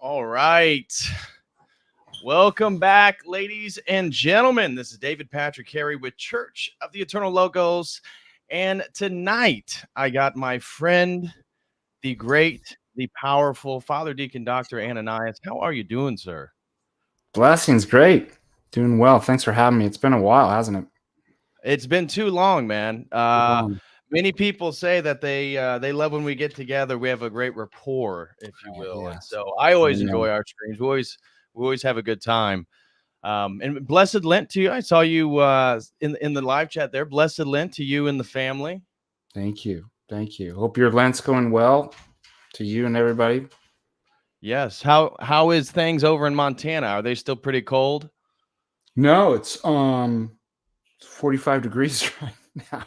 All right. Welcome back, ladies and gentlemen. This is David Patrick Carey with Church of the Eternal Logos. And tonight I got my friend, the great, the powerful Father Deacon Dr. Ananias. How are you doing, sir? Blessings. Great. Doing well. Thanks for having me. It's been a while, hasn't it? It's been too long, man. Many people say that they love when we get together. We have a great rapport, if you will. Yes. And so I always enjoy our streams. We always have a good time. And blessed Lent to you. I saw you in the live chat there. Blessed Lent to you and the family. Thank you. Thank you. Hope your Lent's going well to you and everybody. Yes. How is things over in Montana? Are they still pretty cold? No, it's 45 degrees right now.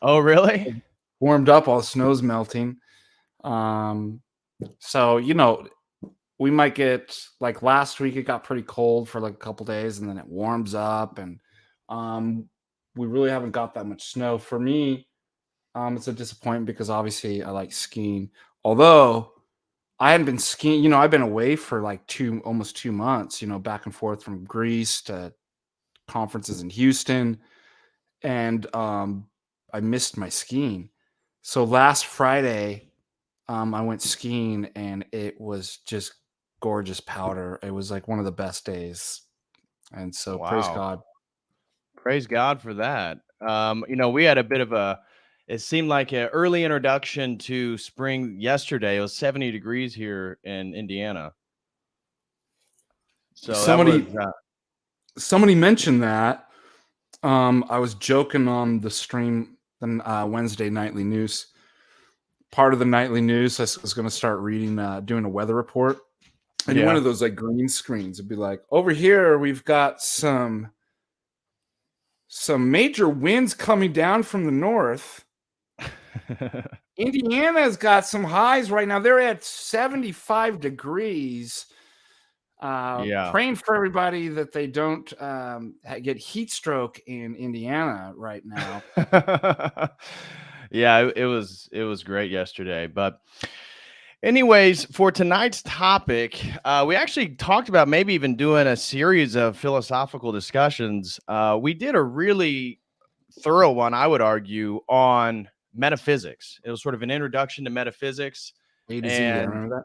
Oh, really? Warmed up, all the snow's melting. So, we might get, like last week, it got pretty cold for like a couple days and then it warms up, and we really haven't got that much snow. For me, it's a disappointment because obviously I like skiing. Although I hadn't been skiing, I've been away for like almost 2 months, back and forth from Greece to conferences in Houston. And I missed my skiing. So last Friday, I went skiing and it was just gorgeous powder. It was like one of the best days. And so Praise God. Praise God for that. We had a bit of it seemed like an early introduction to spring yesterday. It was 70 degrees here in Indiana. So somebody mentioned that. I was joking on the stream, Wednesday nightly news. Part of the nightly news, I was going to start reading, doing a weather report. And one of those like green screens would be like, over here, we've got some major winds coming down from the north. Indiana's got some highs right now. They're at 75 degrees. Praying for everybody that they don't get heat stroke in Indiana right now. Yeah, it was great yesterday. But Anyways, for tonight's topic, we actually talked about maybe even doing a series of philosophical discussions. We did a really thorough one, I would argue, on metaphysics. It was sort of an introduction to metaphysics, A to Z. I and remember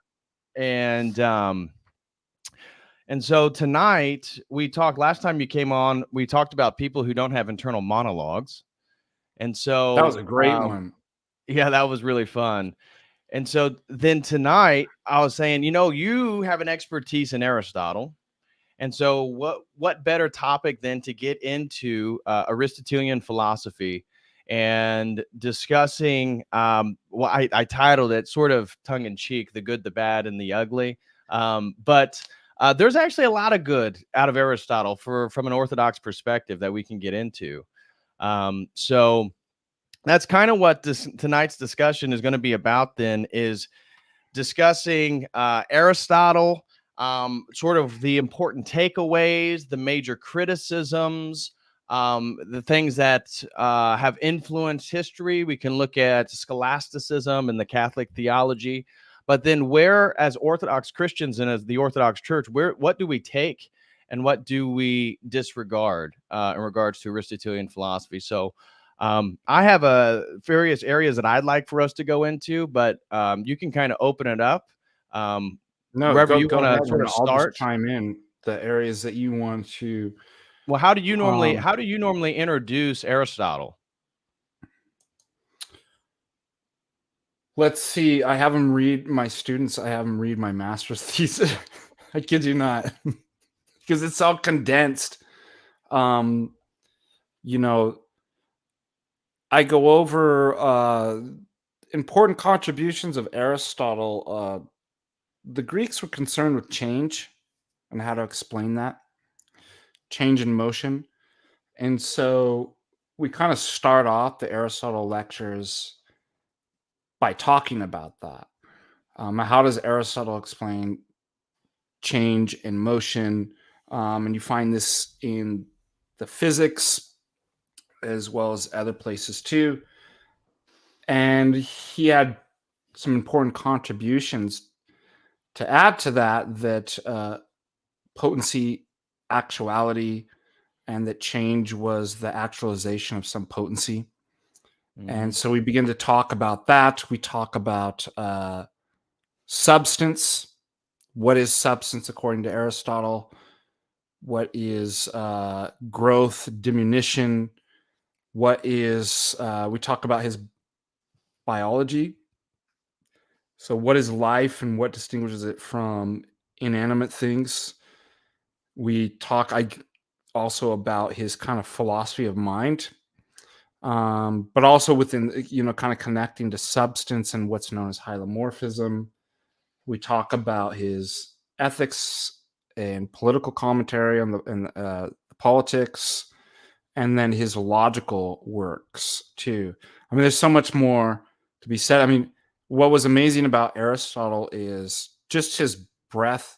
that. and um, and so tonight we talked. Last time you came on, we talked about people who don't have internal monologues, and That was so a great one. yeah, that was really fun. And so then tonight I was saying, you have an expertise in Aristotle. And so what better topic than to get into Aristotelian philosophy and discussing well, I titled it sort of tongue in cheek, the good, the bad, and the ugly. But there's actually a lot of good out of Aristotle from an Orthodox perspective that we can get into. So that's kind of what tonight's discussion is going to be about. Then is discussing Aristotle, sort of the important takeaways, the major criticisms, the things that have influenced history. We can look at scholasticism and the Catholic theology, but then where, as Orthodox Christians and as the Orthodox Church, what do we take and what do we disregard in regards to Aristotelian philosophy? So I have various areas that I'd like for us to go into, but you can kind of open it up No, wherever you go want ahead, to sort and of I'll just start. chime in the areas that you want to. Well, Um, how do you normally introduce Aristotle? let's see. I have them read my students. I have them read my master's thesis. I kid you not, because it's all condensed. Um, you know, I go over important contributions of Aristotle. The Greeks were concerned with change and how to explain that change in motion. And so we kind of start off the Aristotle lectures by talking about that. How does Aristotle explain change in motion? And you find this in the physics as well as other places too. And he had some important contributions to add to that potency, actuality, and that change was the actualization of some potency. And so we begin to talk about that. We talk about substance. What is substance according to Aristotle? What is growth, diminution? What is, we talk about his biology. So, what is life and what distinguishes it from inanimate things? We talk also about his kind of philosophy of mind, but also within, kind of connecting to substance and what's known as hylomorphism. We talk about his ethics and political commentary on the politics, and then his logical works too. I mean, there's so much more to be said. I mean, what was amazing about Aristotle is just his breadth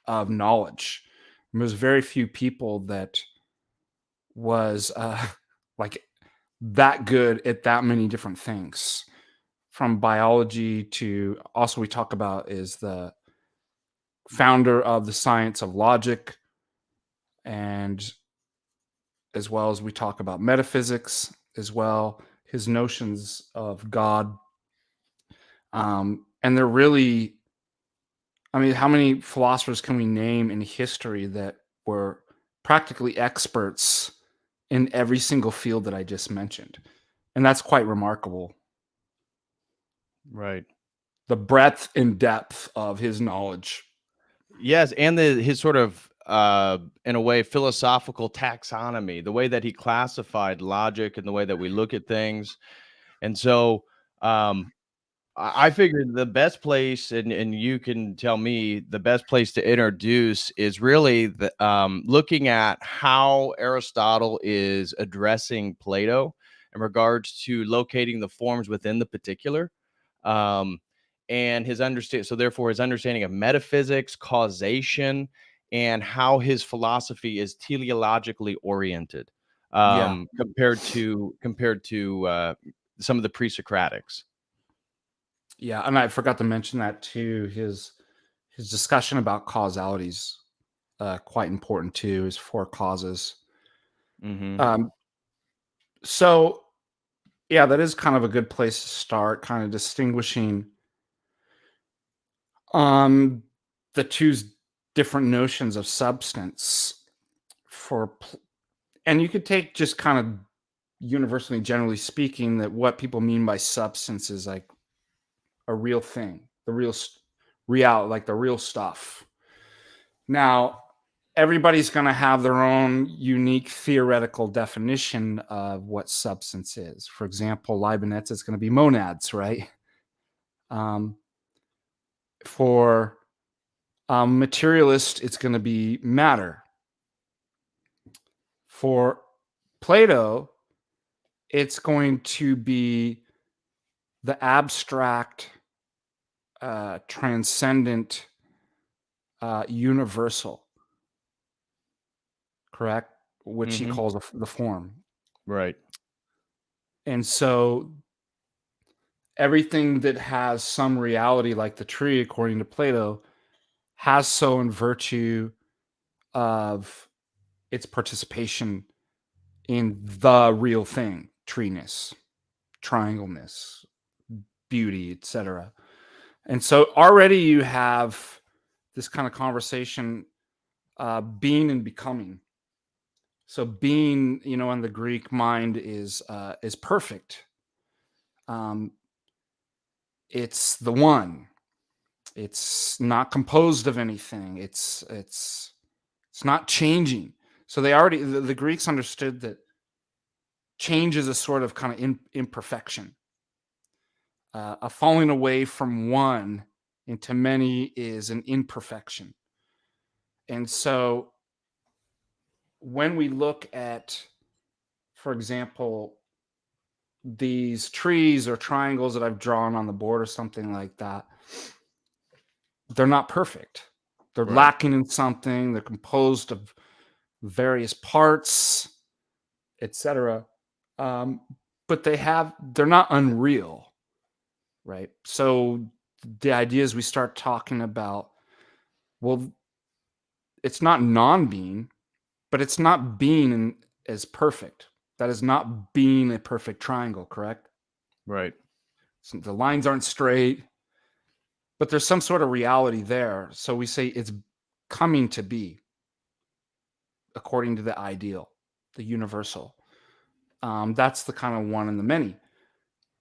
of knowledge. There's very few people that was like that good at that many different things, from biology to, also we talk about, is the founder of the science of logic, and as well as we talk about metaphysics as well, his notions of God. And they're really, I mean, how many philosophers can we name in history that were practically experts in every single field that I just mentioned? And that's quite remarkable. Right. The breadth and depth of his knowledge. Yes, and his sort of in a way philosophical taxonomy, the way that he classified logic and the way that we look at things. And so um I figured the best place, and you can tell me the best place to introduce is really looking at how Aristotle is addressing Plato in regards to locating the forms within the particular, um, and his understand. So therefore, his understanding of metaphysics, causation, and how his philosophy is teleologically oriented, Yeah. compared to some of the pre-Socratics. Yeah, and I forgot to mention that too. His discussion about causality is quite important too. His four causes. Mm-hmm. So yeah, that is kind of a good place to start, kind of distinguishing the two different notions of substance and you could take just kind of universally, generally speaking, that what people mean by substance is like a real thing, the real, like the real stuff. Now, everybody's going to have their own unique theoretical definition of what substance is. For example, Leibniz is going to be monads, right? For materialist, it's going to be matter. For Plato, it's going to be the abstract, transcendent, universal, correct? Which he Mm-hmm. calls the form. Right. And so everything that has some reality, like the tree, according to Plato, has so in virtue of its participation in the real thing, treeness, triangleness, beauty, etc. And so already you have this kind of conversation, being and becoming. So being, in the Greek mind is perfect. It's the one. It's not composed of anything. It's not changing. So the Greeks understood that change is a sort of kind of imperfection. A falling away from one into many is an imperfection. And so when we look at, for example, these trees or triangles that I've drawn on the board or something like that, they're not perfect. They're Right. lacking in something. They're composed of various parts, etc. But they're not unreal, right? So the idea is we start talking about, well, it's not non-being, but it's not being as perfect. That is not being a perfect triangle, correct? Right. So the lines aren't straight, but there's some sort of reality there. So we say it's coming to be according to the ideal, the universal. That's the kind of one in the many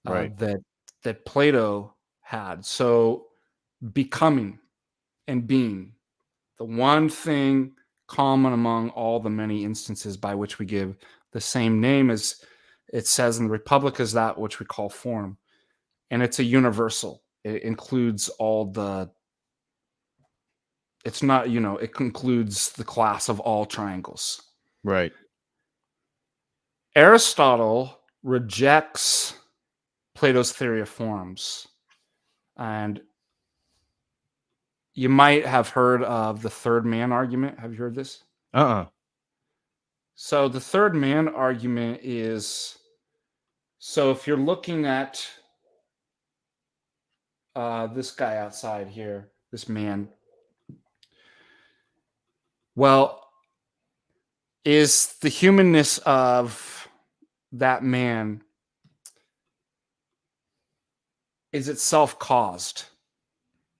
Right. that Plato had. So becoming and being, the one thing common among all the many instances by which we give the same name, as it says in the Republic, is that which we call form. And it's a universal. It includes it's not, it concludes the class of all triangles. Right. Aristotle rejects Plato's theory of forms. And you might have heard of the third man argument. Have you heard this? So the third man argument is, so if you're looking at this guy outside here, this man, well, is the humanness of that man, is it self-caused?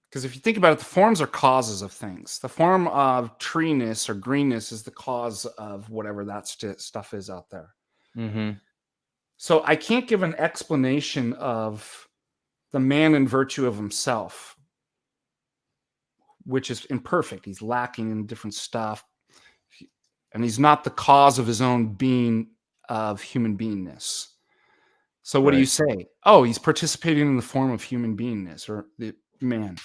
Because if you think about it, the forms are causes of things. The form of treeness or greenness is the cause of whatever that stuff is out there. Mm-hmm. So I can't give an explanation of the man in virtue of himself, which is imperfect. He's lacking in different stuff. And he's not the cause of his own being, of human beingness. So what do you say? Oh, he's participating in the form of human beingness, or the man.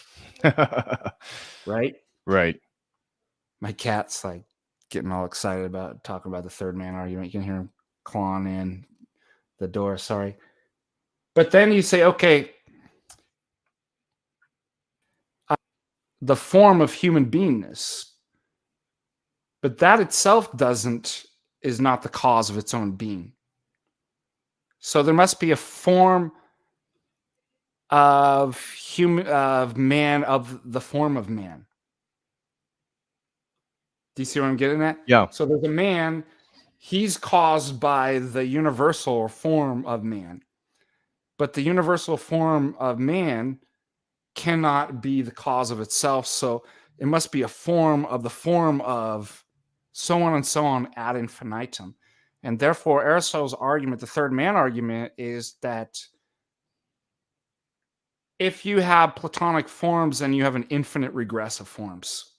Right? Right. My cat's like getting all excited about talking about the third man argument. You can hear him clawing in the door. Sorry. But then you say, okay, the form of human beingness, but that itself is not the cause of its own being. So there must be a form of man, of the form of man. Do you see what I'm getting at? Yeah. So there's a man, he's caused by the universal form of man. But the universal form of man cannot be the cause of itself. So it must be a form of the form of so on and so on ad infinitum. And therefore, Aristotle's argument, the third man argument, is that if you have Platonic forms, then you have an infinite regress of forms.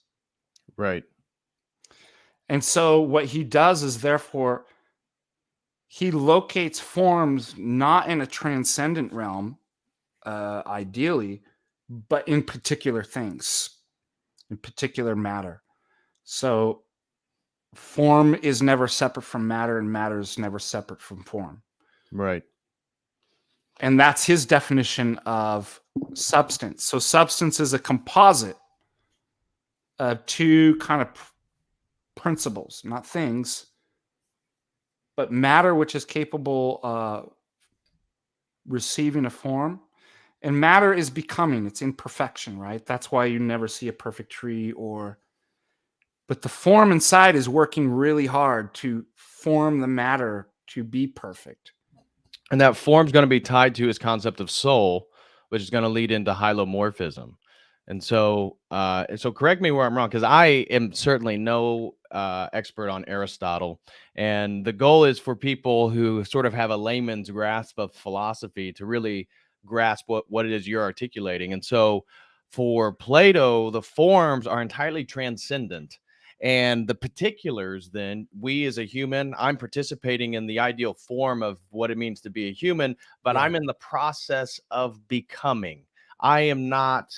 Right. And so what he does is, therefore, he locates forms not in a transcendent realm, ideally, but in particular things, in particular matter. So form is never separate from matter, and matter is never separate from form. Right. And that's his definition of substance. So substance is a composite of two kind of principles, not things, but matter, which is capable of receiving a form, and matter is becoming. It's imperfection, right? That's why you never see a perfect tree, but the form inside is working really hard to form the matter to be perfect. And that form's going to be tied to his concept of soul, which is going to lead into hylomorphism. And so, correct me where I'm wrong, because I am certainly no expert on Aristotle. And the goal is for people who sort of have a layman's grasp of philosophy to really grasp what it is you're articulating. And so, for Plato, the forms are entirely transcendent. And the particulars, then, we as a human, I'm participating in the ideal form of what it means to be a human, but Yeah. I'm in the process of becoming. I am not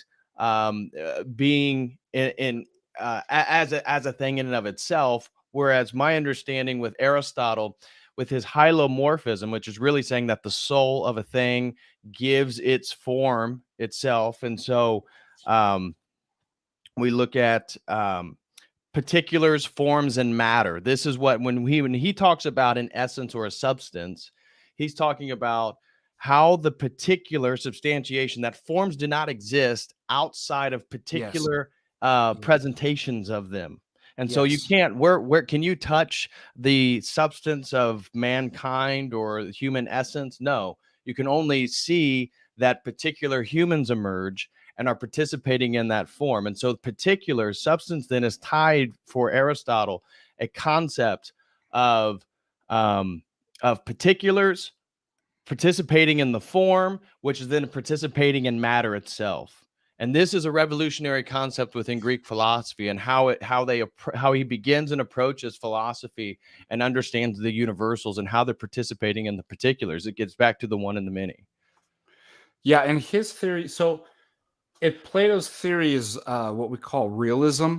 being as a thing in and of itself. Whereas my understanding with Aristotle, with his hylomorphism, which is really saying that the soul of a thing gives its form itself, and so we look at particulars, forms, and matter. This is what when he talks about an essence or a substance, he's talking about how the particular substantiation, that forms do not exist outside of particular presentations of them. And so you can't, where can you touch the substance of mankind or human essence? No, you can only see that particular humans emerge and are participating in that form. And so particular substance then is tied for Aristotle, a concept of particulars participating in the form, which is then participating in matter itself. And this is a revolutionary concept within Greek philosophy, and how he begins and approaches philosophy and understands the universals and how they're participating in the particulars. It gets back to the one and the many. Yeah, and his theory. So, if Plato's theory is what we call realism,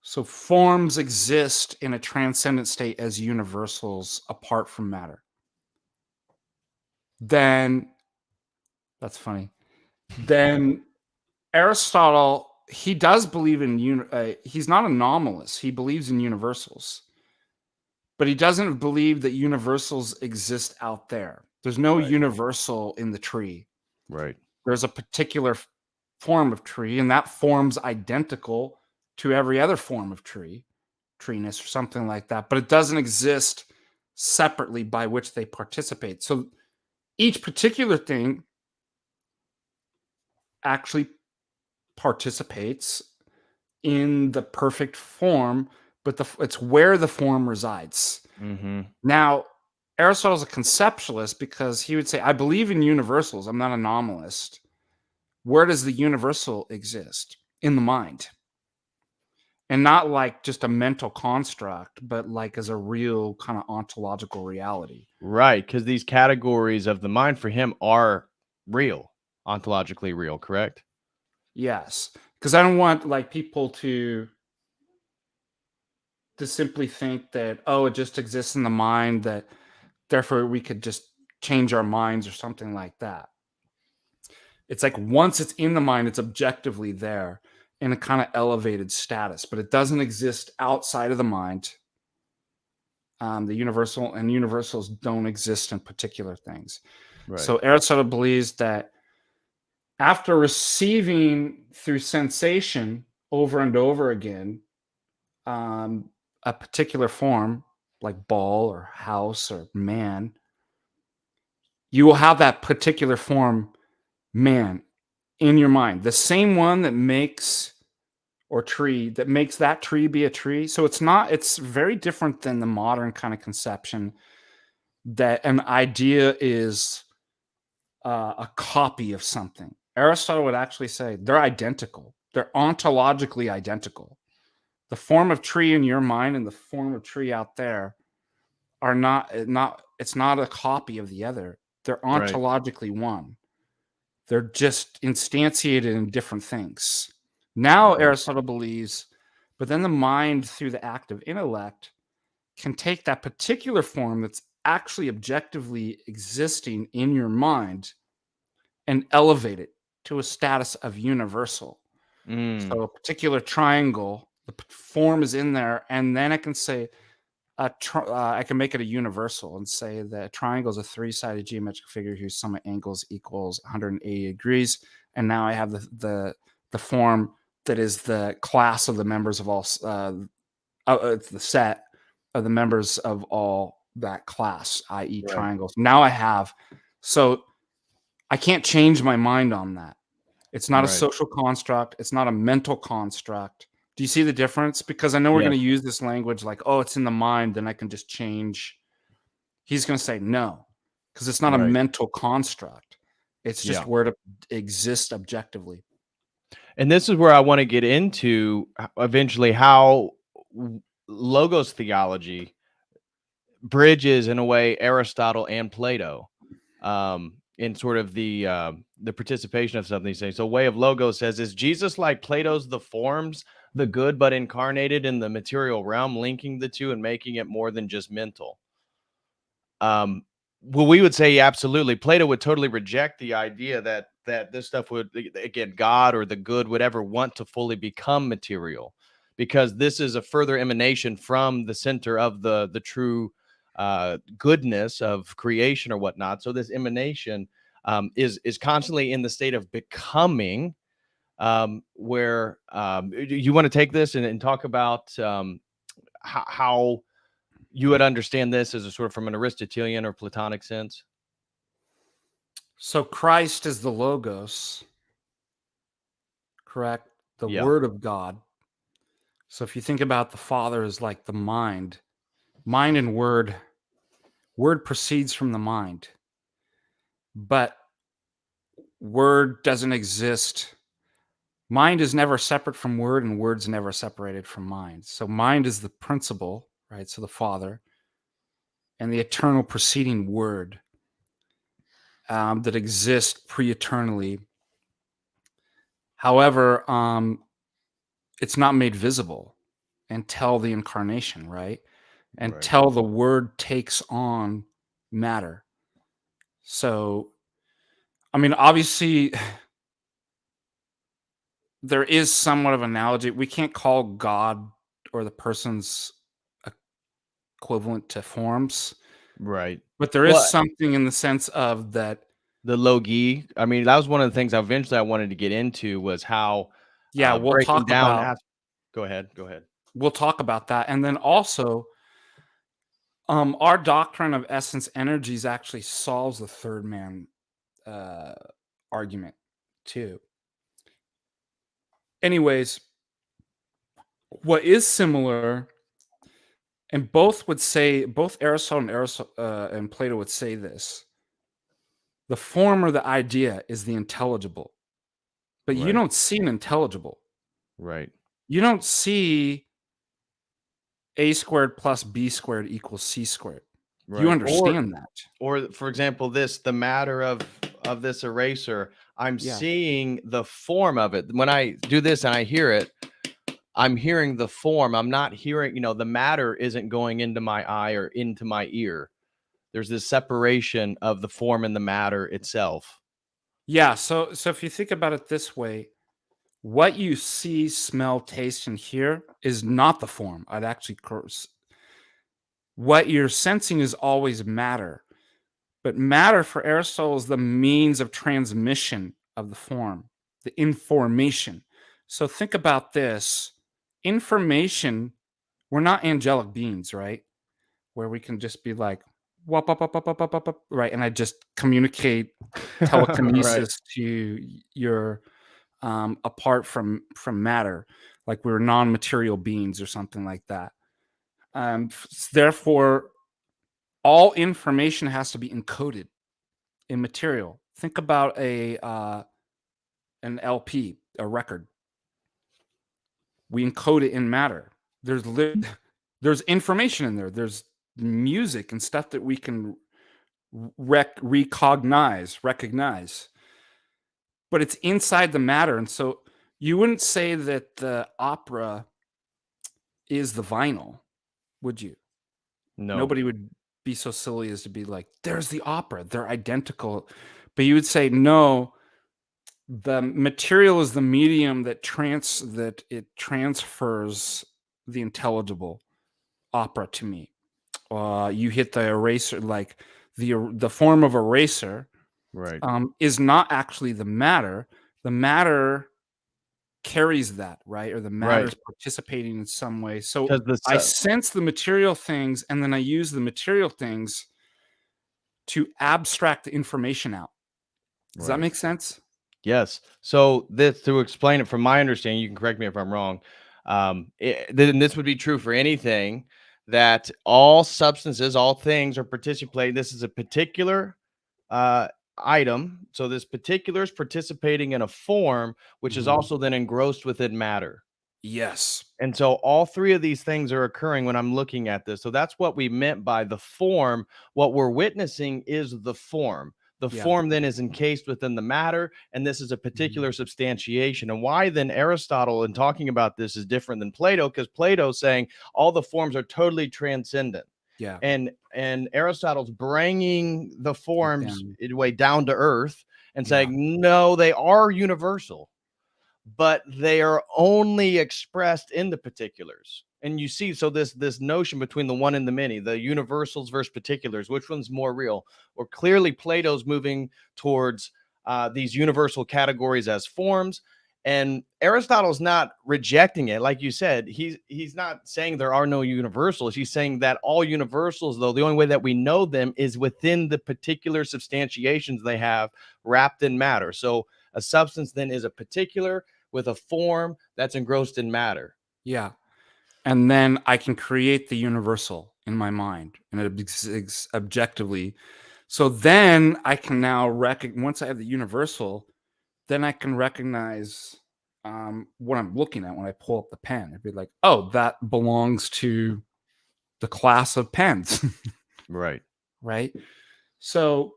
so forms exist in a transcendent state as universals apart from matter. Then that's funny. Then Aristotle, he does believe in he's not anomalous. He believes in universals, but he doesn't believe that universals exist out there. There's no universal in the tree. Right. There's a particular form of tree, and that form's identical to every other form of treeness or something like that, but it doesn't exist separately by which they participate. So each particular thing actually participates in the perfect form, but it's where the form resides. Mm-hmm. Now, Aristotle's a conceptualist because he would say, I believe in universals. I'm not an anomalist. Where does the universal exist? In the mind. And not like just a mental construct, but like as a real kind of ontological reality. Right, because these categories of the mind for him are real, ontologically real, correct? Yes. Because I don't want like people to simply think that, oh, it just exists in the mind, that therefore we could just change our minds or something like that. It's like once it's in the mind, it's objectively there in a kind of elevated status, but it doesn't exist outside of the mind. The universal and universals don't exist in particular things. Right. So Aristotle believes that after receiving through sensation over and over again a particular form, like ball or house or man, you will have that particular form, man, in your mind. The same one that makes or tree that makes that tree be a tree. So it's very different than the modern kind of conception that an idea is a copy of something. Aristotle would actually say they're identical. They're ontologically identical. The form of tree in your mind and the form of tree out there are not it's not a copy of the other. They're Right. ontologically one. They're just instantiated in different things. Now Right. Aristotle believes, but then the mind through the act of intellect can take that particular form that's actually objectively existing in your mind and elevate it to a status of universal. Mm. So a particular triangle, the form is in there, and then I can say I can make it a universal and say that a triangle is a three-sided geometric figure whose sum of angles equals 180 degrees, and now I have the form that is the class of the members of all it's the set of the members of all that class, i.e. Right. triangles. Now I have, so I can't change my mind on that. It's not a Right. social construct. It's not a mental construct. Do you see the difference? Because I know we're Yes. going to use this language like, oh, it's in the mind, then I can just change. He's going to say no, because it's not a Right. mental construct. It's just Yeah. where it exists objectively. And this is where I want to get into eventually how logos theology bridges in a way Aristotle and Plato in sort of the participation of something he's saying. So way of logos says, is Jesus like Plato's the forms, the good but incarnated in the material realm, linking the two and making it more than just mental? Well, we would say absolutely. Plato would totally reject the idea that this stuff would, again, God or the good would ever want to fully become material, because this is a further emanation from the center of the true goodness of creation or whatnot. So this emanation is constantly in the state of becoming. Where you want to take this and talk about how you would understand this as a sort of from an Aristotelian or Platonic sense? So Christ is the logos, correct? The Yeah. word of God. So if you think about the Father as like the mind and word proceeds from the mind, but word doesn't exist. Mind is never separate from word, and word's never separated from mind. So mind is the principle, right? So the Father and the eternal preceding word that exists pre-eternally. However, it's not made visible until the incarnation, right? Right. Until the word takes on matter. So, I mean, obviously, there is somewhat of analogy. We can't call God or the persons equivalent to forms, Right. but there is Well, something in the sense of that. the logi, I mean, that was one of the things I wanted to get into was how Yeah, we'll breaking talk down. about Go ahead. Go ahead. we'll talk about that, and then also, our doctrine of essence energies actually solves the third man uh, argument too. Anyways, what is similar, and both would say, both Aristotle and Plato would say this: the form or the idea is the intelligible, but you Right. don't see an intelligible. Right. You don't see a squared plus b squared equals c squared. You Right. understand that. Or for example, the matter of this eraser, I'm Yeah. seeing the form of it. When I do this and I hear it, I'm hearing the form. I'm not hearing, the matter isn't going into my eye or into my ear. There's this separation of the form and the matter itself. Yeah. So if you think about it this way, what you see, smell, taste, and hear is not the form. I'd actually what you're sensing is always matter. But matter for Aristotle is the means of transmission of the form, the information. So think about this. Information, we're not angelic beings, right? Where we can just be like, wop, wop, wop, wop, wop, wop, wop, right? And I just communicate Right. telekinesis to your apart from matter, like we're non-material beings or something like that. Therefore, all information has to be encoded in material. Think about an LP, a record. We encode it in matter. There's information in there. There's music and stuff that we can recognize, but it's inside the matter. And so you wouldn't say that the opera is the vinyl, would you? No. Nobody would be so silly as to be like, there's the opera, they're identical. But you would say, no, the material is the medium that it transfers the intelligible opera to me. You hit the eraser, like the form of eraser, Right. is not actually the matter. The matter carries that, right? Or the matter is participating in some way. So I sense the material things, and then I use the material things to abstract the information out. Does that make sense? Yes. So this, to explain it from my understanding, you can correct me if I'm wrong. Then this would be true for anything, that all substances, all things are participating. This is a particular item. So this particular is participating in a form, which is also then engrossed within matter. Yes. And so all three of these things are occurring when I'm looking at this. So that's what we meant by the form. What we're witnessing is the form. The form then is encased within the matter, and this is a particular substantiation. And why then Aristotle, in talking about this, is different than Plato, because Plato's saying all the forms are totally transcendent. Yeah. And Aristotle's bringing the forms in a way down to earth and saying, no, they are universal, but they are only expressed in the particulars. And you see, so this notion between the one and the many, the universals versus particulars, which one's more real? Or clearly Plato's moving towards these universal categories as forms, and Aristotle's not rejecting it. Like you said, he's not saying there are no universals. He's saying that all universals, though, the only way that we know them is within the particular substantiations they have wrapped in matter. So a substance then is a particular with a form that's engrossed in matter. Yeah. And then I can create the universal in my mind, and it exists objectively. So then I can now once I have the universal, then I can recognize what I'm looking at when I pull up the pen. It'd be like, oh, that belongs to the class of pens. Right. Right. So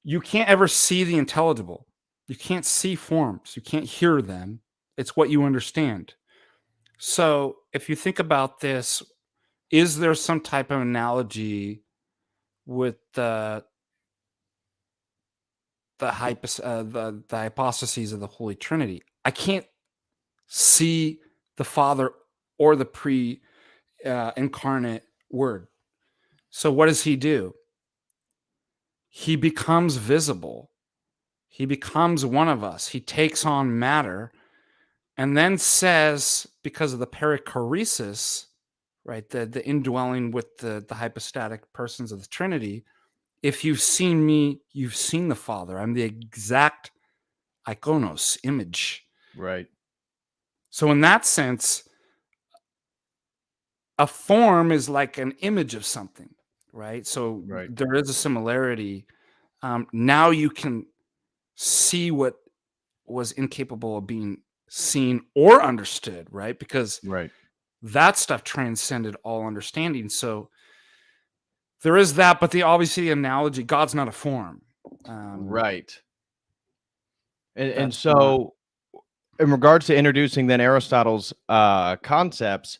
you can't ever see the intelligible. You can't see forms. You can't hear them. It's what you understand. So if you think about this, is there some type of analogy with the hypostases of the Holy Trinity? I can't see the Father or the incarnate Word. So what does he do? He becomes visible. He becomes one of us. He takes on matter, and then says, because of the perichoresis, right, the indwelling with the hypostatic persons of the Trinity, if you've seen me, you've seen the Father. I'm the exact iconos, image. Right. So in that sense, a form is like an image of something, right? So there is a similarity. Now you can see what was incapable of being seen or understood, right? Because that stuff transcended all understanding. So there is that, but obviously the analogy, God's not a form. Right. And so in regards to introducing then Aristotle's concepts,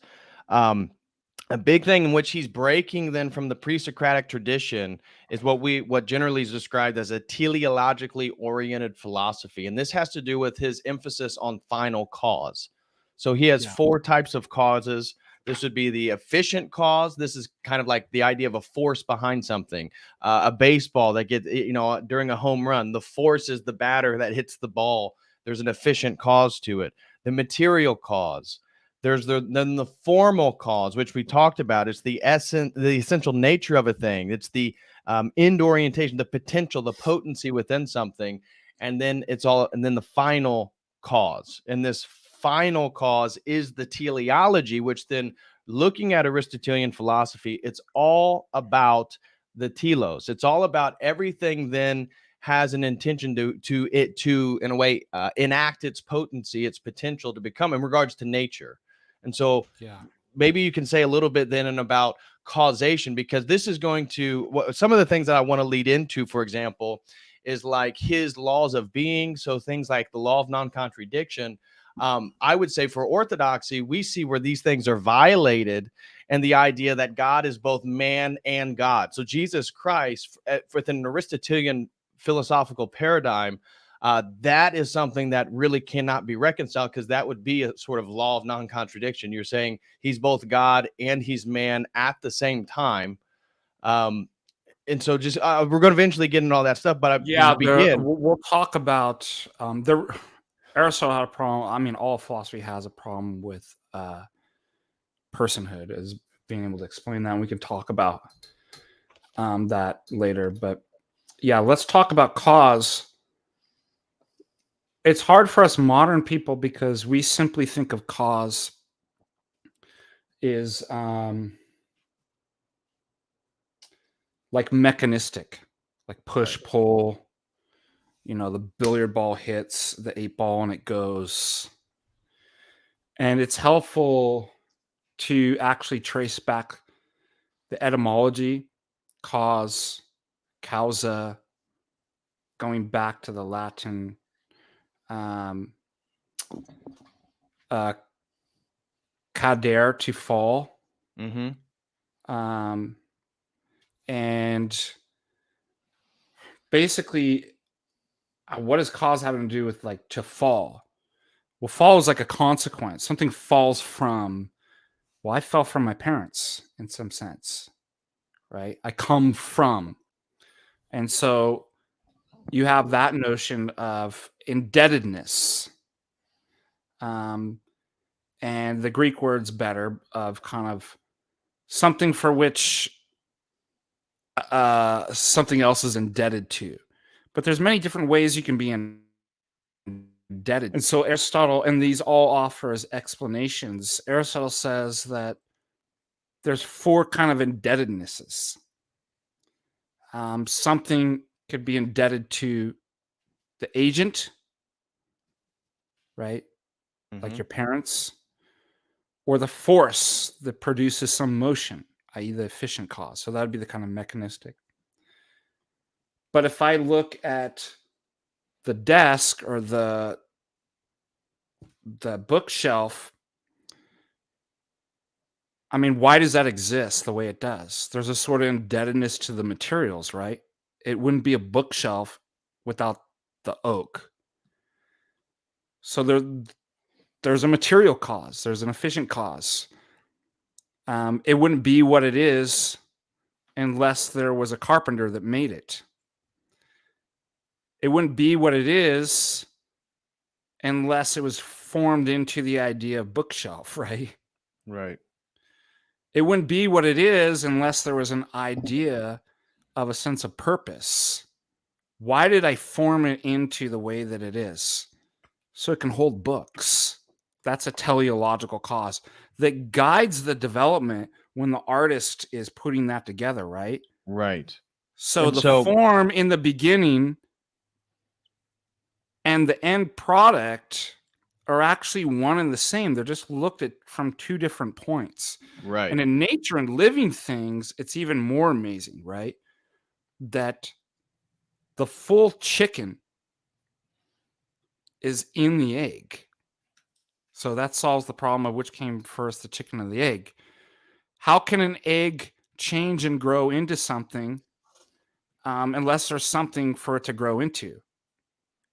a big thing in which he's breaking then from the pre-Socratic tradition is what generally is described as a teleologically oriented philosophy. And this has to do with his emphasis on final cause. So he has four types of causes This would be the efficient cause. This is kind of like the idea of a force behind something. A baseball that gets, during a home run, the force is the batter that hits the ball. There's an efficient cause to it. The material cause. There's then the formal cause, which we talked about. It's the essential nature of a thing. It's the end orientation, the potential, the potency within something, and then the final cause. And this final cause is the teleology, which then, looking at Aristotelian philosophy, it's all about the telos. It's all about everything then has an intention to in a way enact its potency, its potential to become in regards to nature. And so maybe you can say a little bit then about causation, because this is going to some of the things that I want to lead into, for example, is like his laws of being. So things like the law of non-contradiction. I would say for orthodoxy, we see where these things are violated, and the idea that God is both man and God. So Jesus Christ, within an Aristotelian philosophical paradigm, that is something that really cannot be reconciled, because that would be a sort of law of non-contradiction. You're saying he's both God and he's man at the same time. And so just we're going to eventually get into all that stuff, but we'll talk about Aristotle had a problem. I mean, all philosophy has a problem with personhood, as being able to explain that. And we can talk about that later. But yeah, let's talk about cause. It's hard for us modern people because we simply think of cause is like mechanistic, like push, pull. The billiard ball hits the 8-ball and it goes. And it's helpful to actually trace back the etymology, cause, causa, going back to the Latin cadere, to fall. And basically, what does cause having to do with like to fall? Well, fall is like a consequence. Something falls from, I fell from my parents in some sense, right? I come from. And so you have that notion of indebtedness. And the Greek word's better, of kind of something for which something else is indebted to. But there's many different ways you can be indebted. And so Aristotle, and these all offer as explanations, Aristotle says that there's 4 kind of indebtednesses. Something could be indebted to the agent, right? Like your parents, or the force that produces some motion, i.e. the efficient cause. So that would be the kind of mechanistic. But if I look at the desk or the bookshelf, I mean, why does that exist the way it does? There's a sort of indebtedness to the materials, right? It wouldn't be a bookshelf without the oak. So there's a material cause. There's an efficient cause. It wouldn't be what it is unless there was a carpenter that made it. It wouldn't be what it is unless it was formed into the idea of bookshelf, right? Right. It wouldn't be what it is unless there was an idea of a sense of purpose. Why did I form it into the way that it is? So it can hold books. That's a teleological cause that guides the development when the artist is putting that together, right? Right. So form in the beginning and the end product are actually one and the same. They're just looked at from 2 different points. Right. And in nature and living things, it's even more amazing, right? That the full chicken is in the egg. So that solves the problem of which came first, the chicken or the egg. How can an egg change and grow into something unless there's something for it to grow into?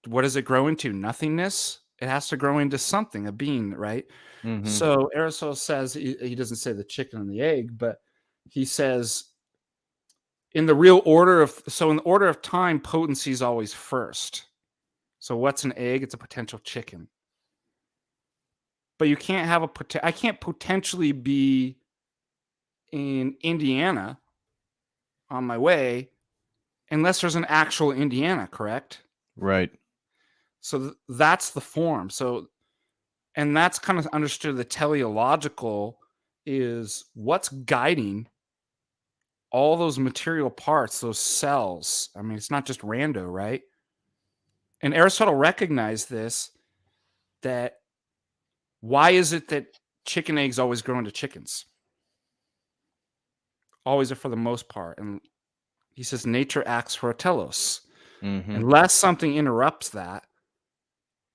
What does it grow into? Nothingness? It has to grow into something, a being, right? Mhm. So Aristotle says, he doesn't say the chicken and the egg, but he says in the order of time, potency is always first. So what's an egg? It's a potential chicken. But you can't have I can't potentially be in Indiana on my way unless there's an actual Indiana, correct? Right. So that's the form. So, and that's kind of understood. The teleological is what's guiding all those material parts, those cells. I mean, it's not just rando, right? And Aristotle recognized this, that why is it that chicken eggs always grow into chickens? Always, for the most part. And he says nature acts for a telos. Mhm. Unless something interrupts that,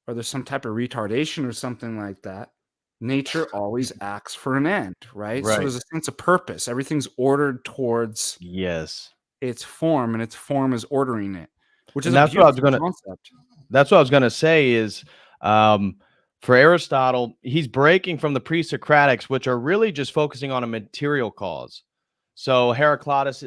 or there's some type of retardation or something like that, nature always acts for an end, right? So Right. there's a sense of purpose. Everything's ordered towards Yes. its form, and its form is ordering it, which is And a that's what I was beautiful gonna concept. that's what I was gonna say is, for Aristotle, he's breaking from the pre-Socratics, which are really just focusing on a material cause. So Heraclitus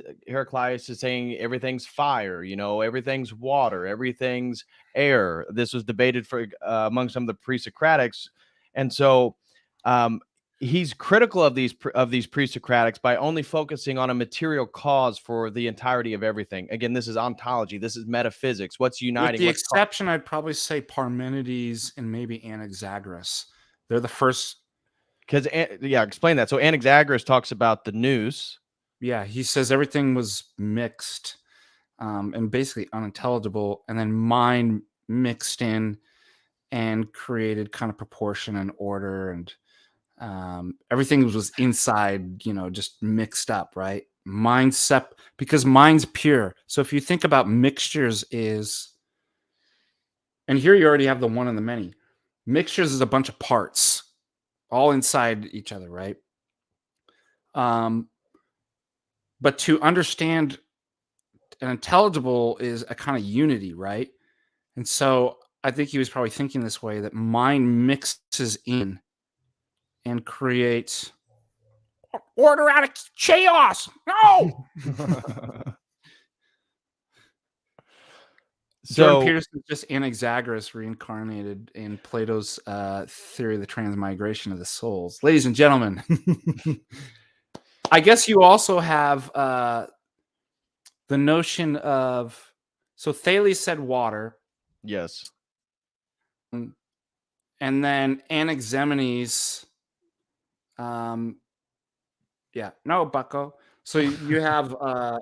is saying everything's fire, everything's water, everything's air. This was debated for among some of the pre-Socratics, and so um, he's critical of these pre-Socratics by only focusing on a material cause for the entirety of everything. Again, this is ontology. This is metaphysics. What's With uniting? the exception, I'd probably say Parmenides and maybe Anaxagoras. They're the first. Because explain that. So Anaxagoras talks about the nous. Yeah, he says everything was mixed, and basically unintelligible, and then mind mixed in and created kind of proportion and order, and everything was inside, just mixed up, right? Because mind's pure. So if you think about mixtures and here you already have the one and the many. Mixtures is a bunch of parts all inside each other, right? But to understand an intelligible is a kind of unity, right? And so I think he was probably thinking this way, that mind mixes in and creates order out of chaos. No. Jordan So Peterson is just Anaxagoras reincarnated in Plato's theory of the transmigration of the souls. Ladies and gentlemen, I guess you also have the notion of, so Thales said water. yes. And then Anaximenes, yeah, no, bucko. So you have, what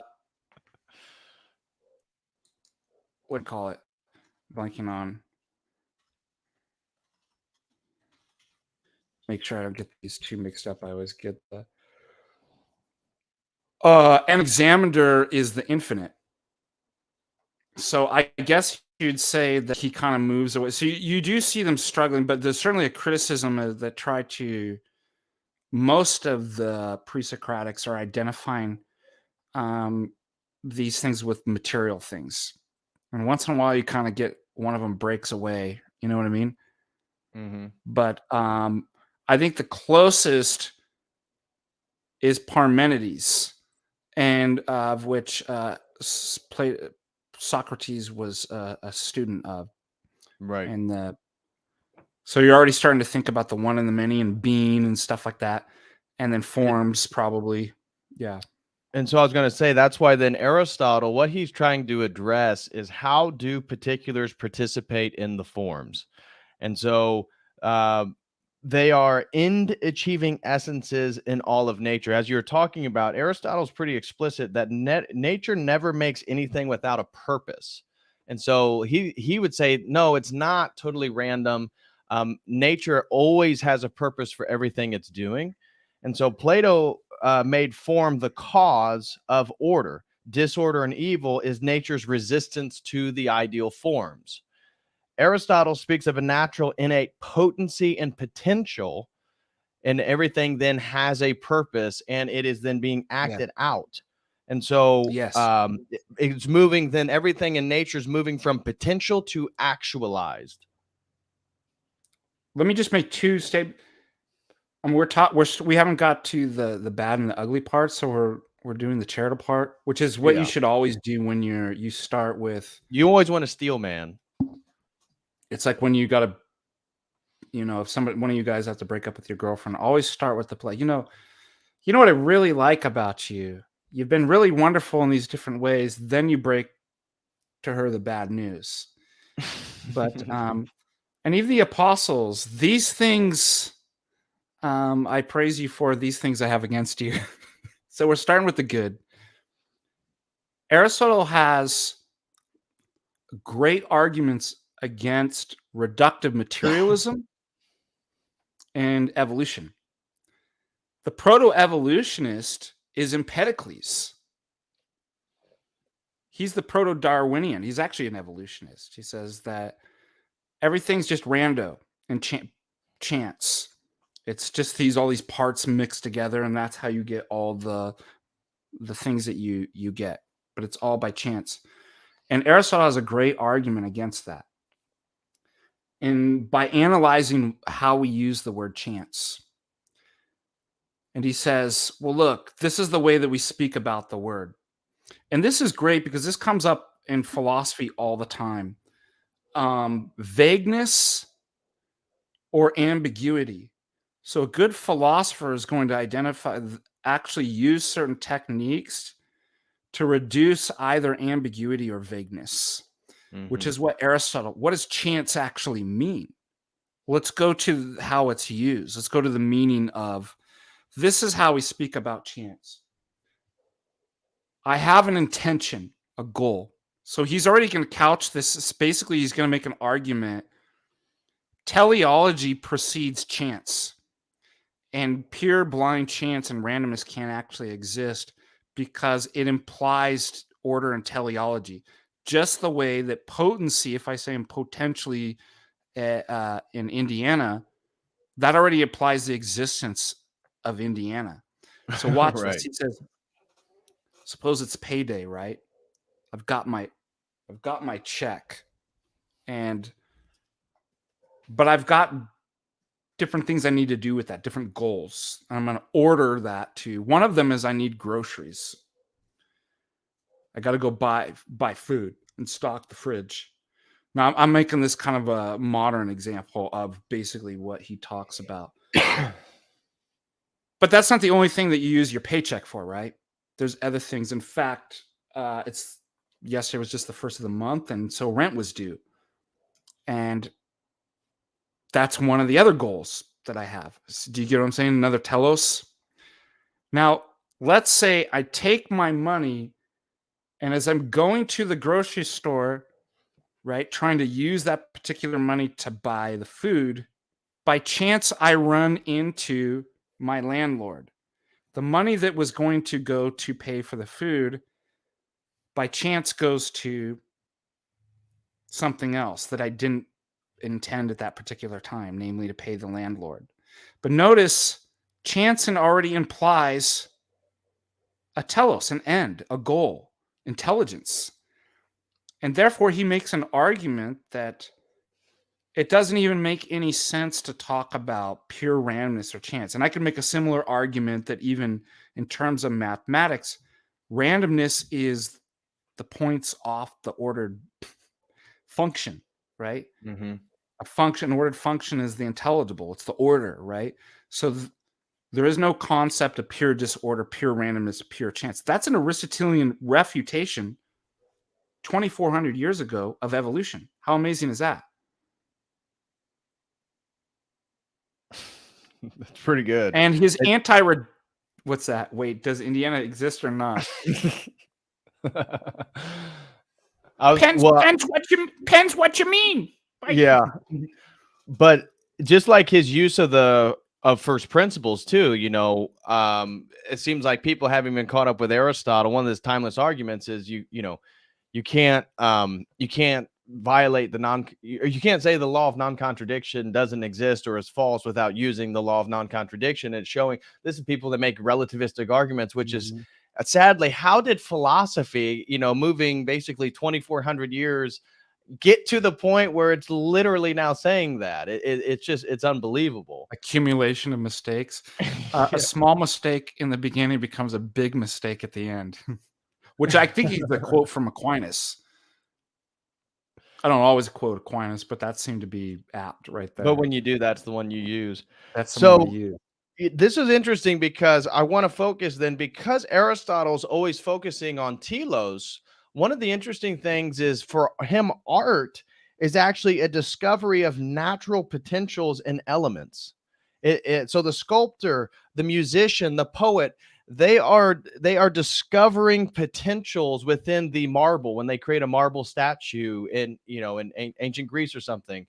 do you call it? Blanking on. Make sure I don't get these two mixed up. I always get the. Anaximander is the infinite. So I guess you'd say that he kind of moves away. So you do see them struggling, but there's certainly a criticism that tried to. Most of the pre-Socratics are identifying these things with material things, and once in a while you kind of get one of them breaks away. You know what I mean? Mm-hmm. But I think the closest is Parmenides, and of which Socrates was a student of. Right. And so you're already starting to think about the one and the many and being and stuff like that, and then forms probably. Yeah. And so I was going to say, that's why then Aristotle, what he's trying to address is how do particulars participate in the forms? And so they are end achieving essences in all of nature. As you're talking about, Aristotle's pretty explicit that nature never makes anything without a purpose. And so he would say, no, it's not totally random. Nature always has a purpose for everything it's doing. And so Plato made form the cause of order. Disorder and evil is nature's resistance to the ideal forms. Aristotle speaks of a natural innate potency and potential, and everything then has a purpose, and it is then being acted out. And so Yes. it's moving, then everything in nature is moving from potential to actualized. let me just make two statements. We haven't got to the bad and the ugly part, so we're doing the charitable part, which is what you should always do when you start with. You always want to steal, man. It's like when you got to, if one of you guys has to break up with your girlfriend, always start with the play. You know what I really like about you. You've been really wonderful in these different ways. Then you break to her the bad news. But and even the apostles, these things I praise you for, these things I have against you. So we're starting with the good. Aristotle has great arguments against reductive materialism and evolution. The proto-evolutionist is Empedocles. He's the proto-Darwinian. He's actually an evolutionist. He says that everything's just rando and chance. It's just all these parts mixed together, and that's how you get all the things that you get. But it's all by chance. And Aristotle has a great argument against that. And by analyzing how we use the word chance. And he says, well, look, this is the way that we speak about the word. And this is great because this comes up in philosophy all the time. Vagueness or ambiguity. So a good philosopher is going to actually use certain techniques to reduce either ambiguity or vagueness, which is what does chance actually mean? Let's go to how it's used. Let's go to the meaning of, this is how we speak about chance. I have an intention, a goal. So he's already going to couch this. Basically, he's going to make an argument. Teleology precedes chance. And pure blind chance and randomness can't actually exist because it implies order and teleology. Just the way that potency, if I say I'm potentially in Indiana, that already applies the existence of Indiana. So watch this. He says, suppose it's payday, right? I've got my check, but I've got different things I need to do with that, different goals. I'm going to order that to. One of them is I need groceries. I got to go buy food and stock the fridge. Now, I'm making this kind of a modern example of basically what he talks about. But that's not the only thing that you use your paycheck for, right? There's other things. In fact, yesterday was just the first of the month, and so rent was due. And that's one of the other goals that I have. Do you get what I'm saying? Another telos. Now, let's say I take my money, and as I'm going to the grocery store, right, trying to use that particular money to buy the food, by chance I run into my landlord. The money that was going to go to pay for the food, by chance goes to something else that I didn't intend at that particular time, namely to pay the landlord. But notice, chance already implies a telos, an end, a goal, intelligence. And therefore, he makes an argument that it doesn't even make any sense to talk about pure randomness or chance. And I can make a similar argument that even in terms of mathematics, randomness is the points off the ordered function, right? A function, an ordered function is the intelligible. It's the order, right? So there is no concept of pure disorder, pure randomness, pure chance. That's an Aristotelian refutation 2,400 years ago of evolution. How amazing is that? That's pretty good. And his what's that? Wait, does Indiana exist or not? Depends what you mean. Yeah. But just like his use of first principles too, it seems like people haven't been caught up with Aristotle. One of his timeless arguments is you can't violate you can't say the law of non-contradiction doesn't exist or is false without using the law of non-contradiction. It's showing this is people that make relativistic arguments, which is sadly, how did philosophy, moving basically 2,400 years get to the point where it's literally now saying that. It's unbelievable. Accumulation of mistakes. A small mistake in the beginning becomes a big mistake at the end, which I think is a quote from Aquinas. I don't always quote Aquinas, but that seemed to be apt right there. But when you do, that's the one you use. That's the one I use. This is interesting because I want to focus then, because Aristotle's always focusing on telos. One of the interesting things is for him, art is actually a discovery of natural potentials and elements. So the sculptor, the musician, the poet, they are discovering potentials within the marble when they create a marble statue in ancient Greece or something.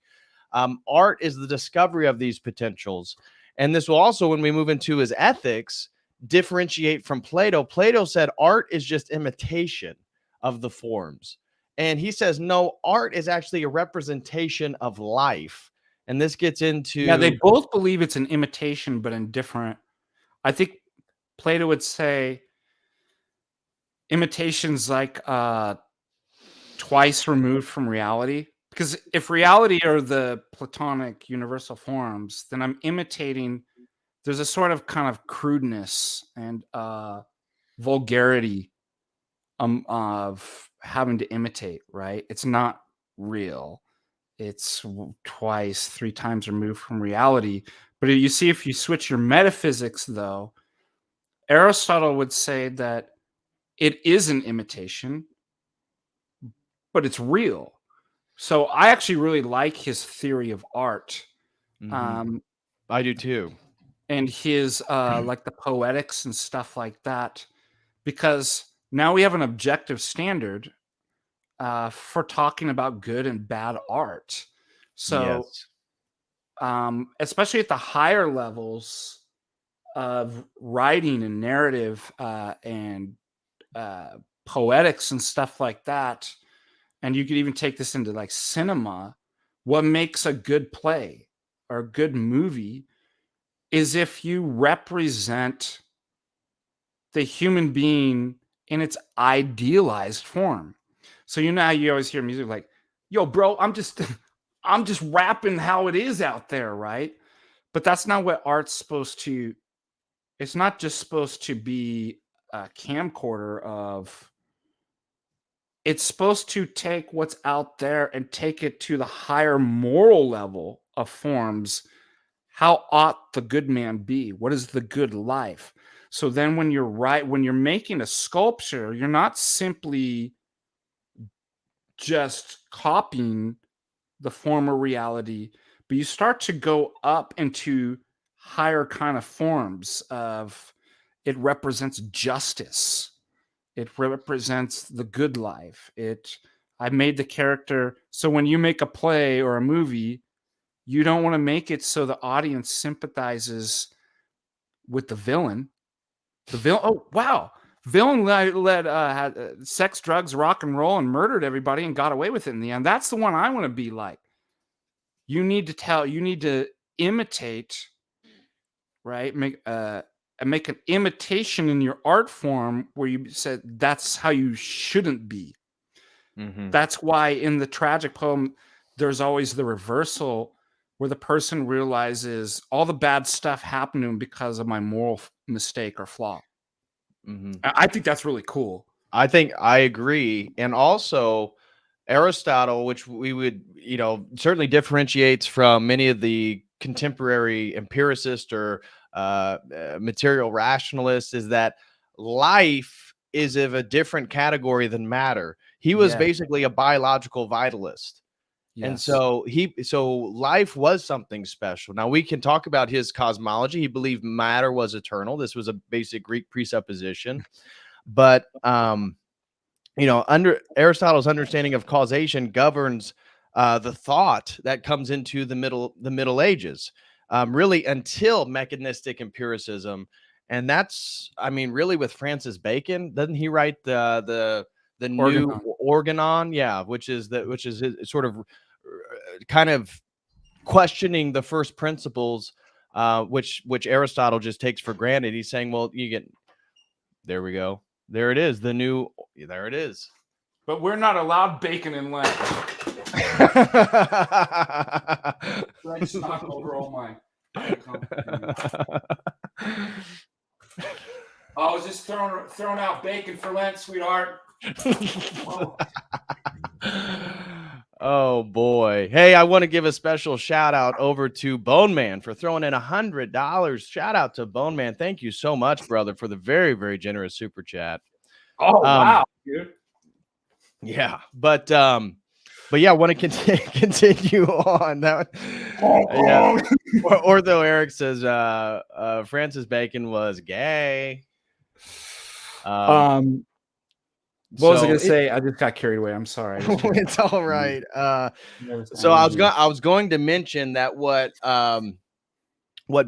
Art is the discovery of these potentials. And this will also, when we move into his ethics, differentiate from Plato. Plato said art is just imitation of the forms. And he says, no, art is actually a representation of life. And this gets into... Yeah, they both believe it's an imitation, but in different... I think Plato would say imitation's like twice removed from reality. Because if reality are the Platonic universal forms, then I'm imitating... There's a sort of kind of crudeness and vulgarity of having to imitate, right? It's not real. It's twice, 3 times removed from reality. But you see, if you switch your metaphysics, though, Aristotle would say that it is an imitation, but it's real. So I actually really like his theory of art. I do too. And his like the poetics and stuff like that, because now we have an objective standard for talking about good and bad art. So especially at the higher levels of writing and narrative and poetics and stuff like that, and you could even take this into like cinema, what makes a good play or a good movie is if you represent the human being in its idealized form. So you know how you always hear music like, yo, bro, I'm just rapping how it is out there, right? But that's not what art's supposed to... It's not just supposed to be a camcorder of... It's supposed to take what's out there and take it to the higher moral level of forms. How ought the good man be? What is the good life? So then when you're making a sculpture, you're not simply just copying the former reality, but you start to go up into higher kind of forms of... It represents justice. It represents the good life. I made the character. So when you make a play or a movie, you don't want to make it so the audience sympathizes with the villain. The villain, oh wow, villain had sex, drugs, rock and roll, and murdered everybody and got away with it in the end. That's the one I want to be like. You need to imitate, right? Make an imitation in your art form where you said that's how you shouldn't be. That's why in the tragic poem, there's always the reversal where the person realizes all the bad stuff happened to him because of my moral mistake or flaw. I think that's really cool. I think I agree. And also Aristotle, which we would, certainly differentiates from many of the contemporary empiricists or material rationalists, is that life is of a different category than matter. He was basically a biological vitalist. And so life was something special. Now we can talk about his cosmology. He believed matter was eternal. This was a basic Greek presupposition. But under Aristotle's understanding of causation governs the thought that comes into the Middle Ages, really until mechanistic empiricism. And that's, really with Francis Bacon. Doesn't he write the new Organon? Yeah, which is his sort of kind of questioning the first principles, which Aristotle just takes for granted. He's saying, well, there we go. There it is. There it is. But we're not allowed bacon in Lent. I just knock over all my I was just throwing out bacon for Lent, sweetheart. Oh boy. Hey, I want to give a special shout out over to Bone Man for throwing in $100. Shout out to Bone Man. Thank you so much, brother, for the very, very generous super chat. Oh, wow, dude. Yeah, but yeah, I want to continue on that. Yeah. Ortho Eric says Francis Bacon was gay. What was I gonna say? I just got carried away. I'm sorry. It's all right. So I was going to mention that what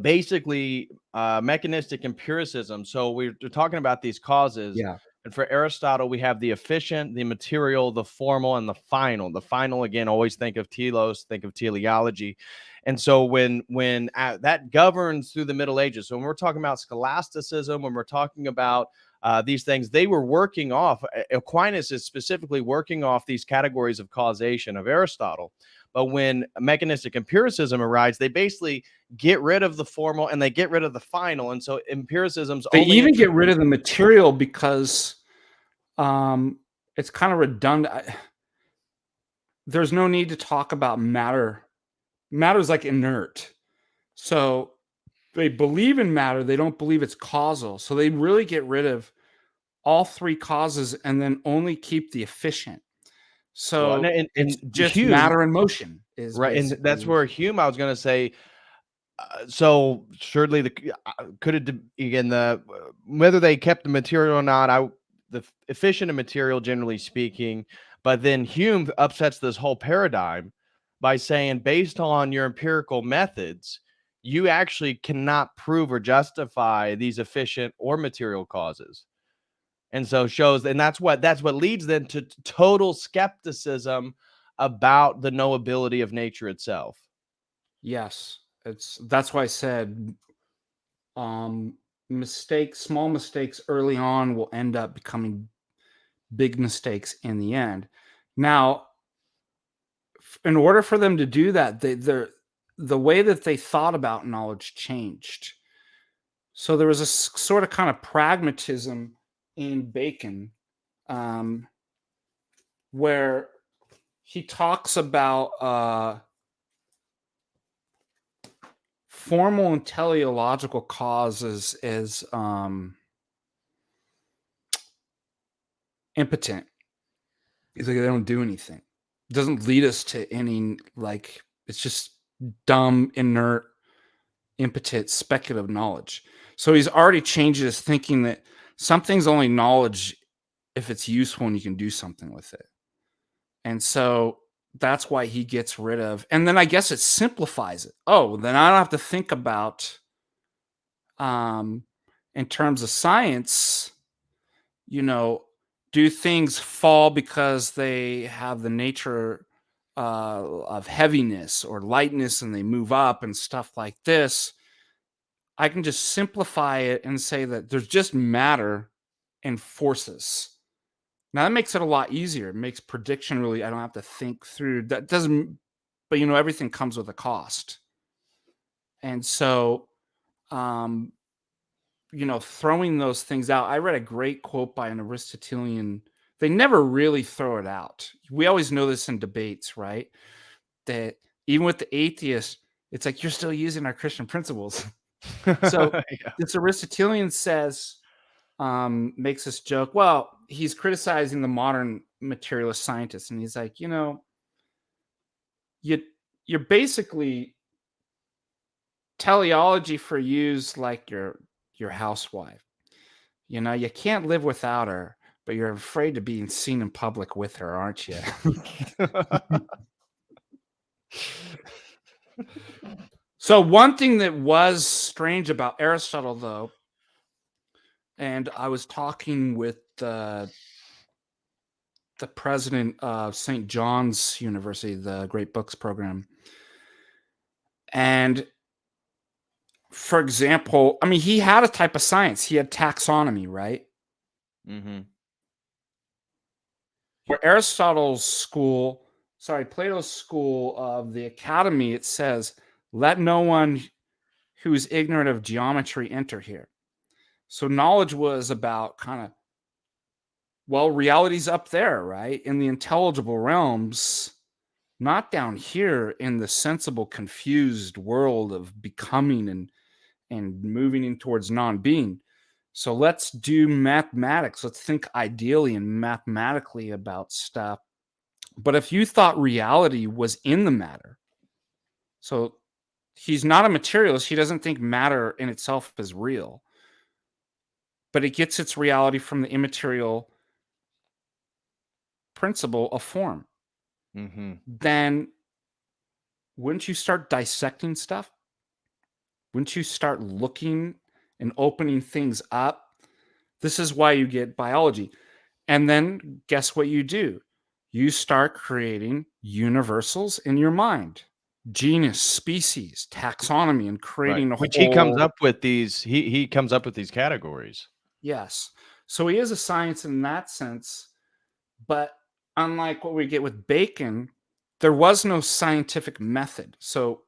basically mechanistic empiricism. So we're talking about these causes. Yeah. And for Aristotle, we have the efficient, the material, the formal, and the final. The final, again, always think of telos, think of teleology. And so when that governs through the Middle Ages. So when we're talking about scholasticism, when we're talking about these things, they were working off. Aquinas is specifically working off these categories of causation of Aristotle. But when mechanistic empiricism arrives, they basically get rid of the formal and they get rid of the final. And so empiricism's they even get rid of the material because it's kind of redundant. There's no need to talk about matter. Matter is like inert. So they believe in matter. They don't believe it's causal. So they really get rid of all three causes and then only keep the efficient. So it's just Hume, matter and motion is right. And that's where Hume, I was going to say, so surely could it again whether they kept the material or not, the efficient and material generally speaking, but then Hume upsets this whole paradigm by saying based on your empirical methods, you actually cannot prove or justify these efficient or material causes. And so shows, and that's what leads then to total skepticism about the knowability of nature itself. Yes. That's why I said small mistakes early on will end up becoming big mistakes in the end. Now, in order for them to do that, the way that they thought about knowledge changed. So there was a sort of kind of pragmatism in Bacon, where he talks about formal and teleological causes as impotent. He's like, they don't do anything. It doesn't lead us to any, like, it's just dumb, inert, impotent, speculative knowledge. So he's already changed his thinking that something's only knowledge if it's useful and you can do something with it. And so that's why he gets rid of, and then I guess it simplifies it. Oh, then I don't have to think about, in terms of science, do things fall because they have the nature of heaviness or lightness and they move up and stuff like this. I can just simplify it and say that there's just matter and forces. Now that makes it a lot easier. It makes prediction really, I don't have to think through. That doesn't, but everything comes with a cost. And so, throwing those things out. I read a great quote by an Aristotelian. They never really throw it out. We always know this in debates, right? That even with the atheist, it's like, you're still using our Christian principles. So yeah. This Aristotelian says, makes this joke. Well, he's criticizing the modern materialist scientists, and he's like, you're basically teleology for you's like your housewife. You can't live without her, but you're afraid of being seen in public with her, aren't you? So one thing that was strange about Aristotle, though, and I was talking with the president of St. John's University, the Great Books program. And for example, I mean, he had a type of science. He had taxonomy, right? Mm-hmm. For Aristotle's school, Plato's school of the academy, it says, let no one who is ignorant of geometry enter here. So knowledge was about kind of, well, reality's up there, right? In the intelligible realms, not down here in the sensible, confused world of becoming and moving in towards non-being. So let's do mathematics. Let's think ideally and mathematically about stuff. But if you thought reality was in the matter, so he's not a materialist, he doesn't think matter in itself is real, but it gets its reality from the immaterial principle of form. Mm-hmm. Then wouldn't you start dissecting stuff? Wouldn't you start looking and opening things up? This is why you get biology. And then guess what you do? You start creating universals in your mind, genus, species, taxonomy, and Right. creating a Which he comes whole. up with these. He comes up with these categories. Yes. So he is a science in that sense. But unlike what we get with Bacon, there was no scientific method. So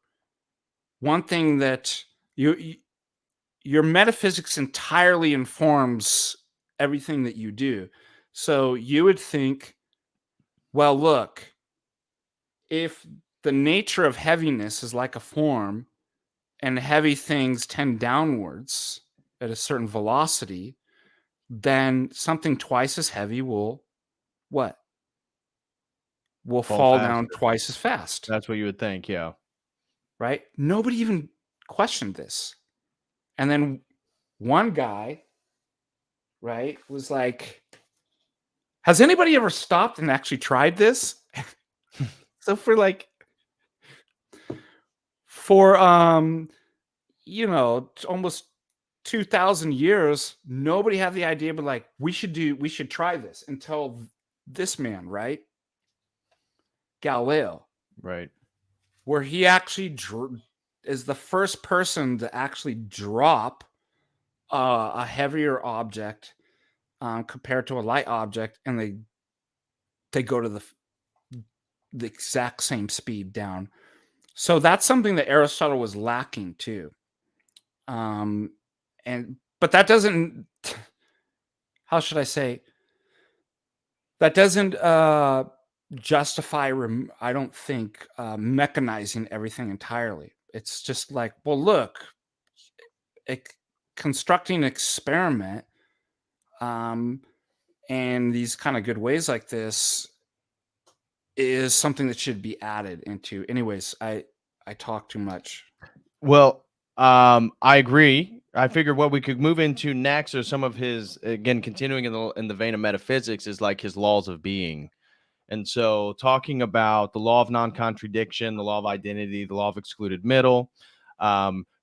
one thing that your metaphysics entirely informs everything that you do. So you would think, well, look, if the nature of heaviness is like a form and heavy things tend downwards at a certain velocity, then something twice as heavy will what? Will fall down Faster. twice as fast, That's what you would think. Yeah. right? Nobody even questioned this. And then one guy, right, was like, has anybody ever stopped and actually tried this? So for almost 2,000 years, nobody had the idea, but like we should try this until this man, right? Galileo, Right. where he actually is the first person to actually drop a heavier object compared to a light object, and they go to the exact same speed down. So that's something that Aristotle was lacking too. But that doesn't, how should I say, that doesn't justify, I don't think, mechanizing everything entirely. It's just like, well, look, constructing an experiment and these kind of good ways like this is something that should be added into. Anyways, I talk too much. Well, I agree. I figured what we could move into next are some of his, again, continuing in the vein of metaphysics, is like his laws of being. And so, talking about the law of non-contradiction, the law of identity, the law of excluded middle,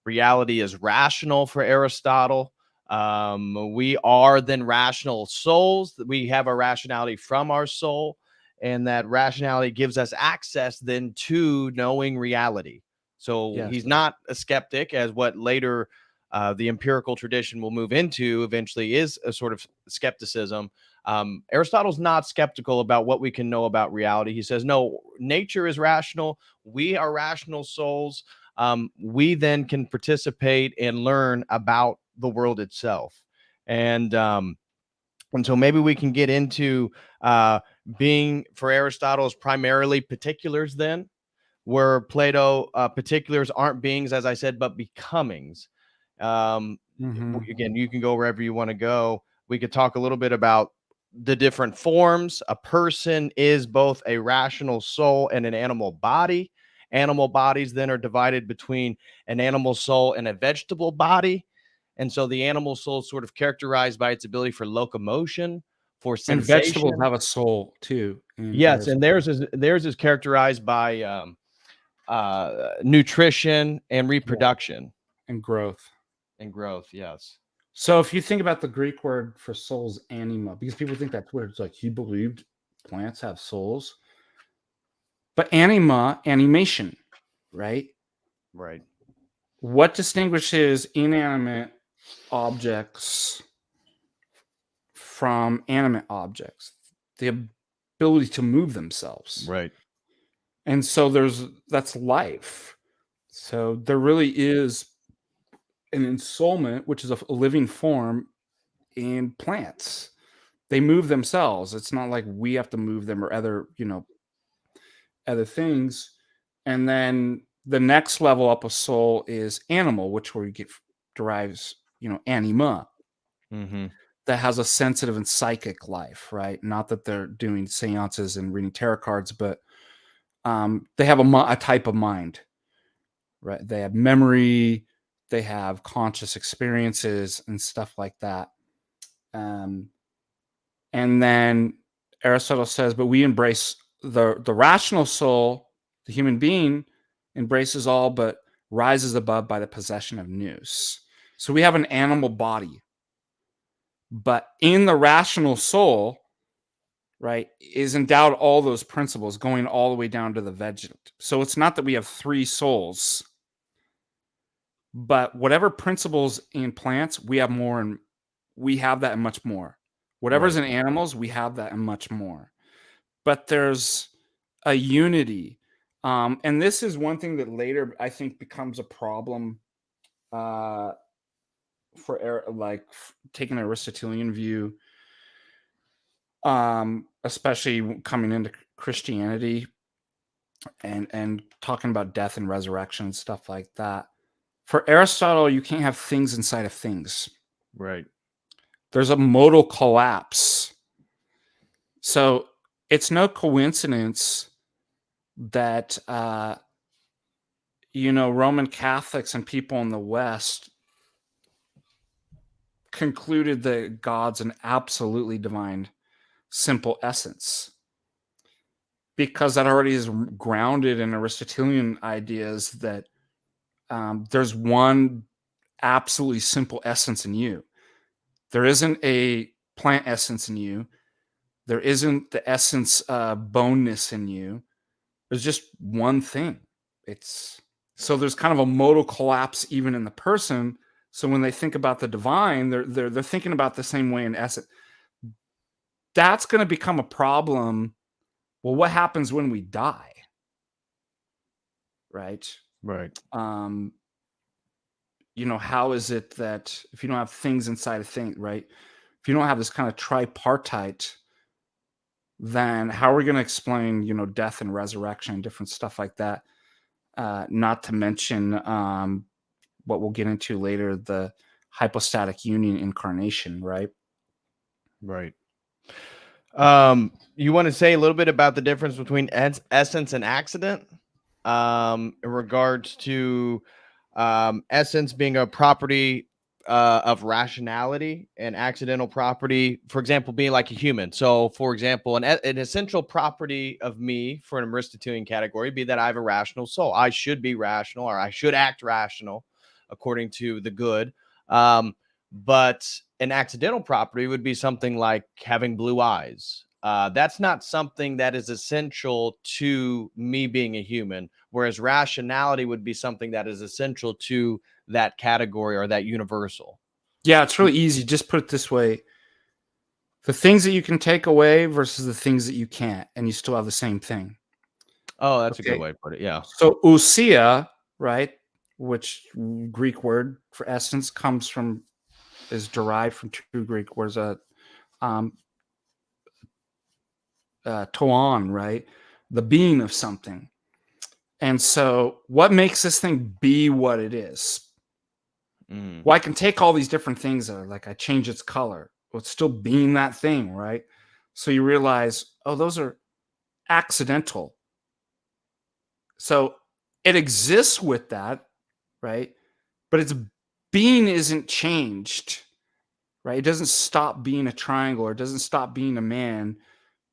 reality is rational for Aristotle. We are then rational souls. We have our rationality from our soul, and that rationality gives us access then to knowing reality. So Yes. he's not a skeptic, as what later the empirical tradition will move into eventually is a sort of skepticism. Aristotle's not skeptical about what we can know about reality. He says, no, nature is rational. We are rational souls. We then can participate and learn about the world itself. And so maybe we can get into being, for Aristotle, is primarily particulars then, where Plato, particulars aren't beings, as I said, but becomings. Again, you can go wherever you want to go. We could talk a little bit about the different forms. A person is both a rational soul and an animal body. Animal bodies then are divided between an animal soul and a vegetable body. And so the animal soul is sort of characterized by its ability for locomotion, for And vegetables sensation. have a soul too. Yes, and theirs is characterized by nutrition and reproduction and growth. and growth. Yes. So if you think about the Greek word for souls, anima, because people think that's weird. It's like he believed plants have souls. But anima, animation, right? Right. What distinguishes inanimate objects from animate objects? The ability to move themselves. Right. And so that's life. So there really is an ensoulment, which is a living form in plants. They move themselves. It's not like we have to move them or other things. And then the next level up of soul is animal, which where you get derives, anima, Mm-hmm. that has a sensitive and psychic life, right? Not that they're doing seances and reading tarot cards, but they have a type of mind, right? They have memory, they have conscious experiences and stuff like that. And then Aristotle says, but we embrace the rational soul, the human being embraces all, but rises above by the possession of nous. So we have an animal body, but in the rational soul, right, is endowed all those principles going all the way down to the vegetate. So it's not that we have three souls, but whatever principles in plants, we have more, and we have that and much more. Whatever's Right. in animals, we have that and much more. But there's a unity. And this is one thing that later I think becomes a problem for taking an Aristotelian view, especially coming into Christianity and talking about death and resurrection and stuff like that. For Aristotle, you can't have things inside of things. Right. There's a modal collapse. So it's no coincidence that Roman Catholics and people in the West concluded that God's an absolutely divine, simple essence, because that already is grounded in Aristotelian ideas that there's one absolutely simple essence in you. There isn't a plant essence in you. There isn't the essence of boneness in you. There's just one thing. So there's kind of a modal collapse even in the person. So when they think about the divine, they're thinking about the same way in essence. That's going to become a problem. Well, what happens when we die? Right? Right. How is it that if you don't have things inside of things, right? If you don't have this kind of tripartite, then how are we going to explain, death and resurrection and different stuff like that? Not to mention what we'll get into later, the hypostatic union incarnation, right? Right. You want to say a little bit about the difference between essence and accident, in regards to essence being a property of rationality and accidental property, for example, being like a human. So, for example, an essential property of me for an Aristotelian category be that I have a rational soul. I should be rational, or I should act rational according to the good. But an accidental property would be something like having blue eyes. That's not something that is essential to me being a human, whereas rationality would be something that is essential to that category or that universal. Yeah, it's really easy. Just put it this way. The things that you can take away versus the things that you can't, and you still have the same thing. Oh, that's a good way to put it. Yeah. So ousia, right, which Greek word for essence is derived from two Greek words, toon, right? The being of something. And so what makes this thing be what it is? Well, I can take all these different things that are like, I change its color. Well, it's still being that thing, right? So you realize, oh, those are accidental. So it exists with that, right? But its being isn't changed, right? It doesn't stop being a triangle, or it doesn't stop being a man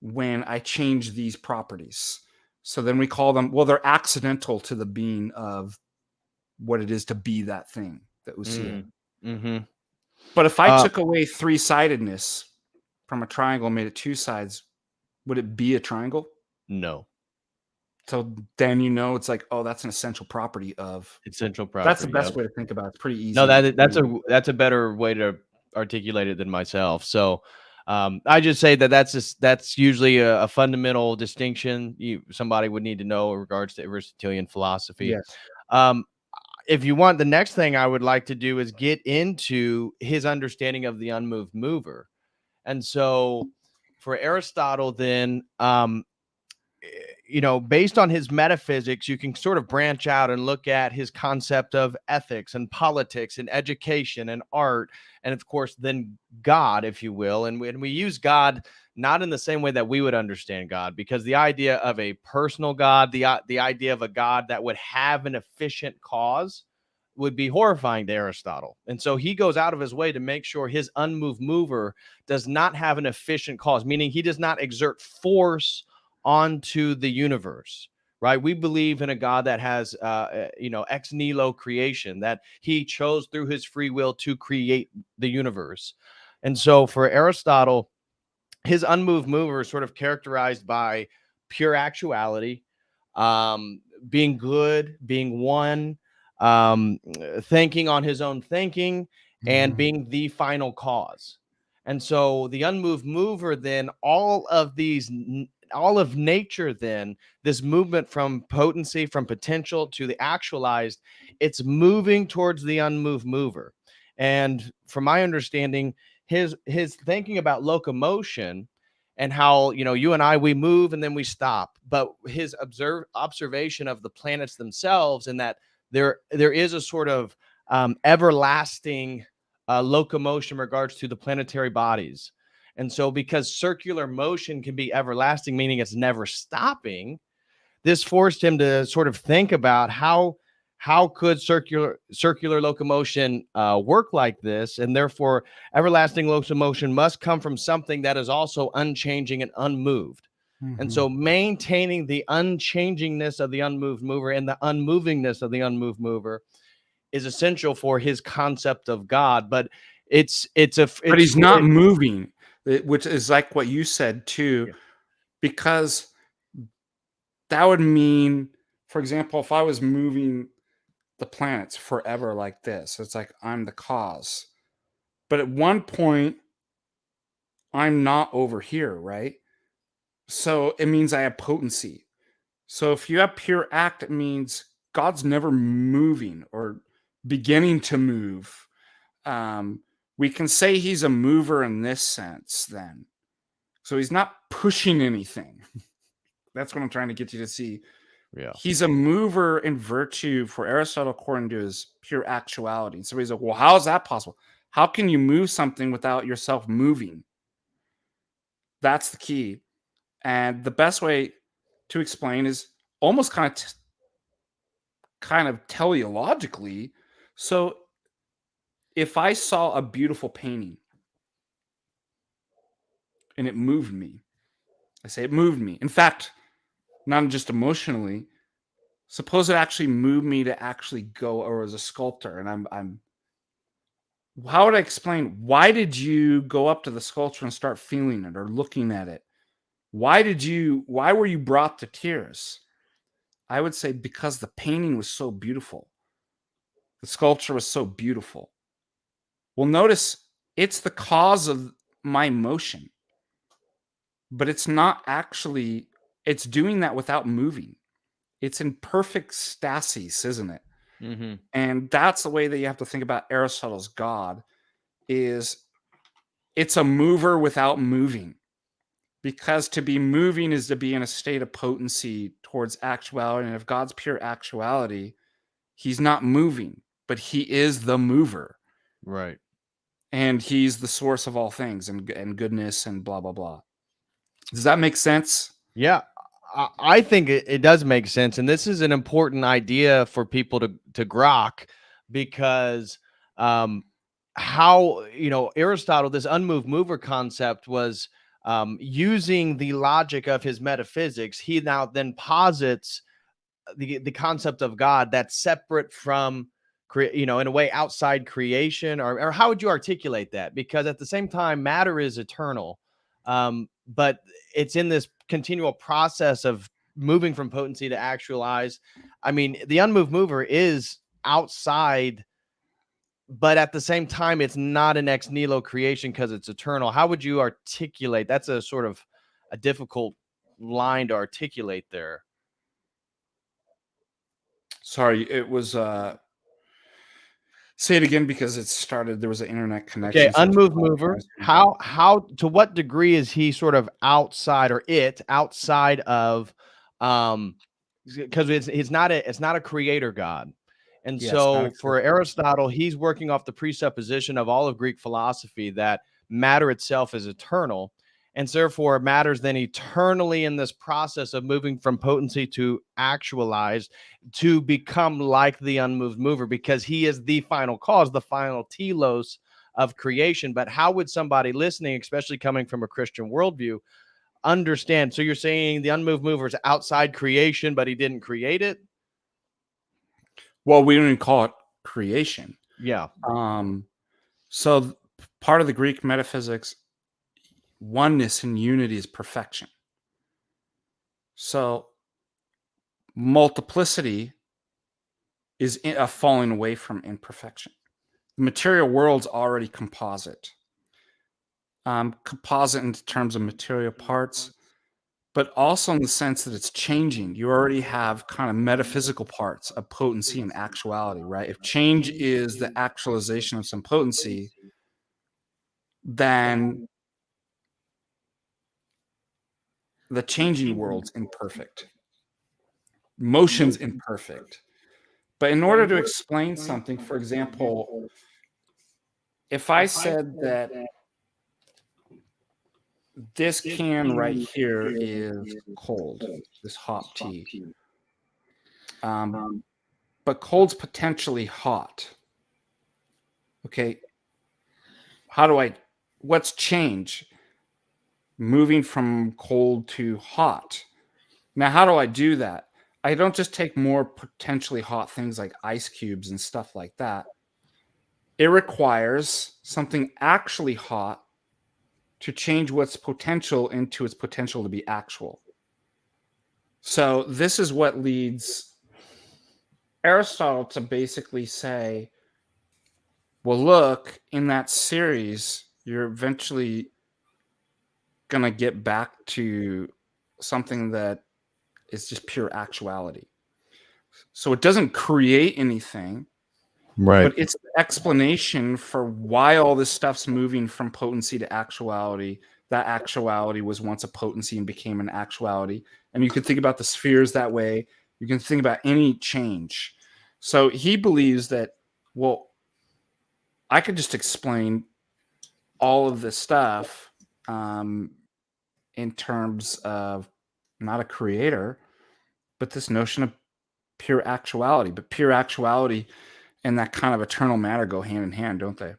when I change these properties. So then we call them, well, they're accidental to the being of what it is to be that thing, that ousia. Mm-hmm. But if I took away three-sidedness from a triangle and made it two sides, would it be a triangle? No. So then it's like, oh, that's an essential property of essential property. That's the best way to think about it. It's pretty easy. No, that's a better way to articulate it than myself. So I just say that that's usually a fundamental distinction somebody would need to know in regards to Aristotelian philosophy. Yes. Um, if you want, the next thing I would like to do is get into his understanding of the unmoved mover. And so for Aristotle, then, based on his metaphysics, you can sort of branch out and look at his concept of ethics and politics and education and art. And of course, then God, if you will. And we use God not in the same way that we would understand God, because the idea of a personal God, the idea of a God that would have an efficient cause would be horrifying to Aristotle. And so he goes out of his way to make sure his unmoved mover does not have an efficient cause, meaning he does not exert force onto the universe, right? We believe in a God that has ex nihilo creation, that he chose through his free will to create the universe. And so for Aristotle, his unmoved mover is sort of characterized by pure actuality, being good, being one, thinking on his own thinking, and being the final cause. And so the unmoved mover, then all of nature, then this movement from potency, from potential to the actualized, it's moving towards the unmoved mover. And from my understanding, his thinking about locomotion and how, you and I, we move and then we stop, but his observation of the planets themselves, and that there is a sort of everlasting locomotion in regards to the planetary bodies. And so because circular motion can be everlasting, meaning it's never stopping, this forced him to sort of think about how could circular locomotion work like this, and therefore everlasting locomotion must come from something that is also unchanging and unmoved. And so maintaining the unchangingness of the unmoved mover and the unmovingness of the unmoved mover is essential for his concept of God. But but he's not moving, which is like what you said too, because that would mean, for example, if I was moving the planets forever like this, it's like I'm the cause. But at one point, I'm not over here, right? So it means I have potency. So if you have pure act, it means God's never moving or beginning to move. We can say he's a mover in this sense then. So he's not pushing anything. That's what I'm trying to get you to see. Yeah. He's a mover in virtue for Aristotle, according to his pure actuality. So he's like, well, how is that possible? How can you move something without yourself moving? That's the key. And the best way to explain is almost kind of teleologically. So if I saw a beautiful painting and it moved me, I say it moved me. In fact, not just emotionally, suppose it actually moved me to actually go, or as a sculptor, and I'm how would I explain, why did you go up to the sculpture and start feeling it or looking at it? Why were you brought to tears? I would say because the painting was so beautiful. The sculpture was so beautiful. Well, notice it's the cause of my emotion, but it's not actually, it's doing that without moving. It's in perfect stasis, isn't it? Mm-hmm. And that's the way that you have to think about Aristotle's God, is it's a mover without moving. Because to be moving is to be in a state of potency towards actuality. And if God's pure actuality, he's not moving, but he is the mover. Right. And he's the source of all things and goodness and blah, blah, blah. Does that make sense? Yeah. I think it does make sense. And this is an important idea for people to grok, because how, Aristotle, this unmoved mover concept was using the logic of his metaphysics. He now then posits the concept of God that's separate from, in a way, outside creation, or how would you articulate that? Because at the same time, matter is eternal, but it's in this continual process of moving from potency to actualize. I mean, the unmoved mover is outside but at the same time, it's not an ex nihilo creation because it's eternal. How would you articulate? That's a sort of a difficult line to articulate there. Sorry, it was say it again because it started. There was an internet connection. Okay, unmoved mover. How to what degree is he sort of outside, or it outside of, because it's not a creator God. And Yeah, it's not so a for Aristotle, he's working off the presupposition of all of Greek philosophy that matter itself is eternal. And so therefore, matter is then eternally in this process of moving from potency to actualized to become like the unmoved mover, because he is the final cause, the final telos of creation. But how would somebody listening, especially coming from a Christian worldview, understand? So you're saying the unmoved mover is outside creation, but he didn't create it? Well, we don't even call it creation. Yeah. So part of the Greek metaphysics, oneness and unity is perfection. So multiplicity is a falling away from imperfection. The material world's already composite. Composite in terms of material parts, but also in the sense that it's changing. You already have kind of metaphysical parts of potency and actuality, right? If change is the actualization of some potency, then the changing world's imperfect. Motion's imperfect. But in order to explain something, for example, if I said that this can right here is cold, this hot tea, but cold's potentially hot. Okay, what's change? Moving from cold to hot. Now, how do I do that? I don't just take more potentially hot things like ice cubes and stuff like that. It requires something actually hot to change what's potential into its potential to be actual. So this is what leads Aristotle to basically say, well, look, in that series, you're eventually going to get back to something that is just pure actuality. So it doesn't create anything, Right. but it's the explanation for why all this stuff's moving from potency to actuality. That actuality was once a potency and became an actuality. And you can think about the spheres that way. You can think about any change. So he believes that, well, I could just explain all of this stuff in terms of not a creator, but this notion of pure actuality. But pure actuality and that kind of eternal matter go hand in hand, don't they?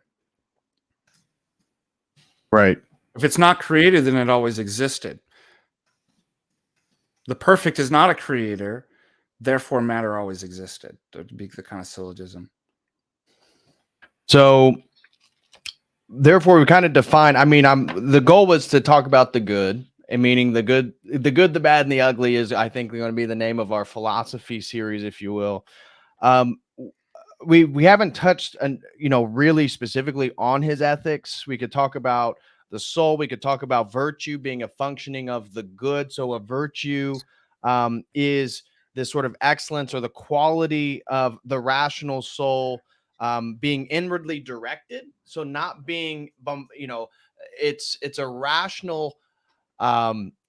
Right. If it's not created, then it always existed. The perfect is not a creator, therefore matter always existed. To be the kind of syllogism. So therefore we kind of define, the goal was to talk about the good, and meaning the good, the bad, and the ugly is, I think, going to be the name of our philosophy series, if you will. We haven't touched really specifically on his ethics. We could talk about the soul. We could talk about virtue being a functioning of the good. So a virtue is this sort of excellence or the quality of the rational soul being inwardly directed. So not being, it's a rational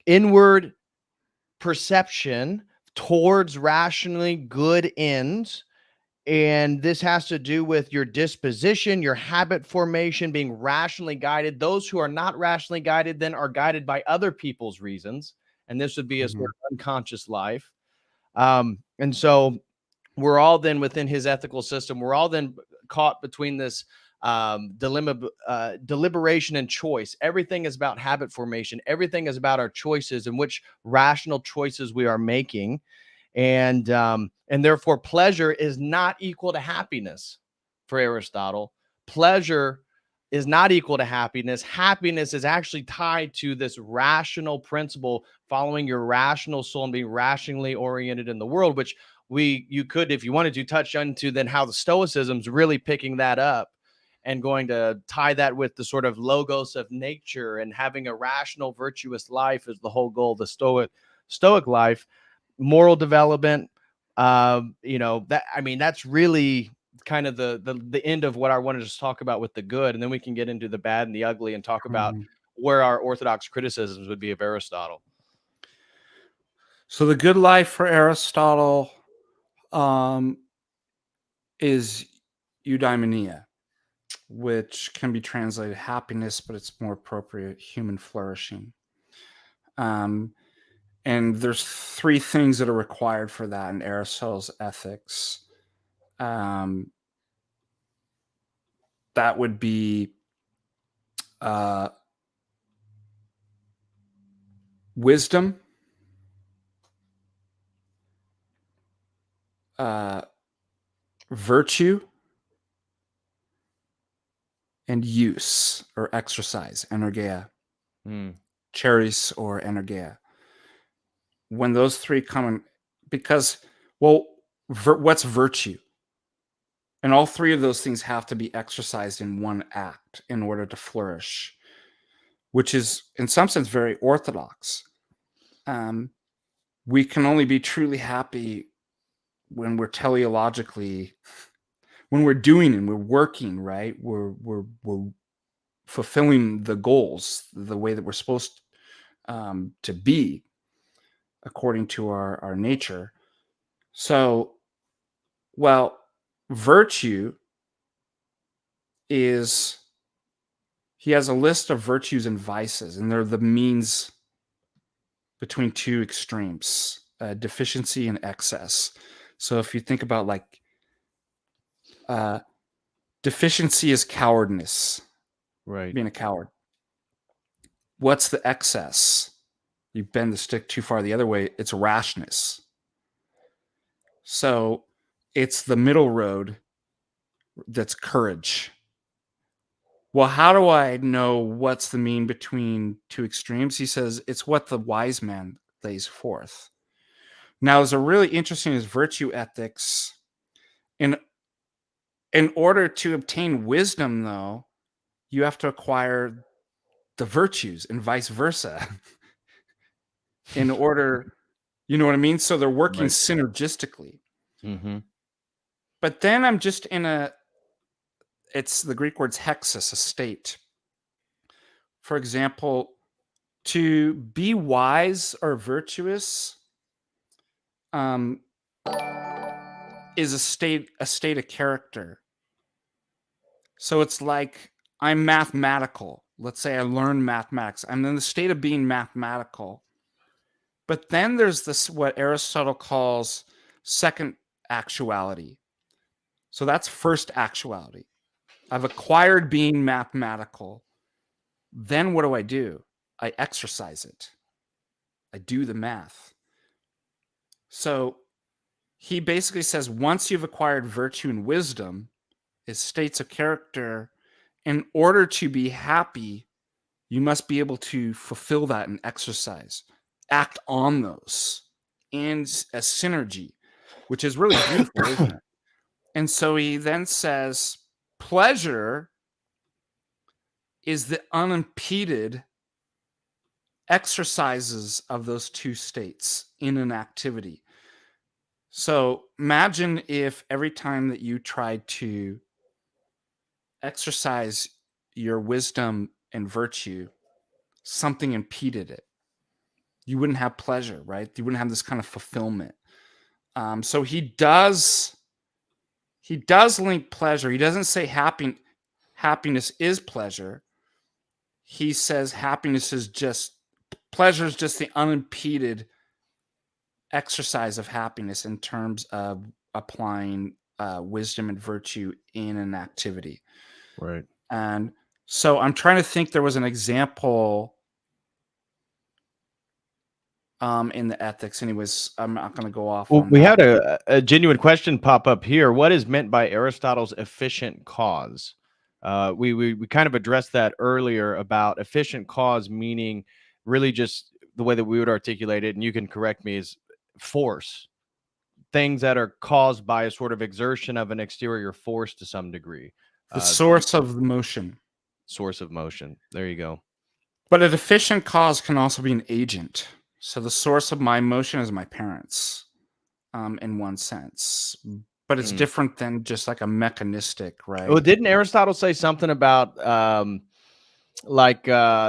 inward perception towards rationally good ends. And this has to do with your disposition, your habit formation, being rationally guided. Those who are not rationally guided then are guided by other people's reasons. And this would be a sort of unconscious life. And so we're all then within his ethical system. We're all then caught between this dilemma, deliberation and choice. Everything is about habit formation. Everything is about our choices and which rational choices we are making. And therefore pleasure is not equal to happiness for Aristotle. Pleasure is not equal to happiness. Happiness is actually tied to this rational principle, following your rational soul and being rationally oriented in the world, which you could, if you wanted to, touch into then how the Stoicism's really picking that up and going to tie that with the sort of logos of nature, and having a rational, virtuous life is the whole goal of the Stoic life. Moral development, that's really kind of the end of what I wanted to talk about with the good, and then we can get into the bad and the ugly and talk about where our Orthodox criticisms would be of Aristotle. So the good life for Aristotle is eudaimonia, which can be translated happiness, but it's more appropriate, human flourishing. And there's 3 things that are required for that in Aristotle's ethics. That would be wisdom, virtue, and use or exercise, energeia, charis or energeia. When those 3 come in, because, what's virtue? And all 3 of those things have to be exercised in one act in order to flourish, which is, in some sense, very orthodox. We can only be truly happy when we're teleologically, when we're doing and we're working, right? We're fulfilling the goals the way that we're supposed to be according to our nature. So, virtue is, he has a list of virtues and vices, and they're the means between 2 extremes, deficiency and excess. So if you think about deficiency is cowardness, right? Being a coward. What's the excess? You bend the stick too far the other way, it's rashness. So it's the middle road that's courage. Well, how do I know what's the mean between 2 extremes? He says it's what the wise man lays forth. Now, is a really interesting is virtue ethics. In order to obtain wisdom, though, you have to acquire the virtues and vice versa. In order, you know what I mean? So they're working synergistically. But then I'm just in it's the Greek word's hexis, a state. For example, to be wise or virtuous is a state of character. So it's like I'm mathematical. Let's say I learn mathematics. I'm in the state of being mathematical. But then there's this, what Aristotle calls second actuality. So that's first actuality. I've acquired being mathematical. Then what do? I exercise it. I do the math. So he basically says once you've acquired virtue and wisdom, is states of character, in order to be happy, you must be able to fulfill that and exercise, act on those in a synergy, which is really beautiful, isn't it? And so he then says pleasure is the unimpeded exercises of those 2 states in an activity. So imagine if every time that you tried to exercise your wisdom and virtue, something impeded it. You wouldn't have pleasure, right? You wouldn't have this kind of fulfillment. So he does link pleasure. He doesn't say happiness is pleasure. He says pleasure is just the unimpeded exercise of happiness in terms of applying wisdom and virtue in an activity. Right. And so I'm trying to think, there was an example in the ethics. Anyways, I'm not going to go off on we that. had a genuine question pop up here. What is meant by Aristotle's efficient cause? We kind of addressed that earlier about efficient cause, meaning really just the way that we would articulate it, and you can correct me, is force, things that are caused by a sort of exertion of an exterior force to some degree. The source of the motion. Source of motion. There you go. But a deficient cause can also be an agent. So the source of my motion is my parents, in one sense. But it's different than just like a mechanistic, right? Well, didn't Aristotle say something about the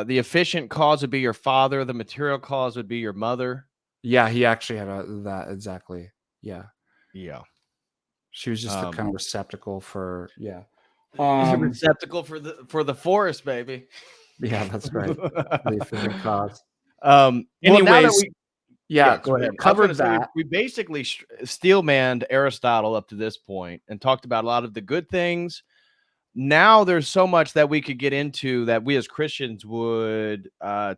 efficient cause would be your father, the material cause would be your mother? Yeah, he actually had that exactly. Yeah. Yeah. She was just the kind of receptacle for receptacle for the forest, baby. Yeah, that's right. The efficient cause. Anyways, now that go ahead. Covered that. We basically steel-manned Aristotle up to this point and talked about a lot of the good things. Now there's so much that we could get into that we as Christians would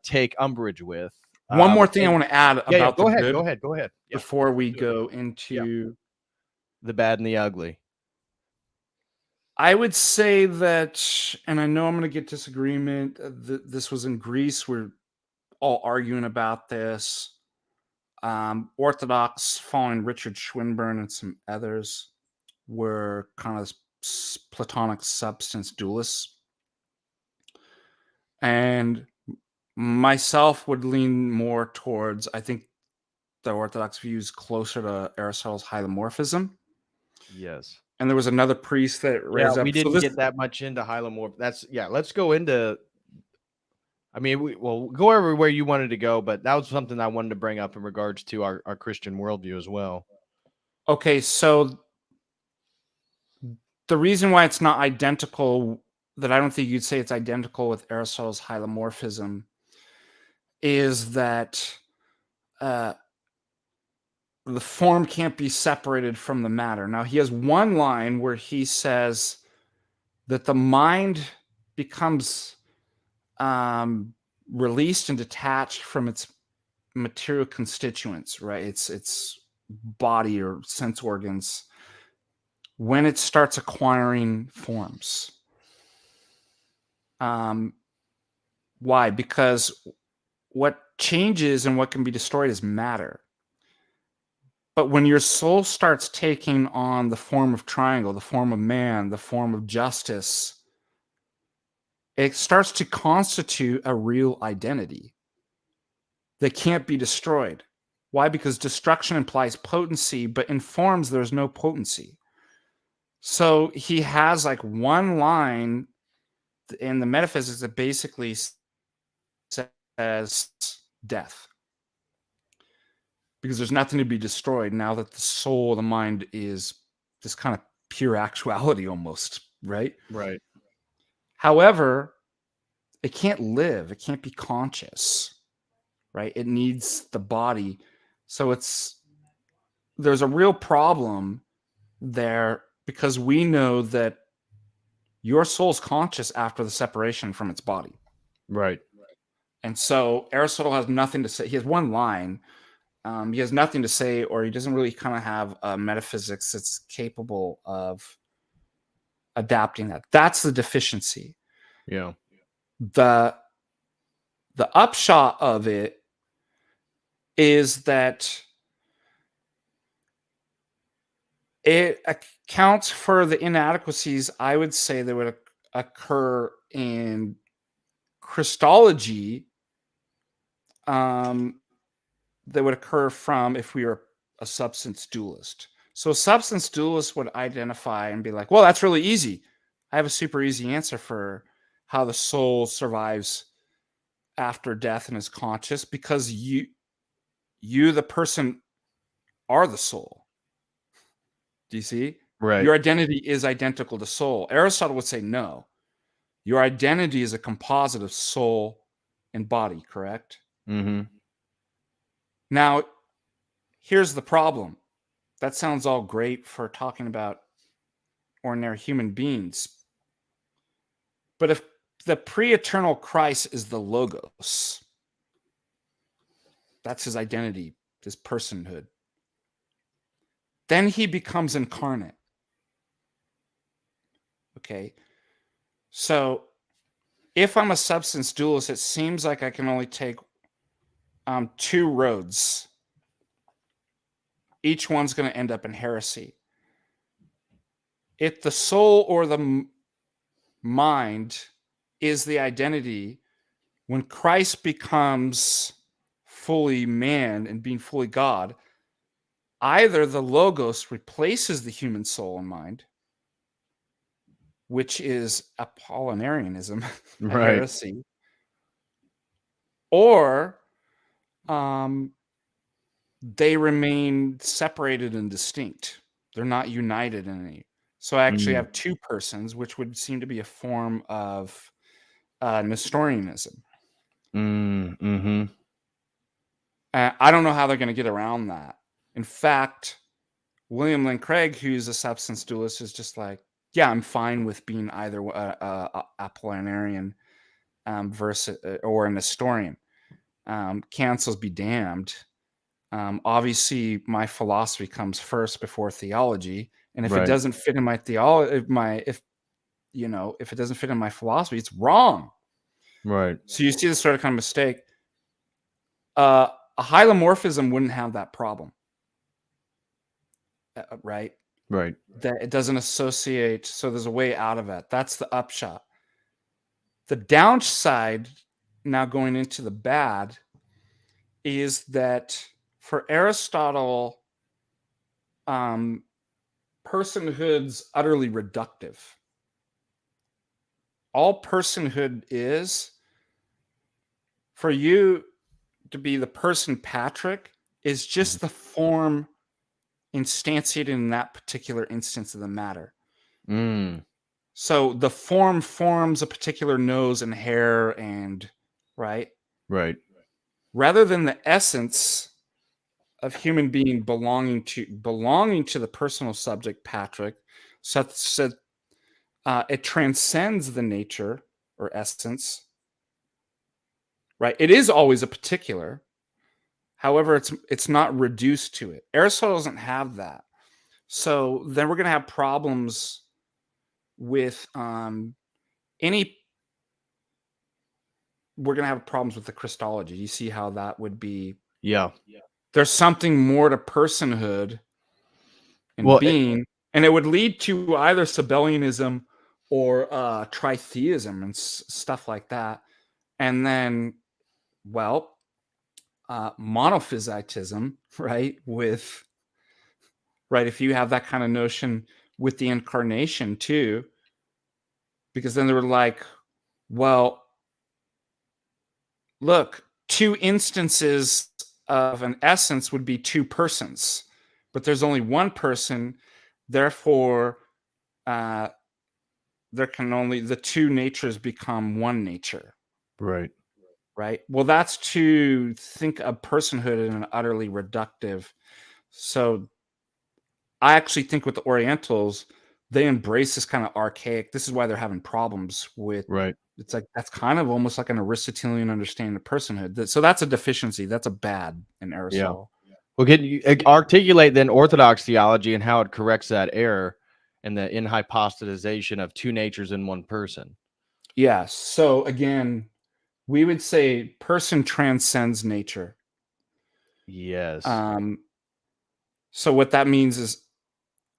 take umbrage with. One more thing I want to add about go the ahead. Go ahead. Before we go into the bad and the ugly. I would say that, and I know I'm going to get disagreement. This was in Greece. We're all arguing about this. Orthodox, following Richard Swinburne and some others, were kind of Platonic substance dualists. And myself would lean more towards, I think the Orthodox view is closer to Aristotle's hylomorphism. Yes. And there was another priest that raised up. We didn't get that much into hylomorph. Let's go into. I mean, we'll go everywhere you wanted to go, but that was something I wanted to bring up in regards to our Christian worldview as well. Okay, so the reason why it's not identical, that I don't think you'd say it's identical with Aristotle's hylomorphism, is that the form can't be separated from the matter. Now, he has one line where he says that the mind becomes released and detached from its material constituents, right? Its body or sense organs when it starts acquiring forms. Why? Because what changes and what can be destroyed is matter. But when your soul starts taking on the form of triangle, the form of man, the form of justice, it starts to constitute a real identity that can't be destroyed. Why? Because destruction implies potency, but in forms, there's no potency. So he has like one line in the metaphysics that basically says death. Because there's nothing to be destroyed now that the soul, the mind is this kind of pure actuality almost, right? Right. However, it can't live. It can't be conscious, right? It needs the body. So there's a real problem there because we know that your soul's conscious after the separation from its body. Right. And so Aristotle has nothing to say. He has one line. He has nothing to say, or he doesn't really kind of have a metaphysics that's capable of adapting that. That's the deficiency. Yeah. The upshot of it is that it accounts for the inadequacies, I would say, that would occur in Christology, that would occur from if we were a substance dualist. So a substance dualist would identify and be like, well, that's really easy. I have a super easy answer for how the soul survives after death and is conscious, because you the person, are the soul. Do you see? Right. Your identity is identical to soul. Aristotle would say no. Your identity is a composite of soul and body, correct? Mm-hmm. Now, here's the problem. That sounds all great for talking about ordinary human beings. But if the pre-eternal Christ is the Logos, that's his identity, his personhood, then he becomes incarnate. Okay? So if I'm a substance dualist, it seems like I can only take two roads. Each one's going to end up in heresy. If the soul or the mind is the identity, when Christ becomes fully man and being fully God, either the Logos replaces the human soul and mind, which is Apollinarianism, a Right. heresy, or they remain separated and distinct. They're not united in any. So I actually have two persons, which would seem to be a form of Nestorianism. Mm-hmm. I don't know how they're going to get around that. In fact, William Lane Craig, who's a substance dualist, is just like, yeah, I'm fine with being either Apollinarian versus or a Nestorian. Cancels be damned. Obviously, my philosophy comes first before theology, and if it doesn't fit in my theology, if it doesn't fit in my philosophy, it's wrong. Right. So you see this sort of kind of mistake. A hylomorphism wouldn't have that problem, right? Right. That it doesn't associate, so there's a way out of it. That's the upshot. The downside, now going into the bad, is that for Aristotle, personhood's utterly reductive. All personhood is, for you to be the person Patrick, is just the form instantiated in that particular instance of the matter. So the form forms a particular nose and hair and right. Rather than the essence of human being belonging to the personal subject Patrick, said it transcends the nature or essence. Right? It is always a particular. However, it's not reduced to it. Aristotle doesn't have that. So then we're going to have problems with we're going to have problems with the Christology. You see how that would be? Yeah. There's something more to personhood and being, and it would lead to either Sabellianism or tritheism and stuff like that. And then, monophysitism, right? If you have that kind of notion with the incarnation too, because then they were like, well, look, two instances of an essence would be two persons, but there's only one person, therefore there can only the two natures become one nature. Right. Well, that's to think of personhood in an utterly reductive. So I actually think with the Orientals, they embrace this kind of archaic. This is why they're having problems with. It's like that's kind of almost like an Aristotelian understanding of personhood. So that's a deficiency. That's a bad in Aristotle. Yeah. Well, can you articulate then Orthodox theology and how it corrects that error and the inhypostatization of two natures in one person? Yeah. So again, we would say person transcends nature. Yes. So what that means is,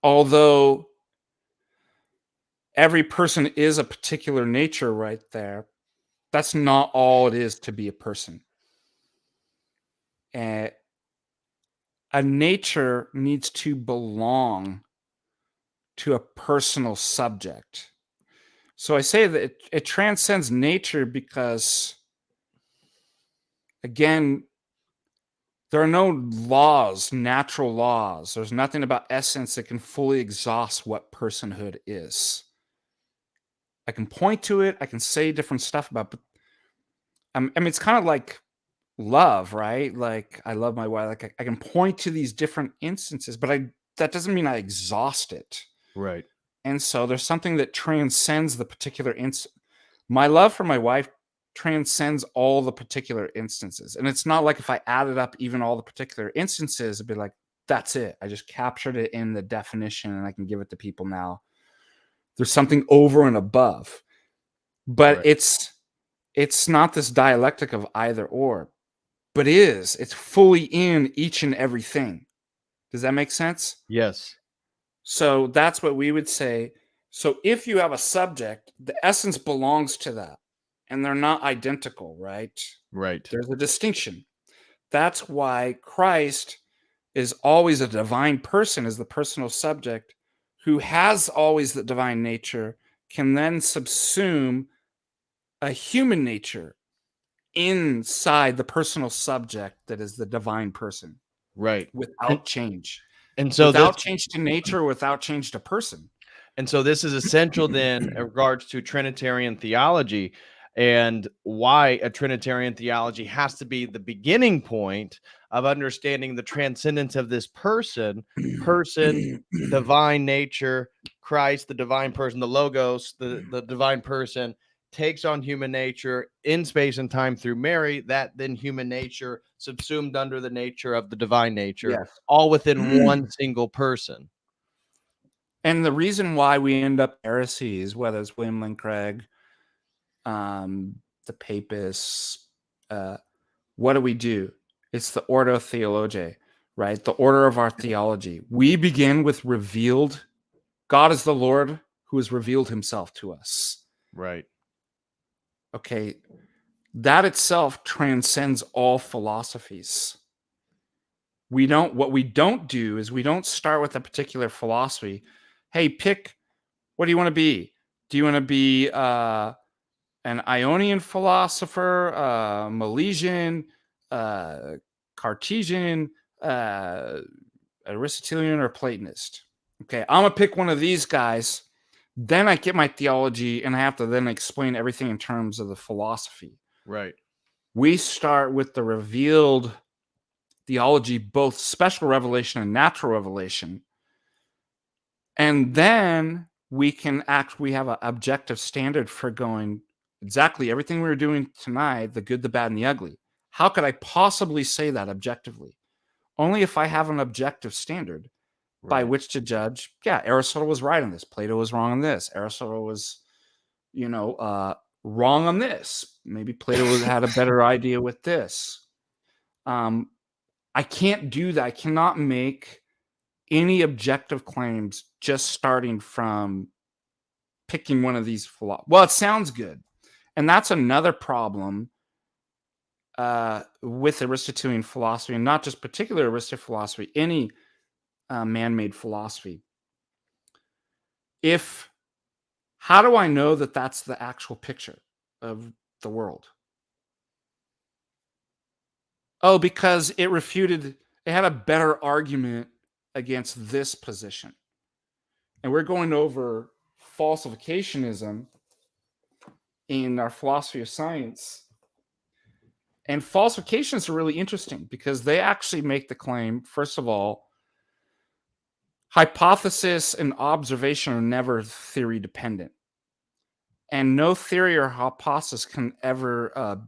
although every person is a particular nature right there, that's not all it is to be a person. A nature needs to belong to a personal subject. So I say that it transcends nature because, again, there are no laws, natural laws. There's nothing about essence that can fully exhaust what personhood is. I can point to it. I can say different stuff about it. But it's kind of like love, right? Like I love my wife. Like I can point to these different instances, but that doesn't mean I exhaust it. Right. And so there's something that transcends the particular instance. My love for my wife transcends all the particular instances. And it's not like if I added up even all the particular instances, it'd be like, that's it. I just captured it in the definition and I can give it to people now. There's something over and above. But Right. it's not this dialectic of either or, but it's fully in each and everything. Does that make sense? Yes. So that's what we would say. So if you have a subject, the essence belongs to that, and they're not identical, right? Right. There's a distinction. That's why Christ is always a divine person, is the personal subject who has always the divine nature, can then subsume a human nature inside the personal subject that is the divine person Right. And without change. and so this Without change to nature, without change to person. And so this is essential then in regards to Trinitarian theology and why a Trinitarian theology has to be the beginning point of understanding the transcendence of this person, divine nature, Christ, the divine person, the Logos, the divine person takes on human nature in space and time through Mary, that then human nature subsumed under the nature of the divine nature, Yes. all within one single person. And the reason why we end up heresies, whether it's William Lane Craig, the Papists, what do? It's the Ordo Theologiae, right? The order of our theology. We begin with revealed. God is the Lord who has revealed himself to us. Right. Okay. That itself transcends all philosophies. What we don't do is we don't start with a particular philosophy. Hey, pick, what do you want to be? Do you want to be an Ionian philosopher, Milesian, Cartesian, Aristotelian, or Platonist? Okay, I'm going to pick one of these guys. Then I get my theology and I have to then explain everything in terms of the philosophy. Right. We start with the revealed theology, both special revelation and natural revelation. And then we have an objective standard for going exactly everything we were doing tonight, the good, the bad, and the ugly. How could I possibly say that objectively? Only if I have an objective standard by which to judge. Yeah, Aristotle was right on this. Plato was wrong on this. Aristotle was, wrong on this. Maybe Plato had a better idea with this. I can't do that. I cannot make any objective claims just starting from picking one of these. Well, it sounds good. And that's another problem with Aristotelian philosophy, and not just particular Aristotelian philosophy, any man-made philosophy. How do I know that that's the actual picture of the world? Oh, because it had a better argument against this position. And we're going over falsificationism in our philosophy of science. And falsifications are really interesting because they actually make the claim, first of all, hypothesis and observation are never theory dependent. And no theory or hypothesis can ever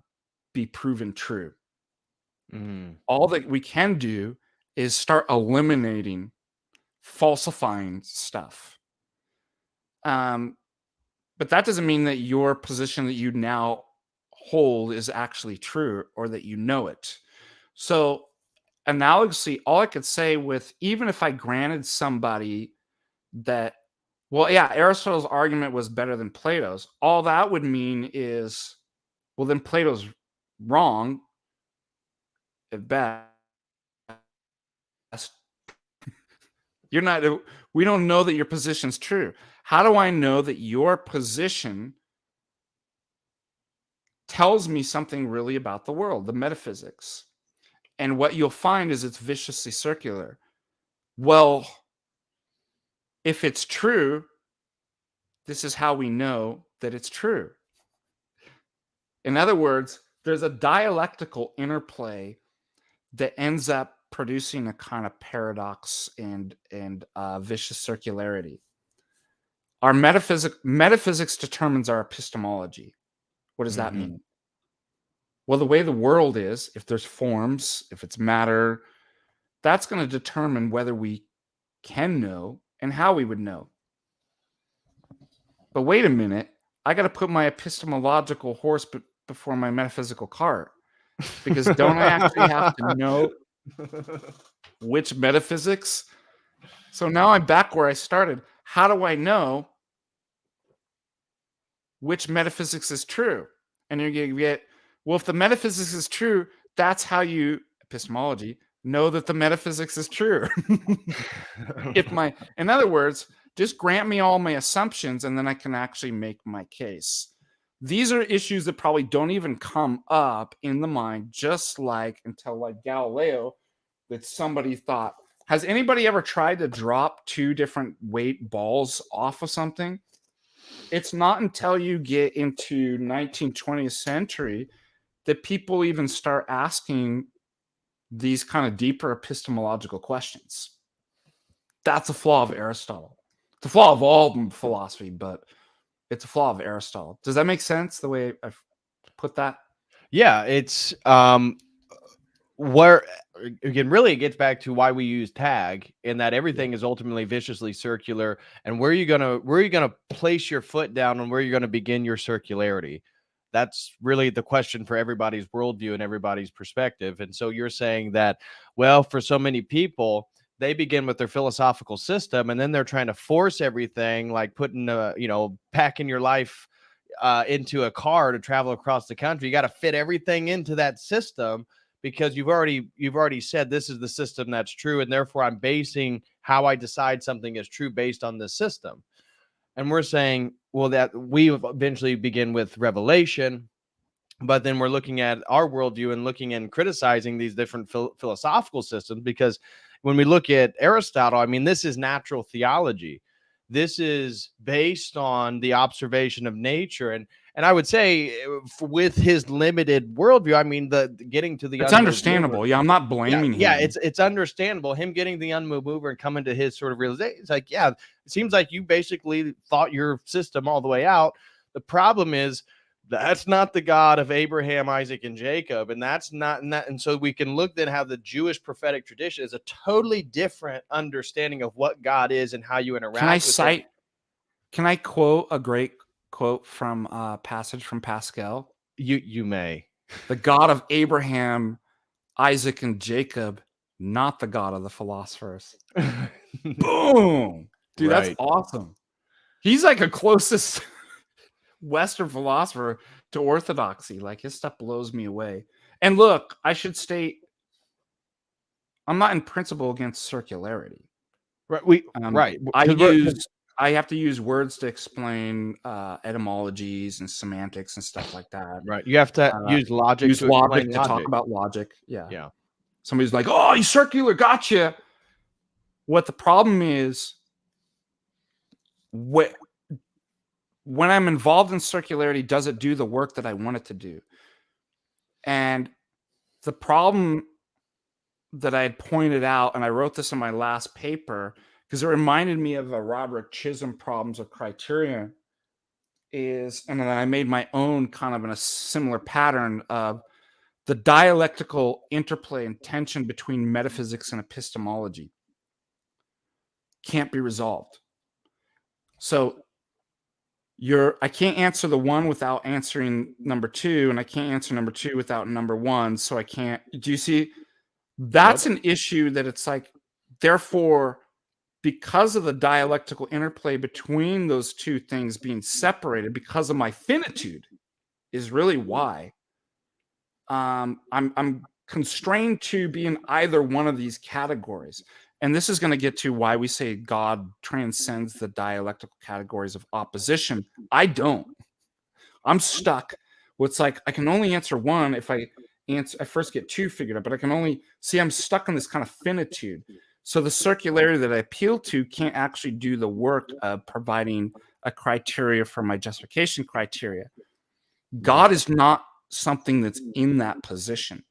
be proven true. All that we can do is start eliminating, falsifying stuff. But that doesn't mean that your position that you now hold is actually true or that you know it. So analogously, all I could say with, even if I granted somebody that, well, yeah, Aristotle's argument was better than Plato's, all that would mean is, well, then Plato's wrong at best. We don't know that your position's true. How do I know that your position tells me something really about the world, the metaphysics? And what you'll find is it's viciously circular. Well, if it's true, this is how we know that it's true. In other words, there's a dialectical interplay that ends up producing a kind of paradox and vicious circularity. Our metaphysics determines our epistemology. What does that mean? Well, the way the world is, if there's forms, if it's matter, that's going to determine whether we can know and how we would know. But wait a minute, I got to put my epistemological horse before my metaphysical cart, because don't I actually have to know which metaphysics? So now I'm back where I started. How do I know which metaphysics is true? And you get, well, if the metaphysics is true, that's how you, epistemology, know that the metaphysics is true. In other words, just grant me all my assumptions and then I can actually make my case. These are issues that probably don't even come up in the mind, just like until like Galileo, that somebody thought. Has anybody ever tried to drop two different weight balls off of something? It's not until you get into 19th, 20th century that people even start asking these kind of deeper epistemological questions. That's a flaw of Aristotle. It's a flaw of all philosophy, but it's a flaw of Aristotle. Does that make sense, the way I've put that? Yeah, it's where again, really it gets back to why we use tag, in that everything is ultimately viciously circular, and where are you gonna place your foot down and where you're gonna begin your circularity. That's really the question for everybody's worldview and everybody's perspective. And so you're saying that, well, for so many people, they begin with their philosophical system, and then they're trying to force everything, like putting packing your life into a car to travel across the country. You got to fit everything into that system, because you've already said this is the system that's true, and therefore I'm basing how I decide something is true based on this system. And we're saying, well, that we eventually begin with revelation, but then we're looking at our worldview and looking and criticizing these different philosophical systems, because when we look at Aristotle, I mean, this is natural theology. This is based on the observation of nature, and I would say, with his limited worldview, I mean, the getting to the it's understandable. Yeah, I'm not blaming him. Yeah, it's understandable. Him getting the unmoved mover and coming to his sort of realization. It's like, yeah, it seems like you basically thought your system all the way out. The problem is, that's not the God of Abraham, Isaac, and Jacob, and that's not. And so we can look at how the Jewish prophetic tradition is a totally different understanding of what God is and how you interact with him. Can I quote a great quote from a passage from Pascal? You may. The God of Abraham, Isaac, and Jacob, not the God of the philosophers. Boom! Dude, Right. That's awesome. He's like a closest Western philosopher to orthodoxy. Like, his stuff blows me away. And look, I should state, I'm not in principle against circularity. Right. I have to use words to explain etymologies and semantics and stuff like that. Right. You have to use logic. Use to logic to talk about logic. Yeah. Yeah. Somebody's like, "Oh, he's circular, gotcha." What the problem is, when I'm involved in circularity, does it do the work that I want it to do? And the problem that I had pointed out, and I wrote this in my last paper because it reminded me of a Roderick Chisholm problems of criterion, is, and then I made my own kind of in a similar pattern of the dialectical interplay and tension between metaphysics and epistemology can't be resolved. So I can't answer the one without answering number two, and I can't answer number two without number one. So I can't. Do you see? That's an issue that it's like, therefore, because of the dialectical interplay between those two things being separated, because of my finitude, is really why I'm constrained to be in either one of these categories. And this is going to get to why we say God transcends the dialectical categories of opposition. I don't. I'm stuck. It's like I can only answer one if I first get two figured out, but I can only see I'm stuck in this kind of finitude. So the circularity that I appeal to can't actually do the work of providing a criteria for my justification criteria. God is not something that's in that position,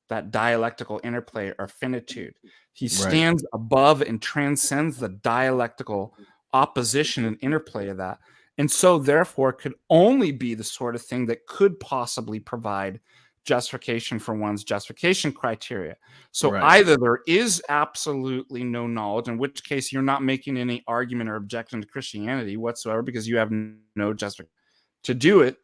that dialectical interplay or finitude. He stands above and transcends the dialectical opposition and interplay of that. And so therefore could only be the sort of thing that could possibly provide justification for one's justification criteria. So either there is absolutely no knowledge, in which case you're not making any argument or objection to Christianity whatsoever because you have no justification. to do it,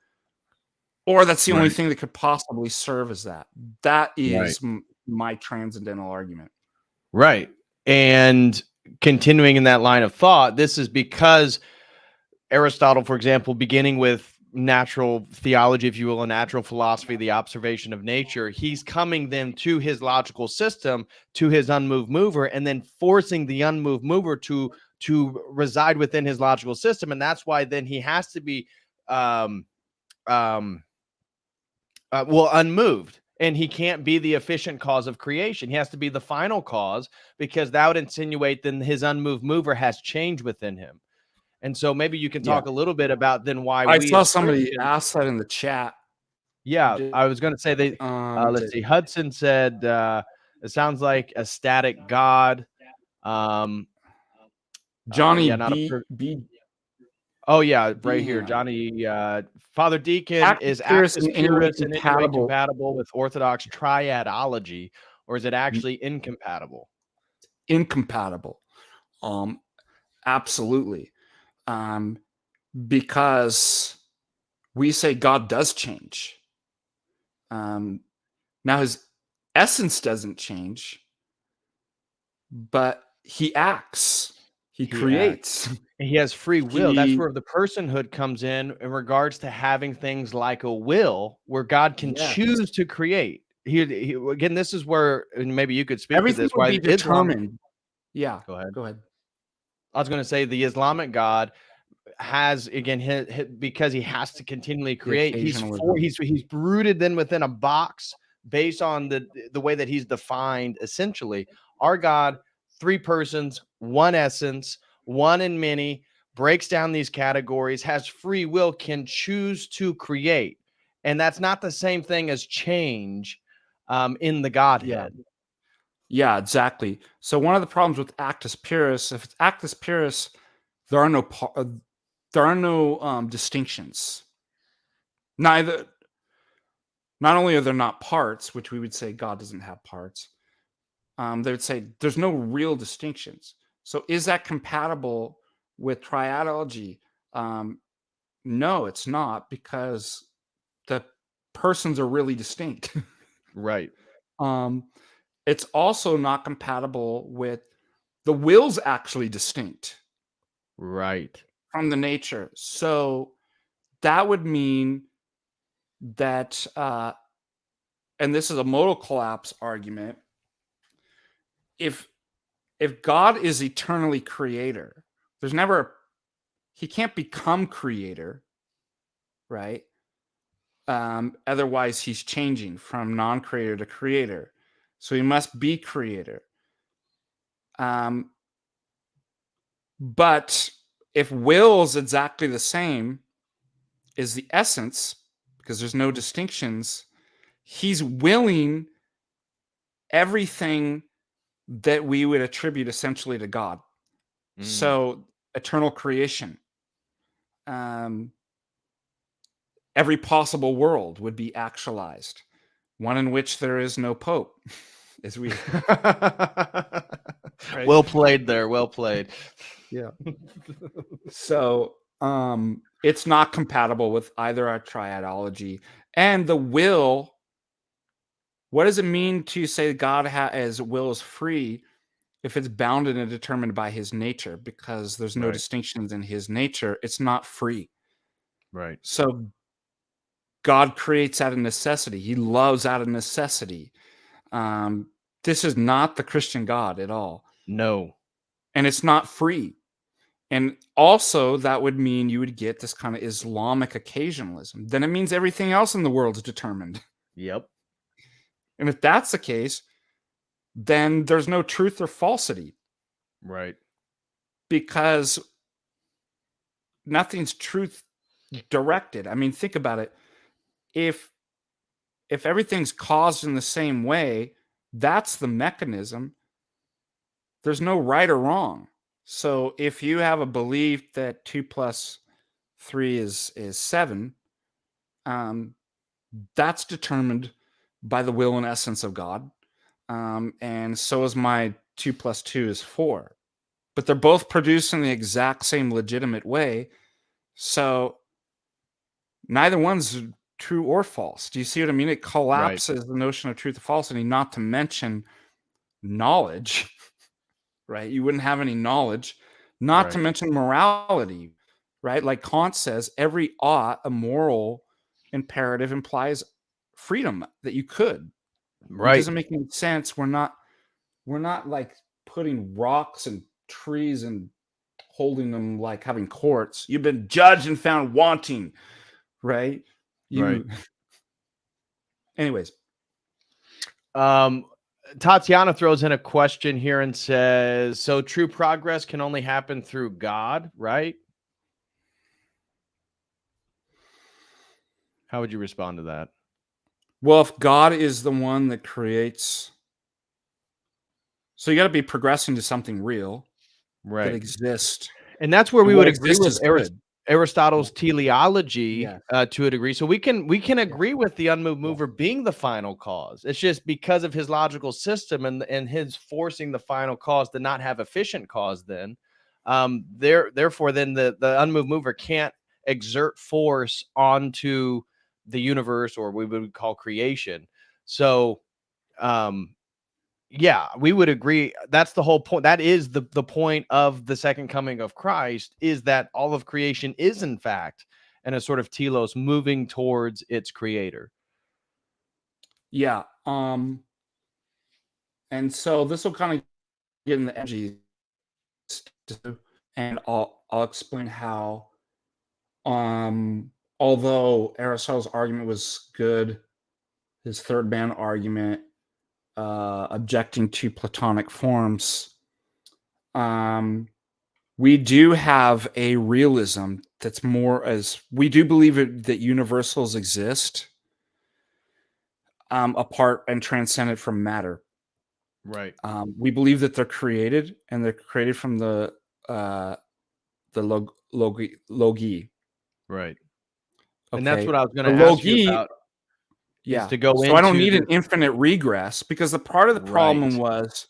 or that's the only Right. thing that could possibly serve as that. That Right. is my transcendental argument. Right. And continuing in that line of thought, this is because Aristotle, for example, beginning with natural theology, if you will, a natural philosophy, the observation of nature, he's coming then to his logical system, to his unmoved mover, and then forcing the unmoved mover to reside within his logical system. And that's why then he has to be um unmoved, and he can't be the efficient cause of creation. He has to be the final cause, because that would insinuate then his unmoved mover has changed within him. And so maybe you can Yeah. talk a little bit about then why I we saw as somebody Christians. ask that in the chat. Yeah, I was going to say let's see. Hudson said it sounds like a static God. Um Johnny yeah, not a B. Oh yeah, right here. Behan. Johnny Father Deacon, Actus is purus Actus in any way Purus in any way compatible. compatible with Orthodox triadology, or is it actually incompatible? Incompatible. Absolutely. Because we say God does change. Now his essence doesn't change, but he acts. He creates. He has free will. That's where the personhood comes in regards to having things like a will, where God can Yes. choose to create. He again, this is where, and maybe you could speak to Everything this, would why be Islam. determined. Yeah. Go ahead. Go ahead. I was going to say the Islamic God has, again, because he has to continually create. He's rooted then within a box based on the way that he's defined. Essentially, our God, three persons, one essence, one in many, breaks down these categories, has free will, can choose to create, and that's not the same thing as change in the Godhead. Yeah, exactly. So one of the problems with Actus Purus, if it's Actus Purus, there are no distinctions. Not only are there not parts, which we would say God doesn't have parts, they would say there's no real distinctions. So is that compatible with triadology? No, it's not, because the persons are really distinct. Right. It's also not compatible with the will's actually distinct Right. from the nature. So that would mean that, and this is a modal collapse argument, if God is eternally creator, he can't become creator, right? Otherwise he's changing from non-creator to creator. So he must be creator. But if will's exactly the same as the essence, because there's no distinctions, he's willing everything that we would attribute essentially to God. So eternal creation, every possible world would be actualized, one in which there is no pope, as we right? Well played there. Well played. Yeah. So it's not compatible with either our triadology and the will. What does it mean to say God as will is free if it's bounded and determined by his nature? Because there's no distinctions in his nature, it's not free. Right. So God creates out of necessity. He loves out of necessity. This is not the Christian God at all. No. And it's not free. And also, that would mean you would get this kind of Islamic occasionalism. Then it means everything else in the world is determined. Yep. And if that's the case, then there's no truth or falsity. Right. Because nothing's truth directed. I mean, think about it. If everything's caused in the same way, that's the mechanism. There's no right or wrong. So if you have a belief that 2 plus 3 is 7, that's determined by the will and essence of God. And so is my 2 plus 2 is 4. But they're both produced in the exact same legitimate way. So neither one's true or false. Do you see what I mean? It Right. collapses the notion of truth and falsity, not to mention knowledge, right? You wouldn't have any knowledge, not to Right. mention morality, right? Like Kant says, every ought, a moral imperative, implies freedom that you could. It Right. doesn't make any sense. We're not like putting rocks and trees and holding them like having courts. You've been judged and found wanting, right? Right. Anyways, Tatiana throws in a question here and says, so true progress can only happen through God, right? How would you respond to that? well, if God is the one that creates, so you got to be progressing to something real that Right. exists. And that's where And we what would agree exists with is good. Aristotle's teleology Yes. to a degree. So we can agree with the unmoved Yeah. mover being the final cause. It's just because of his logical system and his forcing the final cause to not have efficient cause. Then, therefore, then the unmoved mover can't exert force onto the universe, or we would call creation. So, yeah, we would agree. That's the whole point. That is the point of the second coming of Christ, is that all of creation is in fact and a sort of telos moving towards its creator. Yeah. And so this will kind of get in the energy, and I'll explain how. Although Aristotle's argument was good, his third man argument, objecting to Platonic forms, we do have a realism that's more as we do believe that universals exist, apart and transcendent from matter. Right. We believe that they're created, and they're created from the logi. Right. And that's Okay, what I was going the to ask you logi. about, is Yeah. to go So I don't into need this. an infinite regress, because the part of the problem Right. was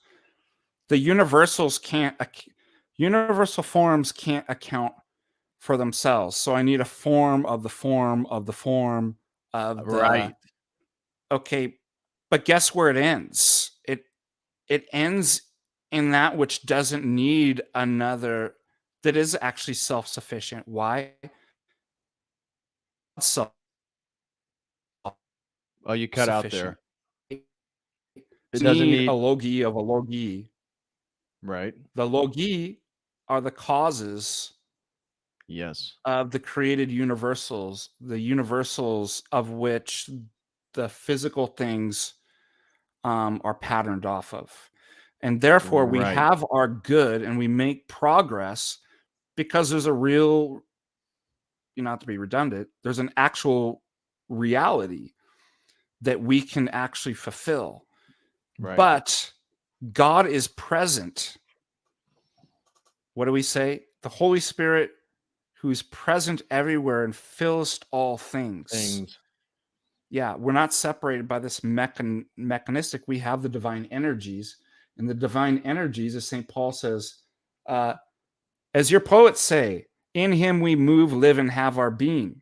the universals can't, universal forms can't account for themselves. So I need a form of the form of the form of the. Right. Okay, but guess where it ends? It ends in that which doesn't need another, that is actually self-sufficient. Why? Self-sufficient. Oh, you cut out there. It It doesn't doesn't need a need. logi of a logi. Right. The logi are the causes Yes. of the created universals, the universals of which the physical things are patterned off of. And therefore, we Right. have our good and we make progress because there's a real, not to be redundant, there's an actual reality that we can actually fulfill. Right. But God is present. What do we say? The Holy Spirit, who is present everywhere and fills all things. Yeah, we're not separated by this mechanistic. We have the divine energies, and the divine energies, as St. Paul says, as your poets say, in him we move, live, and have our being.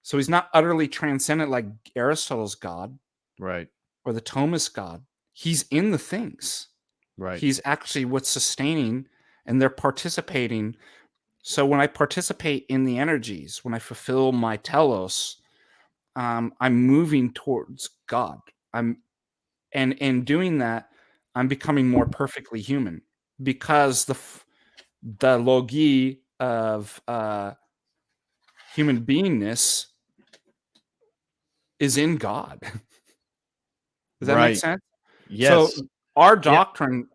So he's not utterly transcendent like Aristotle's God. Right. Or the Thomist God. He's in the things. Right. He's actually what's sustaining, and they're participating. So when I participate in the energies, when I fulfill my telos, I'm moving towards God. And in doing that, I'm becoming more perfectly human, because the logi of human beingness is in God. Does that make sense? Yes. So our Yeah. doctrine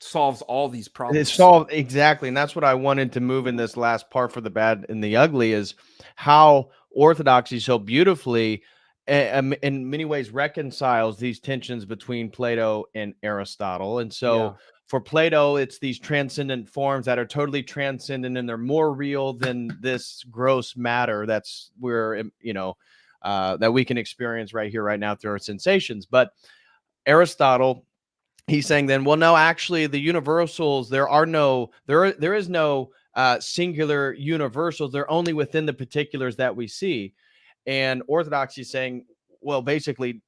solves all these It problems. solved exactly, and that's what I wanted to move in this last part for the bad and the ugly, is how orthodoxy so beautifully, in many ways, reconciles these tensions between Plato and Aristotle. And so, for Plato, it's these transcendent forms that are totally transcendent, and they're more real than this gross matter that's that we can experience right here, right now through our sensations. But Aristotle, he's saying then, well, no, actually the universals, there is no singular universals. They're only within the particulars that we see. And Orthodoxy is saying, well, basically,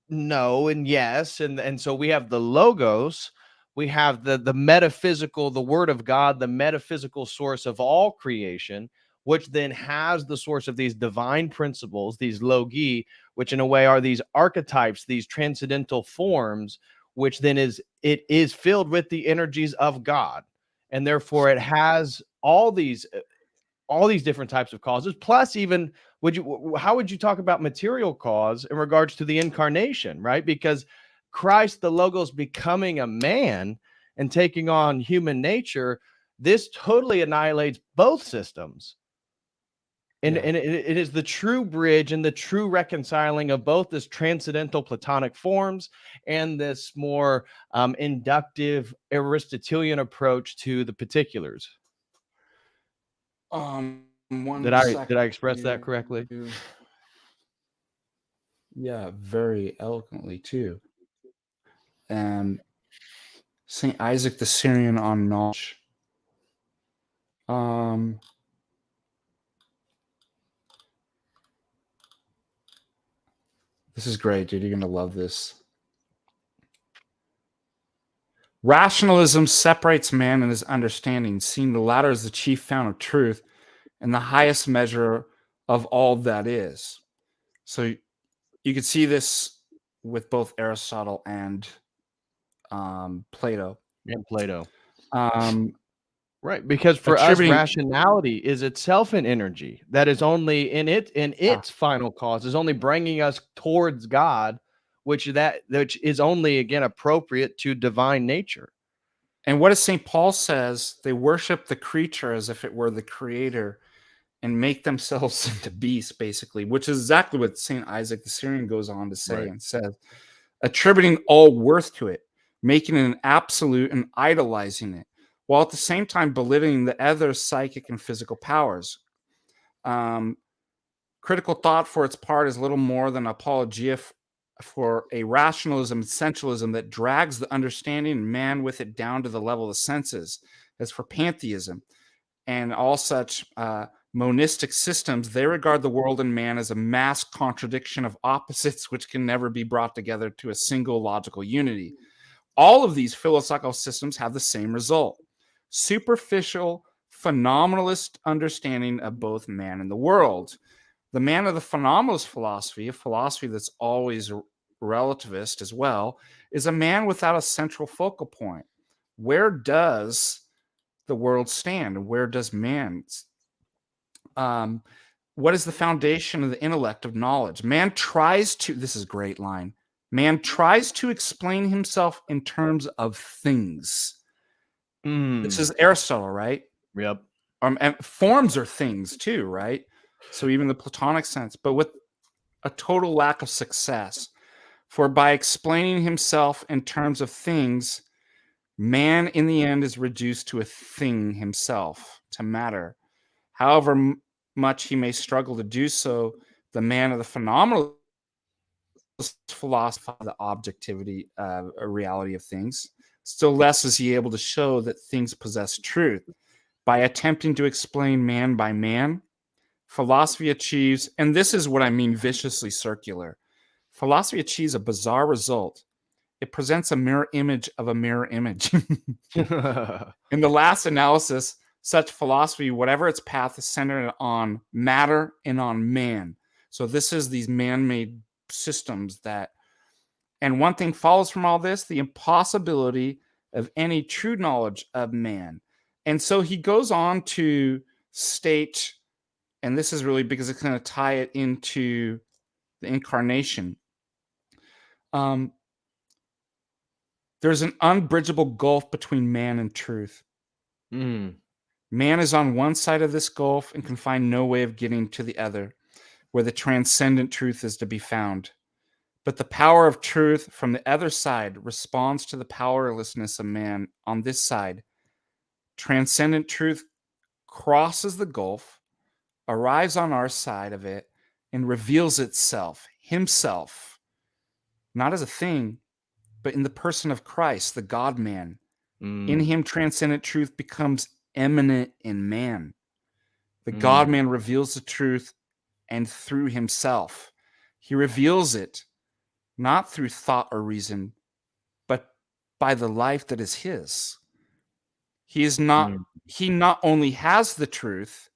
no and yes. And so we have the logos, we have the metaphysical, the word of God, the metaphysical source of all creation, which then has the source of these divine principles, these logi, which in a way are these archetypes, these transcendental forms, which then is filled with the energies of God. And therefore it has all these different types of causes, plus even how would you talk about material cause in regards to the incarnation, right? Because Christ, the logos, becoming a man and taking on human nature, this totally annihilates both systems. And, Yeah. and it is the true bridge and the true reconciling of both this transcendental Platonic forms and this more inductive Aristotelian approach to the particulars. One Did I second express that here. correctly? Yeah, very eloquently too. Saint Isaac the Syrian on knowledge. This is great, dude. You're gonna love this. Rationalism separates man and his understanding, seeing the latter as the chief fount of truth and the highest measure of all that is. So you could see this with both Aristotle and Plato. And Plato. Right, because for us, rationality is itself an energy that is only in its final cause is only bringing us towards God, which is only again appropriate to divine nature. And what does St. Paul says? They worship the creature as if it were the creator and make themselves into beasts, basically, which is exactly what St. Isaac the Syrian goes on to say, and says, attributing all worth to it, making it an absolute and idolizing it, while at the same time belittling the other psychic and physical powers. Critical thought, for its part, is little more than apologia for a rationalism, essentialism that drags the understanding and man with it down to the level of the senses. As for pantheism and all such monistic systems, they regard the world and man as a mass contradiction of opposites which can never be brought together to a single logical unity. All of these philosophical systems have the same result: superficial, phenomenalist understanding of both man and the world. The man of the phenomenalist philosophy, a philosophy that's always relativist as well, is a man without a central focal point. Where does the world stand? Where does man? What is the foundation of the intellect of knowledge? Man tries to, this is a great line, man tries to explain himself in terms of things. This is Aristotle, right? Yep. And forms are things too, right? So even the Platonic sense, but with a total lack of success. For by explaining himself in terms of things, man in the end is reduced to a thing himself, to matter. However much he may struggle to do so, the man of the phenomenalist philosophy, the objectivity, a reality of things, still less is he able to show that things possess truth. By attempting to explain man by man, philosophy achieves, and this is what I mean viciously circular, philosophy achieves a bizarre result. It presents a mirror image of a mirror image. In the last analysis, such philosophy, whatever its path, is centered on matter and on man. So this is these man-made systems that, and one thing follows from all this, the impossibility of any true knowledge of man. And so he goes on to state, and this is really because it's going to tie it into the incarnation. There's an unbridgeable gulf between man and truth. Man is on one side of this gulf and can find no way of getting to the other, where the transcendent truth is to be found. But the power of truth from the other side responds to the powerlessness of man on this side. Transcendent truth crosses the gulf, arrives on our side of it, and reveals itself, himself, not as a thing, but in the person of Christ, the God-man. In him, transcendent truth becomes preeminent in man. The God-man reveals the truth, and through himself. He reveals it not through thought or reason, but by the life that is his. He not only has the truth,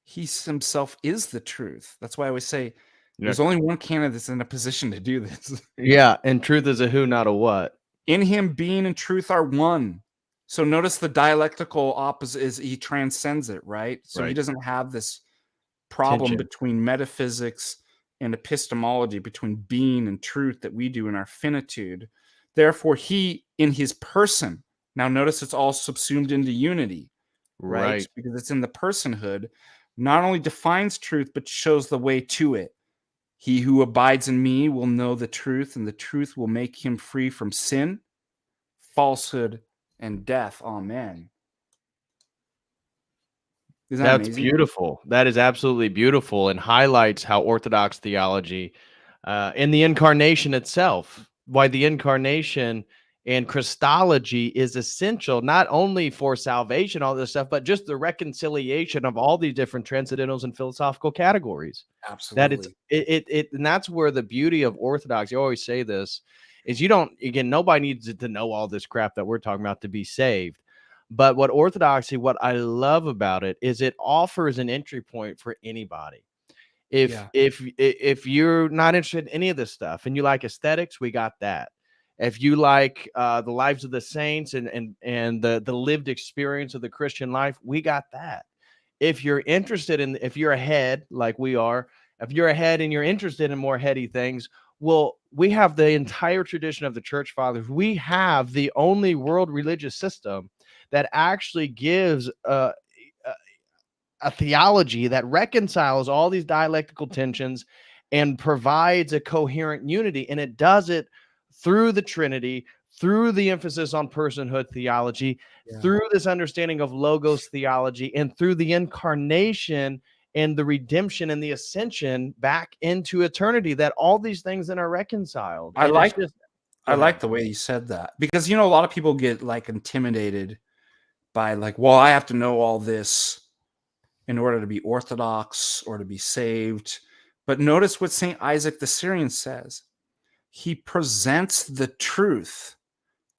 he himself is the truth. That's why I always say there's only one candidate that's in a position to do this. Yeah, and truth is a who, not a what. In him, being and truth are one. So notice the dialectical opposite is he transcends it, right? So he doesn't have this problem Tension. between metaphysics and epistemology, between being and truth that we do in our finitude. Therefore, he in his person, now notice it's all subsumed into unity, right? Because it's in the personhood, not only defines truth, but shows the way to it. He who abides in me will know the truth, and the truth will make him free from sin, falsehood, and death. Amen. Isn't that That's amazing? beautiful. That is absolutely beautiful, and highlights how Orthodox theology and the incarnation itself, why the incarnation and Christology is essential, not only for salvation, all this stuff, but just the reconciliation of all these different transcendentals and philosophical categories. Absolutely. And that's where the beauty of Orthodoxy, I always say this, is nobody needs to know all this crap that we're talking about to be saved. But what I love about it is it offers an entry point for anybody. If you're not interested in any of this stuff and you like aesthetics, we got that. If you like the lives of the saints and the lived experience of the Christian life, we got that. If you're interested in, if you're ahead like we are, if you're ahead and you're interested in more heady things, well, we have the entire tradition of the church fathers. We have the only world religious system that actually gives a theology that reconciles all these dialectical tensions and provides a coherent unity. And it does it through the Trinity, through the emphasis on personhood theology, through this understanding of logos theology, and through the incarnation and the redemption and the ascension back into eternity, that all these things then are reconciled. I like the way you said that, because a lot of people get like intimidated by like, well, I have to know all this in order to be Orthodox or to be saved. But notice what St. Isaac the Syrian says. He presents the truth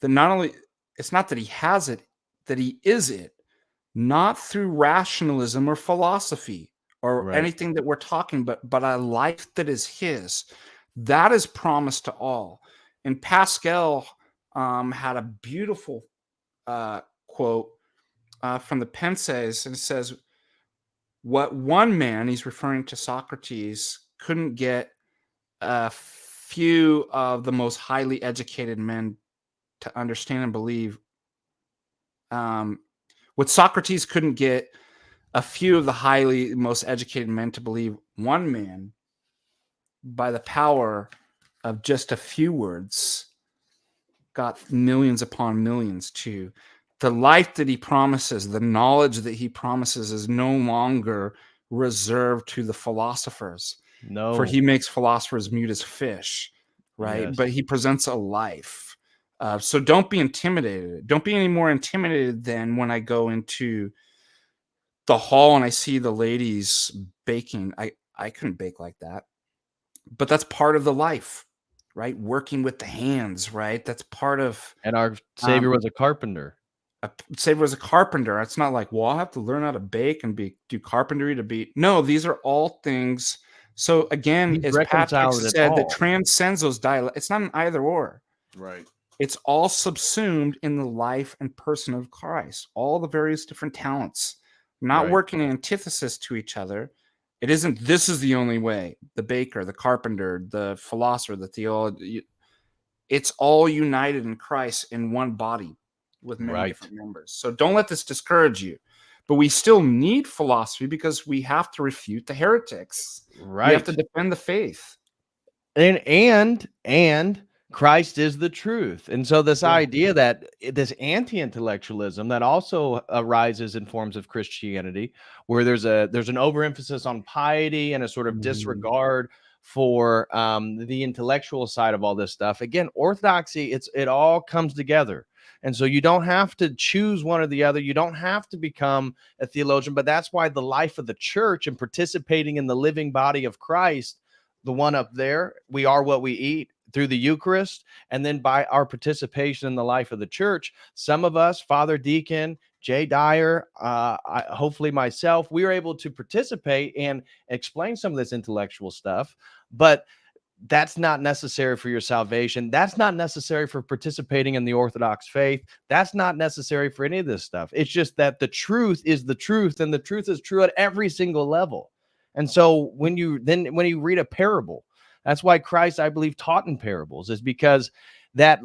that not only, it's not that he has it, that he is it, not through rationalism or philosophy or anything that we're talking about, but a life that is his. That is promised to all. And Pascal had a beautiful quote from the Penses, and it says, what one man, he's referring to Socrates, couldn't get a few of the most highly educated men to understand and believe. What Socrates couldn't get a few of the most educated men to believe, one man, by the power of just a few words, got millions upon millions to. The life that he promises, the knowledge that he promises, is no longer reserved to the philosophers. No. For he makes philosophers mute as fish, right? Yes. But he presents a life. So don't be intimidated. Don't be any more intimidated than when I go into the hall and I see the ladies baking. I couldn't bake like that. But that's part of the life, right? Working with the hands, right? That's part of... And our Savior was a carpenter. Savior was a carpenter. It's not like, well, I have to learn how to bake and do carpentry to be... No, these are all things. So again, as Patrick said, that transcends those dialects. It's not an either or. Right. It's all subsumed in the life and person of Christ. All the various different talents, not working in antithesis to each other. It isn't, this is the only way. The baker, the carpenter, the philosopher, the theologian. It's all united in Christ in one body with many different members. So don't let this discourage you. But we still need philosophy because we have to refute the heretics. Right. We have to defend the faith. And Christ is the truth. And so this idea that this anti-intellectualism that also arises in forms of Christianity, where there's an overemphasis on piety and a sort of disregard for the intellectual side of all this stuff. Again, Orthodoxy, it all comes together. And so you don't have to choose one or the other. You don't have to become a theologian, but that's why the life of the church and participating in the living body of Christ, the one up there, we are what we eat through the Eucharist, and then by our participation in the life of the church, some of us, Father Deacon, Jay Dyer, hopefully myself, we are able to participate and explain some of this intellectual stuff, but that's not necessary for your salvation. That's not necessary for participating in the Orthodox faith. That's not necessary for any of this stuff. It's just that the truth is the truth, and the truth is true at every single level. And so when you read a parable, that's why Christ, I believe, taught in parables, is because that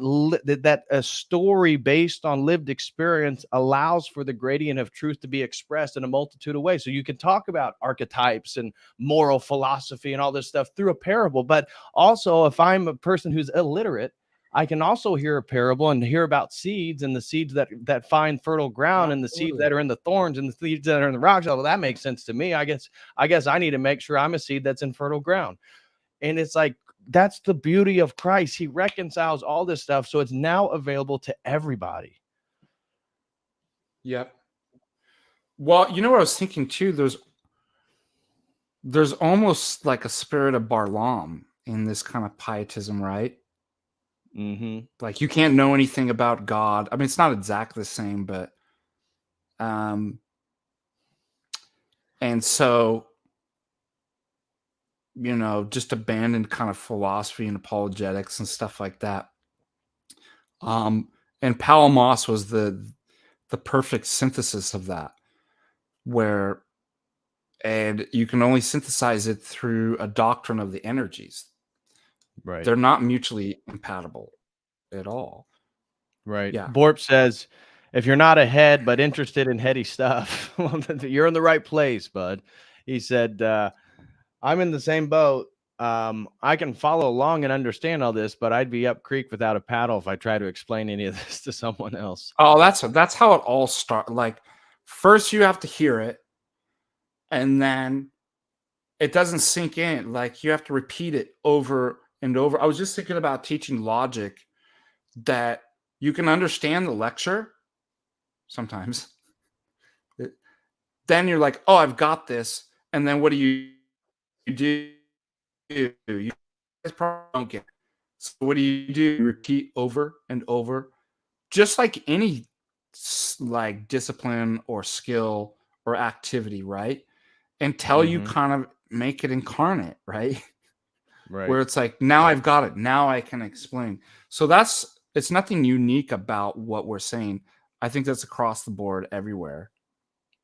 a story based on lived experience allows for the gradient of truth to be expressed in a multitude of ways. So you can talk about archetypes and moral philosophy and all this stuff through a parable. But also, if I'm a person who's illiterate, I can also hear a parable and hear about seeds, and the seeds that find fertile ground, and the seeds that are in the thorns, and the seeds that are in the rocks. Oh, well, that makes sense to me. I guess I need to make sure I'm a seed that's in fertile ground. And it's like, that's the beauty of Christ. He reconciles all this stuff, so it's now available to everybody. Yep. Well, you know what I was thinking too? There's almost like a spirit of Barlam in this kind of pietism, right? Mm-hmm. Like, you can't know anything about God. I mean, it's not exactly the same, but and so, you know, just abandoned kind of philosophy and apologetics and stuff like that. And Palamas was the perfect synthesis of that, and you can only synthesize it through a doctrine of the energies. Right. They're not mutually incompatible at all. Right. Yeah. Borp says, if you're not ahead but interested in heady stuff, you're in the right place, bud. He said, I'm in the same boat. I can follow along and understand all this, but I'd be up creek without a paddle if I try to explain any of this to someone else. Oh, that's how it all starts. Like, first you have to hear it, and then it doesn't sink in. Like, you have to repeat it over and over. I was just thinking about teaching logic, that you can understand the lecture sometimes. Then you're like, oh, I've got this. And then what do? You guys probably don't get it. So what do? You repeat over and over, just like any like discipline or skill or activity, right? Until you kind of make it incarnate, right? Right. Where it's like, now I've got it. Now I can explain. So it's nothing unique about what we're saying. I think that's across the board everywhere.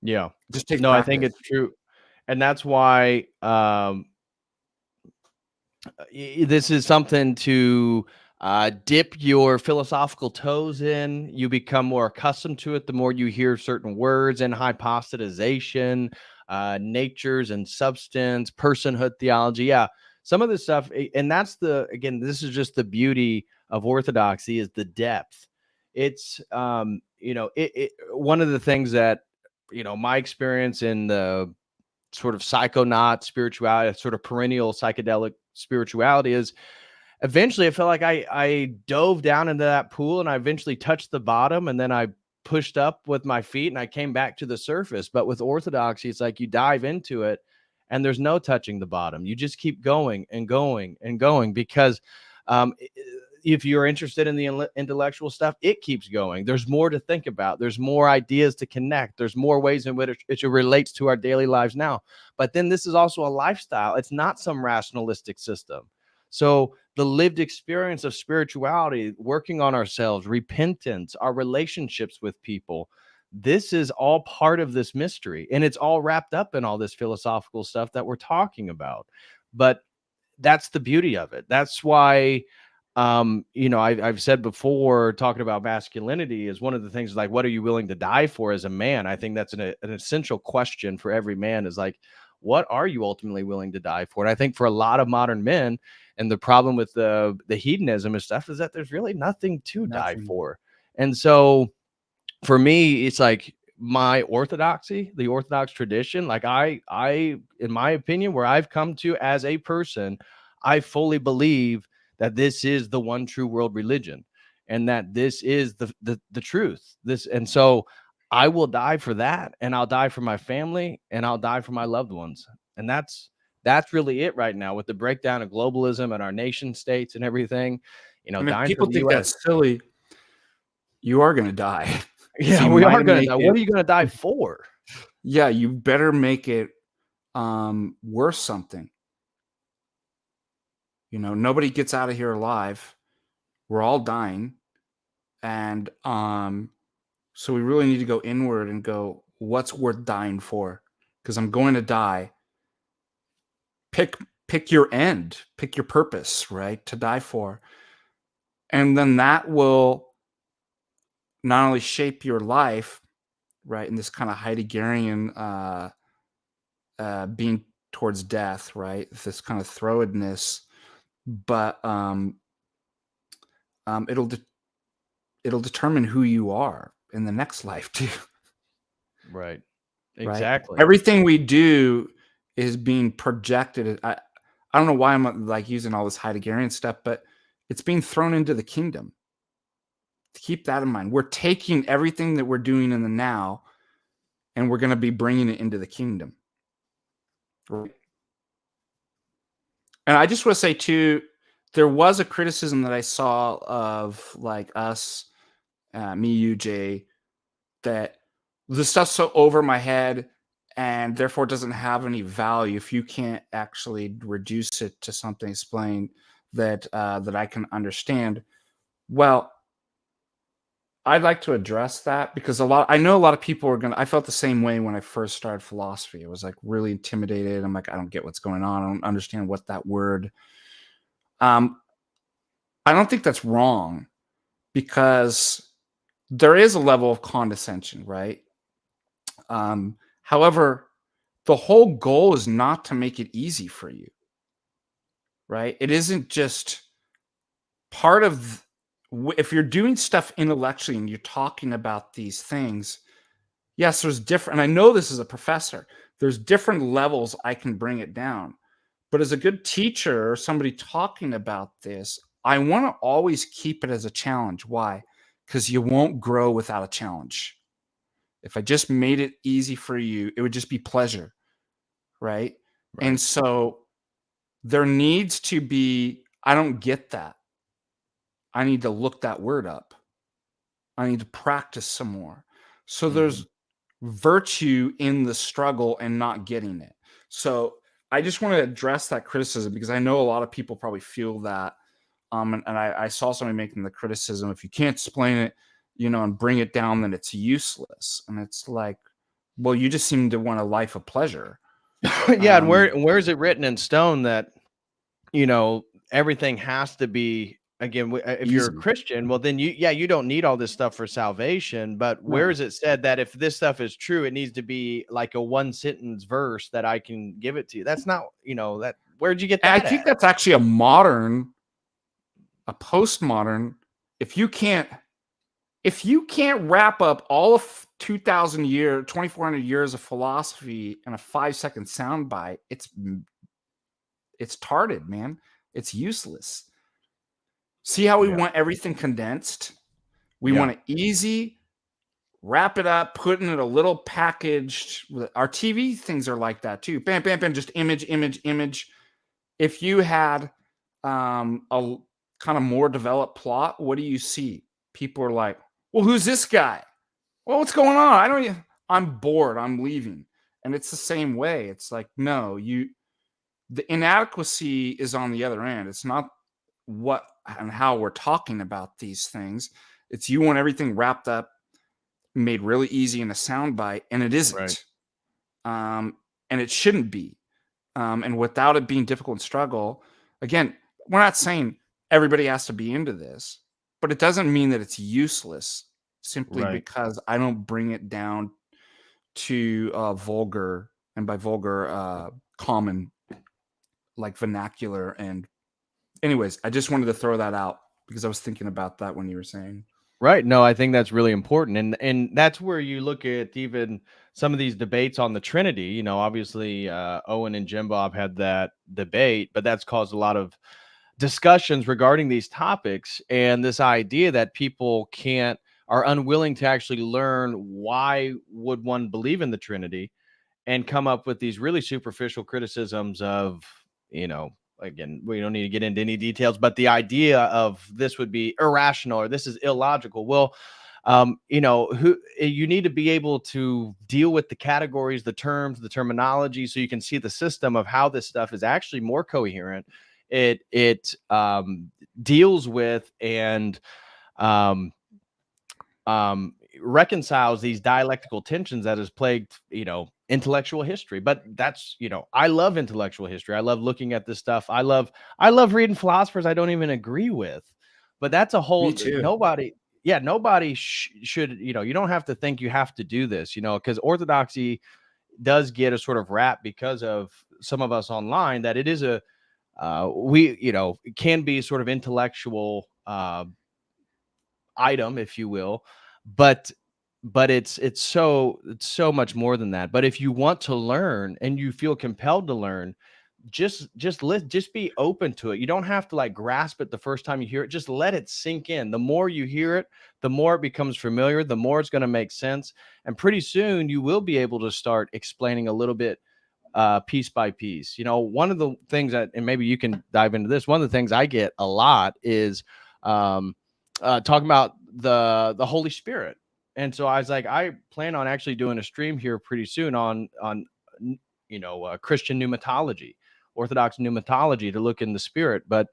Yeah. Just take No, practice. I think it's true. And that's why this is something to dip your philosophical toes in. You become more accustomed to it the more you hear certain words and hypostatization, natures and substance, personhood theology. Yeah, some of this stuff, and that's this is just the beauty of orthodoxy, is the depth. It's one of the things that, my experience in the sort of psychonaut spirituality, sort of perennial psychedelic spirituality, is eventually I felt like I dove down into that pool, and I eventually touched the bottom, and then I pushed up with my feet and I came back to the surface. But with orthodoxy, it's like you dive into it and there's no touching the bottom. You just keep going and going and going, because if you're interested in the intellectual stuff, it keeps going. There's more to think about. There's more ideas to connect. There's more ways in which it relates to our daily lives now. But then this is also a lifestyle. It's not some rationalistic system. So the lived experience of spirituality, working on ourselves, repentance, our relationships with people, this is all part of this mystery. And it's all wrapped up in all this philosophical stuff that we're talking about. But that's the beauty of it. That's why I've said before, talking about masculinity is one of the things, like, what are you willing to die for as a man? I think that's an essential question for every man, is like, what are you ultimately willing to die for? And I think for a lot of modern men, and the problem with the hedonism and stuff, is that there's really nothing to die for. And so for me, it's like my orthodoxy, the Orthodox tradition, like I, in my opinion, where I've come to as a person, I fully believe that this is the one true world religion. and that this is the truth. And so I will die for that, and I'll die for my family, and I'll die for my loved ones. And that's really it right now with the breakdown of globalism and our nation states and everything. And if Dying for people the think US. that's silly, you are going to die. Yeah, So you we are might going to make die. it, What are you going to die for? yeah, you better make it worth something. Nobody gets out of here alive. We're all dying. And so we really need to go inward and go, what's worth dying for? Because I'm going to die. Pick your end, pick your purpose, right, to die for. And then that will not only shape your life, right, in this kind of Heideggerian being towards death, right, this kind of throwedness, but it'll determine who you are in the next life too. Right. Right? Exactly. Everything we do is being projected. I don't know why I'm like using all this Heideggerian stuff, but it's being thrown into the kingdom. Keep that in mind. We're taking everything that we're doing in the now, and we're going to be bringing it into the kingdom. Right? And I just want to say too, there was a criticism that I saw of like us, me, you, Jay, that the stuff's so over my head and therefore doesn't have any value if you can't actually reduce it to something explained that I can understand. Well, I'd like to address that because I know a lot of people are I felt the same way when I first started philosophy. I was like really intimidated. I'm like, I don't get what's going on. I don't understand what that word. I don't think that's wrong because there is a level of condescension, right? However, the whole goal is not to make it easy for you, right? It isn't just part of if you're doing stuff intellectually and you're talking about these things. Yes, there's different. And I know this as a professor. There's different levels I can bring it down. But as a good teacher or somebody talking about this, I want to always keep it as a challenge. Why? Because you won't grow without a challenge. If I just made it easy for you, it would just be pleasure. Right? And so there needs to be, I don't get that. I need to look that word up. I need to practice some more. So there's virtue in the struggle and not getting it. So I just want to address that criticism because I know a lot of people probably feel that. And I saw somebody making the criticism, if you can't explain it, and bring it down, then it's useless. And it's like, well, you just seem to want a life of pleasure. Yeah. And where is it written in stone that, everything has to be, again, if you're a Easy. Christian, well, then you don't need all this stuff for salvation. But where is it said that if this stuff is true, it needs to be like a one sentence verse that I can give it to you? That's not, that, where'd you get that? I think that's actually a postmodern. If you can't wrap up all of 2,400 years of philosophy in a 5-second soundbite, it's tarded, man. It's useless. See how we want everything condensed? We want it easy, wrap it up, put in a little packaged. Our TV things are like that too. Bam, bam, bam, just image, image, image. If you had a kind of more developed plot, what do you see? People are like, well, who's this guy? Well, what's going on? I'm bored. I'm leaving. And it's the same way. It's like, no, the inadequacy is on the other end. It's not what and how we're talking about these things. It's you want everything wrapped up, made really easy in a soundbite, and it isn't. And it shouldn't be. And without it being difficult and struggle, again, we're not saying everybody has to be into this, but it doesn't mean that it's useless simply because I don't bring it down to vulgar, and by vulgar, common, like vernacular. And anyways, I just wanted to throw that out because I was thinking about that when you were saying. Right. No, I think that's really important. And that's where you look at even some of these debates on the Trinity. Obviously, Owen and Jim Bob had that debate, but that's caused a lot of discussions regarding these topics, and this idea that people are unwilling to actually learn why would one believe in the Trinity, and come up with these really superficial criticisms of, again, we don't need to get into any details, but the idea of this would be irrational or this is illogical. Well, you need to be able to deal with the categories, the terms, the terminology, so you can see the system of how this stuff is actually more coherent. It deals with and um, reconciles these dialectical tensions that has plagued, intellectual history. But that's, I love intellectual history. I love looking at this stuff. I love reading philosophers I don't even agree with. But that's a Me whole too. nobody should, you don't have to think you have to do this, because orthodoxy does get a sort of rap because of some of us online, that it is a it can be sort of intellectual item, if you will, but it's so much more than that. But if you want to learn and you feel compelled to learn, just be open to it. You don't have to like grasp it the first time you hear it. Just let it sink in. The more you hear it, the more it becomes familiar, the more it's going to make sense, and pretty soon you will be able to start explaining a little bit piece by piece. One of the things that, and maybe you can dive into this, one of the things I get a lot is talking about the Holy Spirit. And so I was like, I plan on actually doing a stream here pretty soon on Christian pneumatology, Orthodox pneumatology, to look in the Spirit. But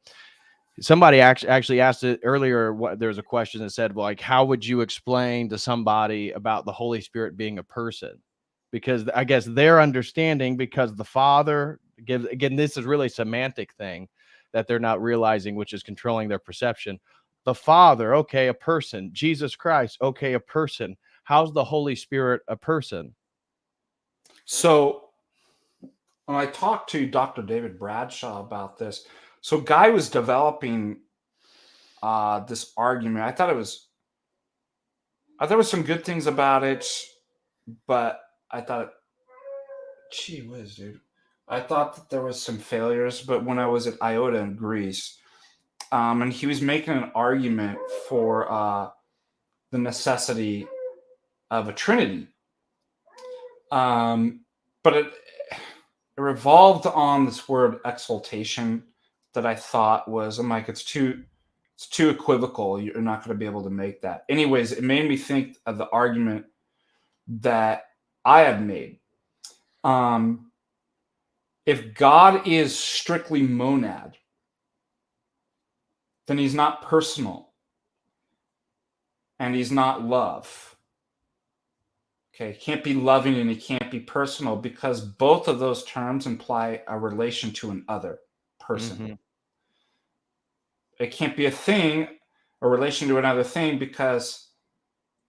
somebody actually asked it earlier. There was a question that said, well, like, how would you explain to somebody about the Holy Spirit being a person? Because I guess their understanding, because the Father gives, again, this is really a semantic thing that they're not realizing, which is controlling their perception. The Father, okay, a person. Jesus Christ, okay, a person. How's the Holy Spirit a person? So when I talked to Dr. David Bradshaw about this, so Guy was developing this argument. I thought there was some good things about it, but I thought, gee whiz, dude. I thought that there was some failures, but when I was at IOTA in Greece, and he was making an argument for the necessity of a Trinity, but it revolved on this word exaltation that I thought was, I'm like, it's too equivocal. You're not going to be able to make that. Anyways, it made me think of the argument that I had made. If God is strictly monad, then he's not personal and he's not love. Okay, he can't be loving and he can't be personal, because both of those terms imply a relation to an other person. Mm-hmm. It can't be a thing, a relation to another thing, because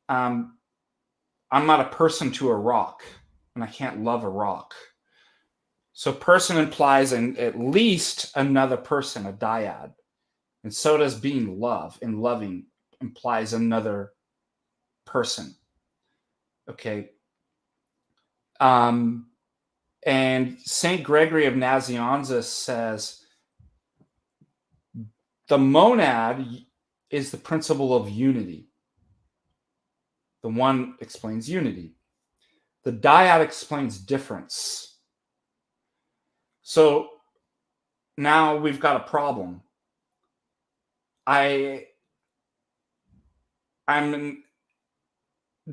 I'm not a person to a rock, and I can't love a rock. So person implies at least another person, a dyad. And so does being love, and loving implies another person. Okay. And St. Gregory of Nazianzus says the monad is the principle of unity. The one explains unity. The dyad explains difference. So now we've got a problem. I'm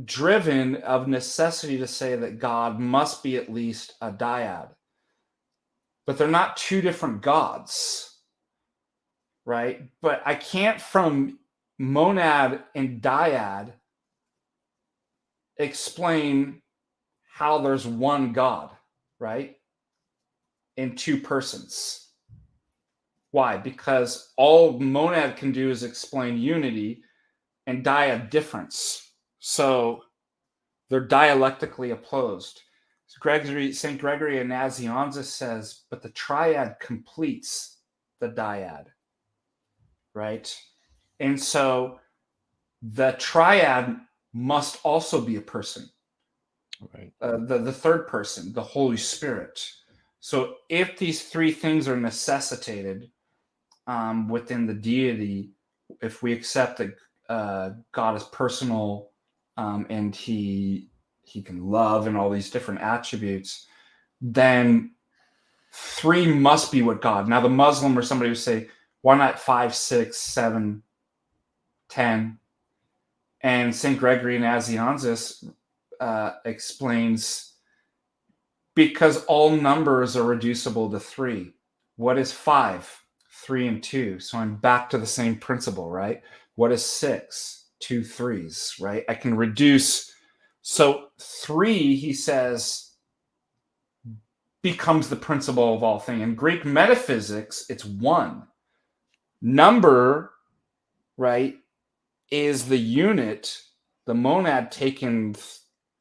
driven of necessity to say that God must be at least a dyad. But they're not two different gods, right? But I can't, from monad and dyad, explain how there's one God, right? In two persons. Why? Because all monad can do is explain unity and dyad difference. So they're dialectically opposed. St. Gregory of Nazianzus says, but the triad completes the dyad, right? And so the triad must also be a person, right? The third person, the Holy Spirit. So if these three things are necessitated, within the deity, if we accept that God is personal, and he can love and all these different attributes, then 3 must be what God. Now, the Muslim or somebody would say, why not 5, 6, 7, 10? And St. Gregory Nazianzus explains, because all numbers are reducible to 3. What is 5? 3 and 2. So I'm back to the same principle, right? What is 6? 2 3s, right? I can reduce. So 3, he says, becomes the principle of all things. In Greek metaphysics, it's 1. Number, right, is the unit, the monad taken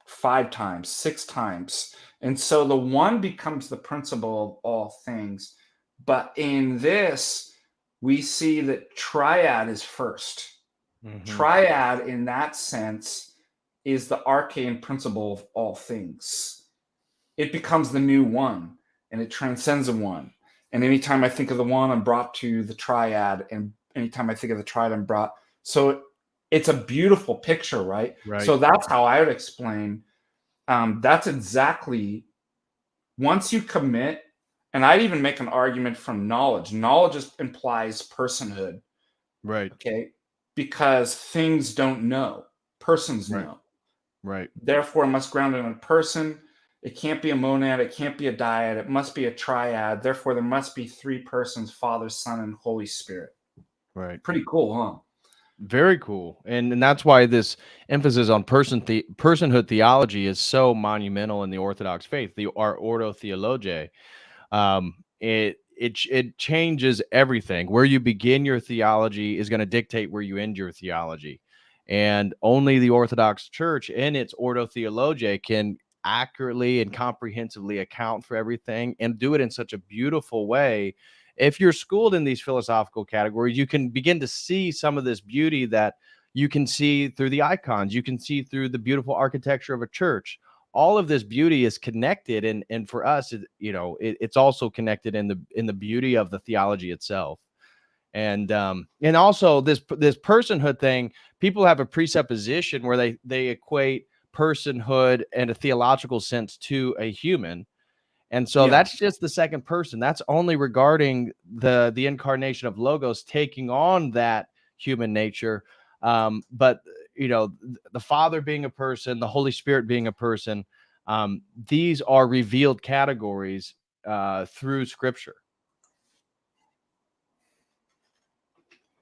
5 times, 6 times. And so the 1 becomes the principle of all things. But in this, we see that triad is first. Mm-hmm. Triad, in that sense, is the arcane principle of all things. It becomes the new 1, and it transcends the 1. And anytime I think of the 1, I'm brought to the triad. And anytime I think of the triad, I'm brought. So it's a beautiful picture, right? So that's how I would explain. That's exactly, once you commit, and I'd even make an argument from knowledge. Knowledge implies personhood. Right. Okay. Because things don't know. Persons know. Right. Therefore, it must ground in a person. It can't be a monad. It can't be a dyad. It must be a triad. Therefore, there must be 3 persons, Father, Son, and Holy Spirit. Right. Pretty cool, huh? Very cool. And that's why this emphasis on personhood theology is so monumental in the Orthodox faith, our Ordo Theologiae. It changes everything. Where you begin your theology is going to dictate where you end your theology. And only the Orthodox Church in its Ordo Theologiae can accurately and comprehensively account for everything and do it in such a beautiful way. If you're schooled in these philosophical categories, you can begin to see some of this beauty that you can see through the icons. You can see through the beautiful architecture of a church. All of this beauty is connected, and for us, it's also connected in the beauty of the theology itself. And also this personhood thing. People have a presupposition where they equate personhood in a theological sense to a human. And so that's just the second person. That's only regarding the incarnation of Logos taking on that human nature. But the Father being a person, the Holy Spirit being a person, these are revealed categories through Scripture.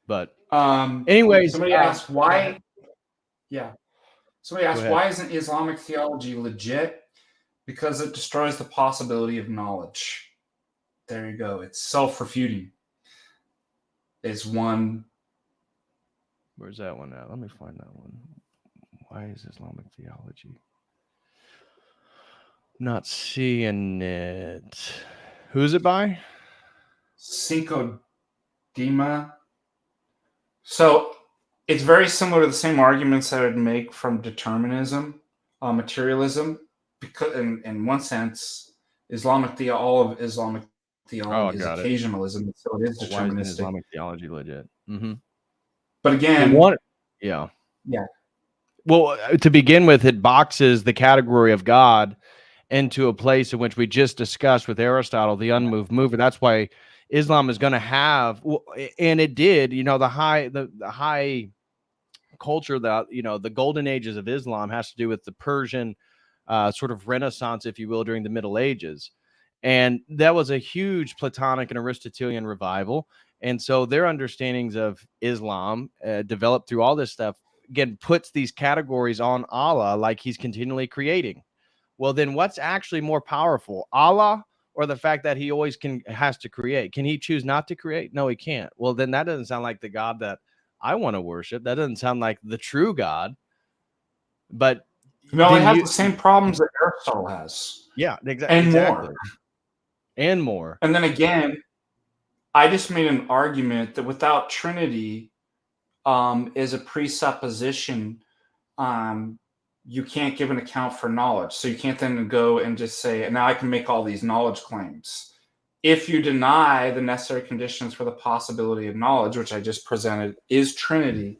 But anyways, somebody asked why. Yeah, somebody asked why isn't Islamic theology legit? Because it destroys the possibility of knowledge. There you go. It's self-refuting. Is one. Where's that one at? Let me find that one. Why is Islamic theology? Not seeing it. Who's it by? Cinco Dima. So it's very similar to the same arguments I would make from determinism, materialism. Because in one sense, all of Islamic theology is occasionalism, so it is deterministic. Why isn't Islamic theology legit? Mm-hmm. But again, yeah. Well, to begin with, it boxes the category of God into a place in which we just discussed with Aristotle, the unmoved mover. That's why Islam is going to have, and it did, the high culture that, the golden ages of Islam has to do with the Persian sort of Renaissance, if you will, during the Middle Ages. And that was a huge Platonic and Aristotelian revival. And so their understandings of Islam developed through all this stuff, again, puts these categories on Allah like he's continually creating. Well, then what's actually more powerful, Allah or the fact that he always has to create? Can he choose not to create? No, he can't. Well, then that doesn't sound like the God that I want to worship. That doesn't sound like the true God. But no, it has the same problems that Aristotle has. Yeah, exactly. And more. And then again, I just made an argument that without Trinity is a presupposition, you can't give an account for knowledge. So you can't then go and just say, now I can make all these knowledge claims. if you deny the necessary conditions for the possibility of knowledge, which I just presented is Trinity,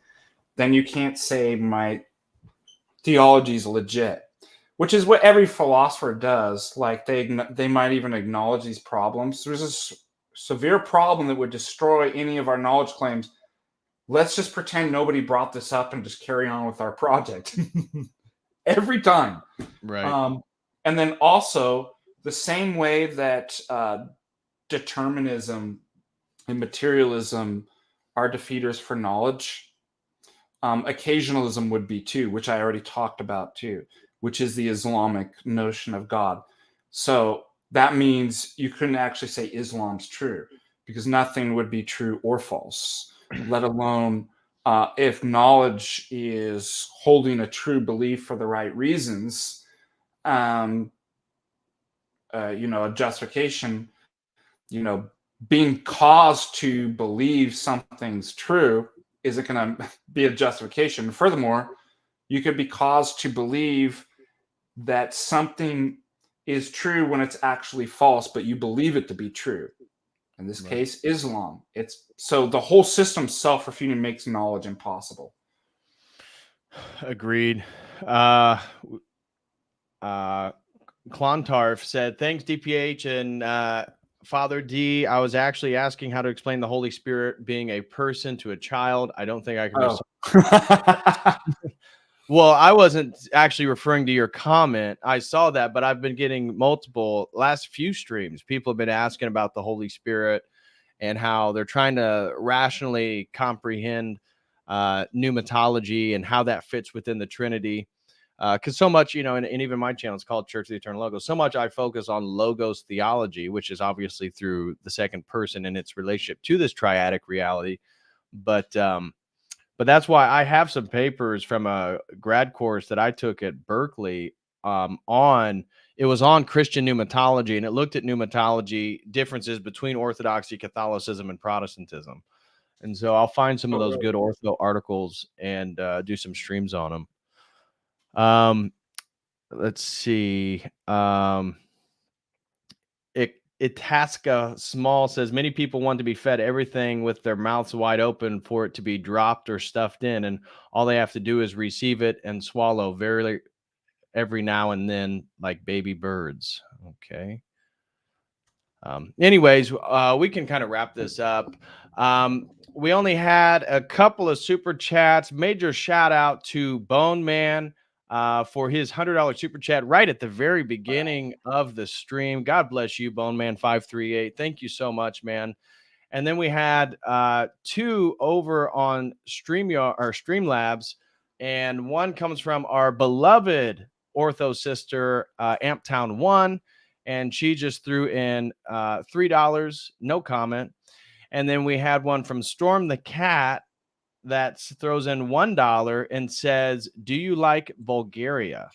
then you can't say my theology is legit, which is what every philosopher does. Like they might even acknowledge these problems. There's a severe problem that would destroy any of our knowledge claims. Let's just pretend nobody brought this up and just carry on with our project. Every time. Right. And then also the same way that determinism and materialism are defeaters for knowledge, occasionalism would be too, which I already talked about too, which is the Islamic notion of God. So that means you couldn't actually say Islam's true, because nothing would be true or false, let alone if knowledge is holding a true belief for the right reasons, a justification, being caused to believe something's true isn't going to be a justification. Furthermore, you could be caused to believe that something is true when it's actually false, but you believe it to be true. In this case, Islam. So the whole system self-refuting makes knowledge impossible. Agreed. Clontarf said, thanks, DPH and Father D. I was actually asking how to explain the Holy Spirit being a person to a child. I don't think I can. Well, I wasn't actually referring to your comment. I saw that, but I've been getting multiple last few streams. People have been asking about the Holy Spirit and how they're trying to rationally comprehend pneumatology and how that fits within the Trinity. Because so much, and even my channel is called Church of the Eternal Logos. So much I focus on Logos theology, which is obviously through the second person and its relationship to this triadic reality. But that's why I have some papers from a grad course that I took at Berkeley it was on Christian pneumatology, and it looked at pneumatology differences between Orthodoxy, Catholicism, and Protestantism. And so I'll find some of those good ortho articles and do some streams on them. Let's see. Itasca Small says many people want to be fed everything with their mouths wide open for it to be dropped or stuffed in, and all they have to do is receive it and swallow every now and then, like baby birds. Okay. Anyways, we can kind of wrap this up. We only had a couple of super chats. Major shout out to Bone Man for his $100 super chat right at the very beginning of the stream. God bless you, Bone Man 538. Thank you so much, man. And then we had two over on StreamYard or Streamlabs, and one comes from our beloved Ortho sister, Amptown 1. And she just threw in $3, no comment. And then we had one from Storm the Cat that throws in $1 and says, do you like Bulgaria?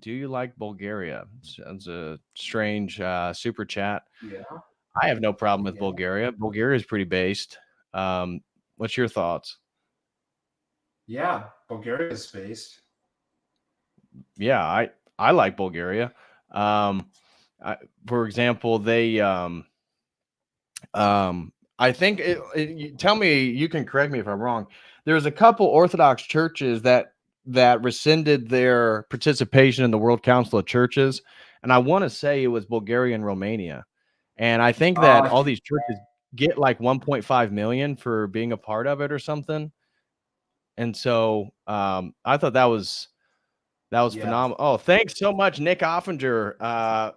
Do you like Bulgaria? Sounds a strange super chat. Yeah. I have no problem with Bulgaria. Bulgaria is pretty based. What's your thoughts? Yeah, Bulgaria is based. Yeah, I like Bulgaria. For example, they I think tell me, you can correct me if I'm wrong. There's a couple Orthodox churches that rescinded their participation in the World Council of Churches, and I want to say it was Bulgaria and Romania. And I think that all these churches get like 1.5 million for being a part of it or something. And so I thought that was phenomenal. Oh, thanks so much, Nick Offinger.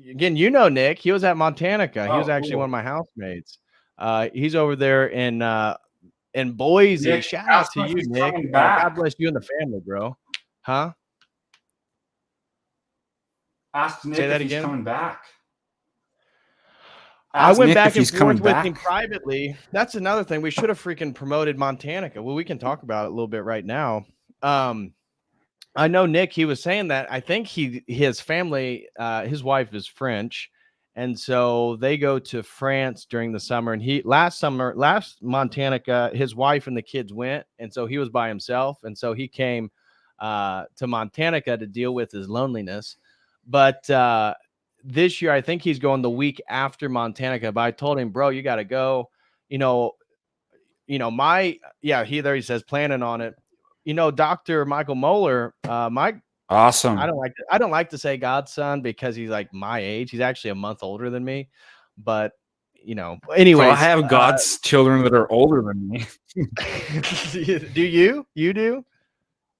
Again, Nick, he was at Montanica. He was actually one of my housemates. He's over there in Boise. Nick, shout out to you, Nick. God bless you and the family, bro. Huh? Ask Nick if he's coming back. I went back and forth with him privately. That's another thing. We should have freaking promoted Montanica. Well, we can talk about it a little bit right now. I know Nick, he was saying that I think his family, his wife is French. And so they go to France during the summer. And last Montanica, his wife and the kids went. And so he was by himself. And so he came to Montanica to deal with his loneliness. But this year I think he's going the week after Montana. But I told him, bro, you got to go. You know, he says planning on it. Dr. Michael Moeller, I Awesome. don't like to say godson because he's like my age. He's actually a month older than me, but Bro, I anyways, have God's children that are older than me. do you? You do?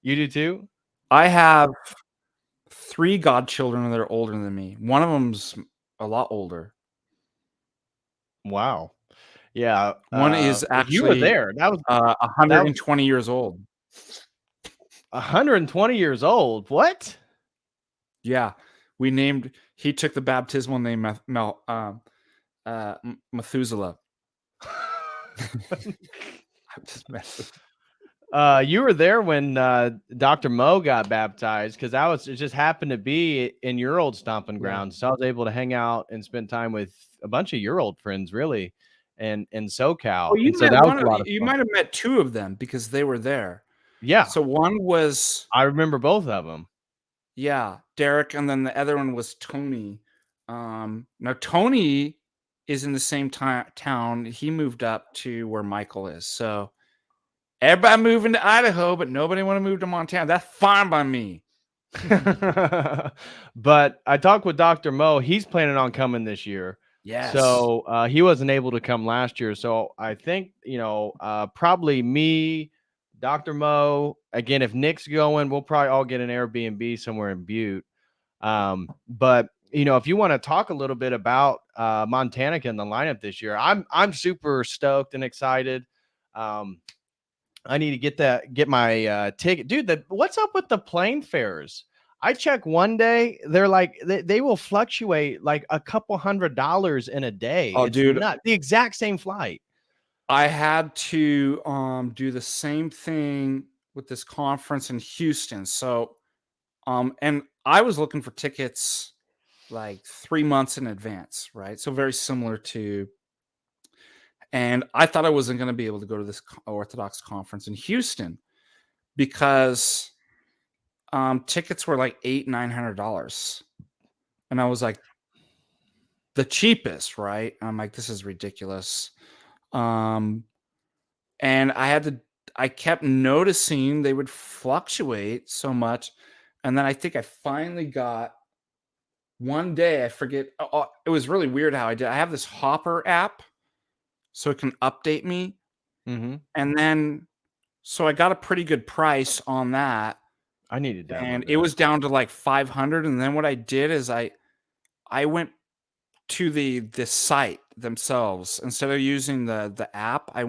You do too? I have 3 godchildren that are older than me. One of them's a lot older. Wow. Yeah. One is You were actually there. That was 120 years old. 120 years old. What? Yeah, he took the baptismal name Methuselah. I'm just messing. You were there when Dr. Mo got baptized because it just happened to be in your old stomping grounds. So I was able to hang out and spend time with a bunch of your old friends, really, and in SoCal. Well, And so that was a lot of you fun. might have met 2 of them because they were there. Yeah, So one was I remember both of them. Derek, and then the other one was Tony. Now Tony is in the same town. He moved up to where Michael is. So everybody moving to Idaho, but nobody want to move to Montana. That's fine by me. But I talked with Dr. Mo. He's planning on coming this year. Yes. So he wasn't able to come last year. So I think, probably me, Dr. Mo. Again, if Nick's going, we'll probably all get an Airbnb somewhere in Butte. But if you want to talk a little bit about Montana in the lineup this year, I'm super stoked and excited. I need to get my ticket, dude. What's up with the plane fares? I check one day, they're like they will fluctuate like a couple $100 in a day. Oh, It's dude, not the exact same flight. I had to do the same thing with this conference in Houston. So and I was looking for tickets like 3 months in advance, right? So very similar to, and I thought I wasn't going to be able to go to this Orthodox conference in Houston because tickets were like $800-900, and I was like, the cheapest, right? I'm like, this is ridiculous. And I kept noticing they would fluctuate so much, and then I think I finally got one day. I forget. It was really weird how I did. I have this Hopper app, so it can update me, Mm-hmm. and then so I got a pretty good price on that. I need to download And that. it was down to like 500. And then what I did is I went to the site themselves instead of using the app. I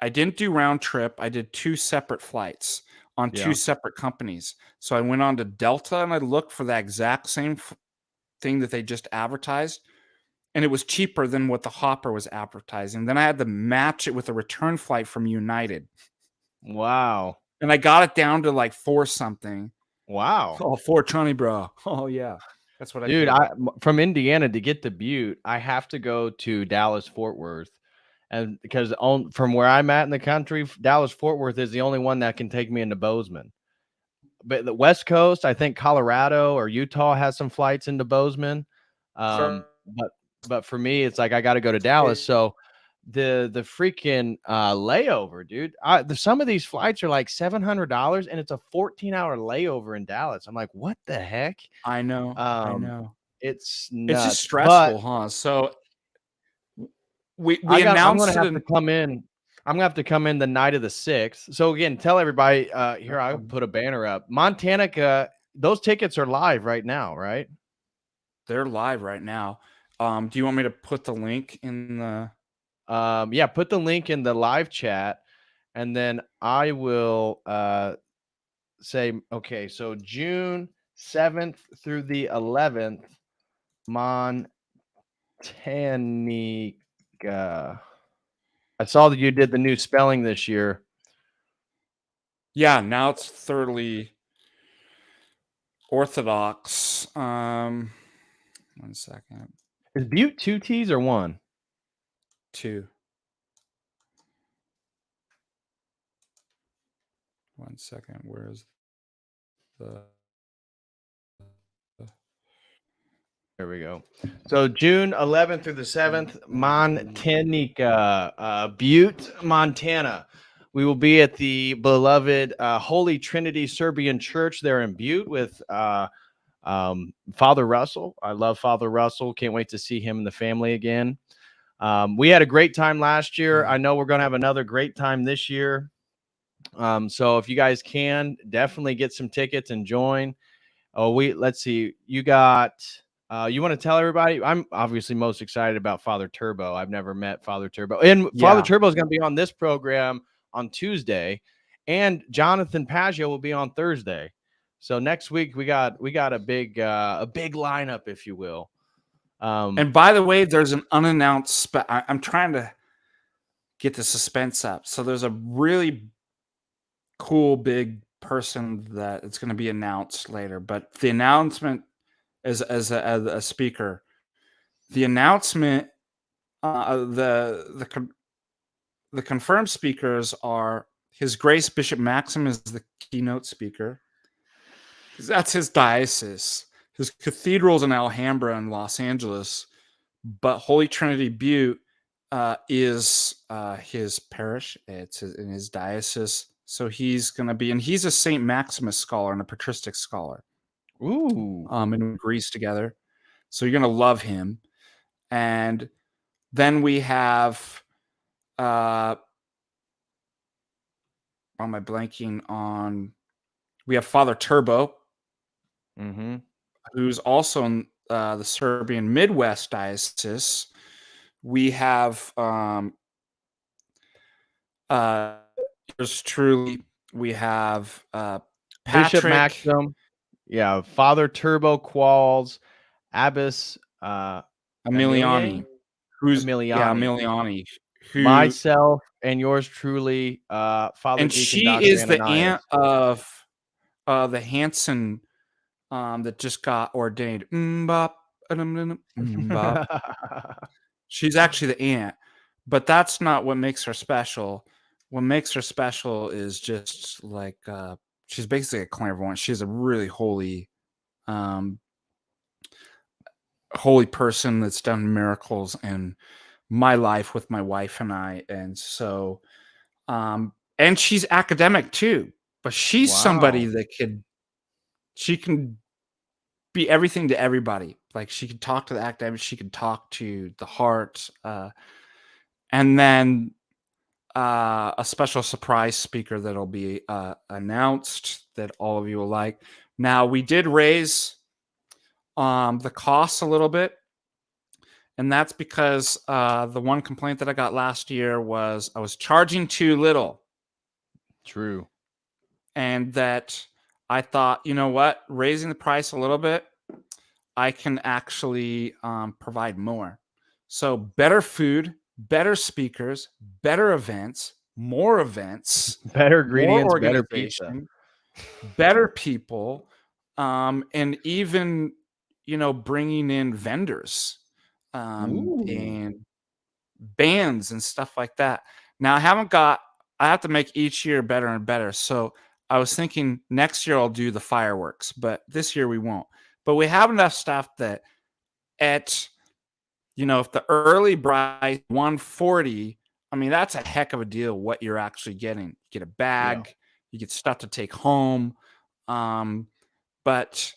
didn't do round trip. I did 2 separate flights on 2 separate companies. So I went on to Delta and I looked for that exact same thing that they just advertised, and it was cheaper than what the Hopper was advertising. Then I had to match it with a return flight from United. Wow. And I got it down to like 4 something. Wow. Oh, 420, bro. Oh yeah. That's what Dude, I paid. from Indiana to get to Butte, I have to go to Dallas Fort Worth. And because from where I'm at in the country, Dallas Fort Worth is the only one that can take me into Bozeman. But the West Coast, I think Colorado or Utah has some flights into Bozeman. But for me, it's like I got to go to Dallas. So the freaking layover, dude. Some of these flights are like $700, and it's a 14-hour layover in Dallas. I'm like, what the heck? I know. I know. It's It's nuts. just stressful, huh? So we I'm announced gonna it have to come in. I'm gonna have to come in the night of the 6th. So again, tell everybody. Here, I'll put a banner up. Montana, those tickets are live right now, right? They're live right now. Do you want me to put the link in the? Yeah, put the link in the live chat, and then I will say, okay, so June 7th through the 11th, Montanica. I saw that you did the new spelling this year. Yeah, now it's thoroughly Orthodox. 1 second. Is Butte 2 T's or 1? 2. 1 second. Where is the? There we go. So June 11th through the 7th, Montanica, Butte, Montana. We will be at the beloved Holy Trinity Serbian Church there in Butte with Father Russell. I love Father Russell. Can't wait to see him and the family again. We had a great time last year. I know we're going to have another great time this year. So if you guys can, definitely get some tickets and join. Oh, let's see. You got you want to tell everybody? I'm obviously most excited about Father Turbo. I've never met Father Turbo. And Father Turbo is going to be on this program on Tuesday, and Jonathan Paggio will be on Thursday. So next week we got a big lineup, if you will. And by the way, there's an unannounced I'm trying to get the suspense up. So there's a really cool big person that it's going to be announced later, but the announcement as a speaker, the announcement, the confirmed speakers are His Grace Bishop Maxim is the keynote speaker. That's his diocese. His cathedral's in Alhambra in Los Angeles, but Holy Trinity Butte is his parish. It's in his diocese. So he's going to be, and he's a St. Maximus scholar and a patristic scholar. Ooh. In Greece together. So you're going to love him. And then we have, why am I blanking on? We have Father Turbo, who's also in the Serbian Midwest diocese. We have yours truly. We have Patrick, Bishop Maxim. Yeah, Father Turbo Qualls, Abbess Emiliani, Emiliani. Who, myself and yours truly, Father and Deacon she Dr. is Ananias. the aunt of the Hanson that just got ordained. She's actually the aunt, but that's not what makes her special. What makes her special is just like she's basically a clairvoyant. She's a really holy person that's done miracles in my life with my wife and I. And so and she's academic too, but she's somebody that she can be everything to everybody. Like she can talk to the academics, she can talk to the heart, and then a special surprise speaker that'll be announced that all of you will like. Now, we did raise the costs a little bit, and that's because the one complaint that I got last year was I was charging too little. True. And that I thought, you know what, raising the price a little bit, I can actually provide more. So better food, better speakers, better events, more events, better ingredients, more better pizza, better people, and even, bringing in vendors and bands and stuff like that. Now, I have to make each year better and better. So I was thinking next year I'll do the fireworks, but this year we won't. But we have enough stuff that if the early price $140, I mean, that's a heck of a deal what you're actually getting. You get a bag, you get stuff to take home. But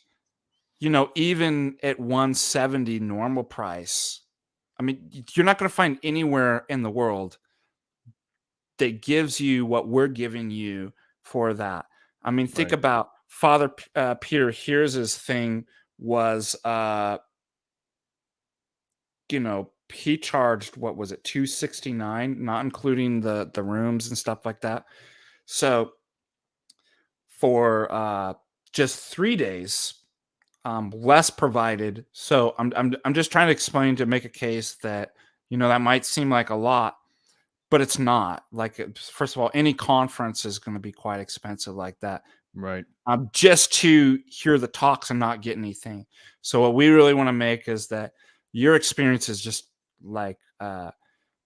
even at $170 normal price, I mean, you're not going to find anywhere in the world that gives you what we're giving you for that. I mean, think about Father Peter Here's thing was, he charged, what was it, $269, not including the rooms and stuff like that. So for just 3 days, less provided. So I'm just trying to explain, to make a case that that might seem like a lot, but it's not. Like, first of all, any conference is going to be quite expensive like that. Right. Just to hear the talks and not get anything. So what we really want to make is that your experience is just like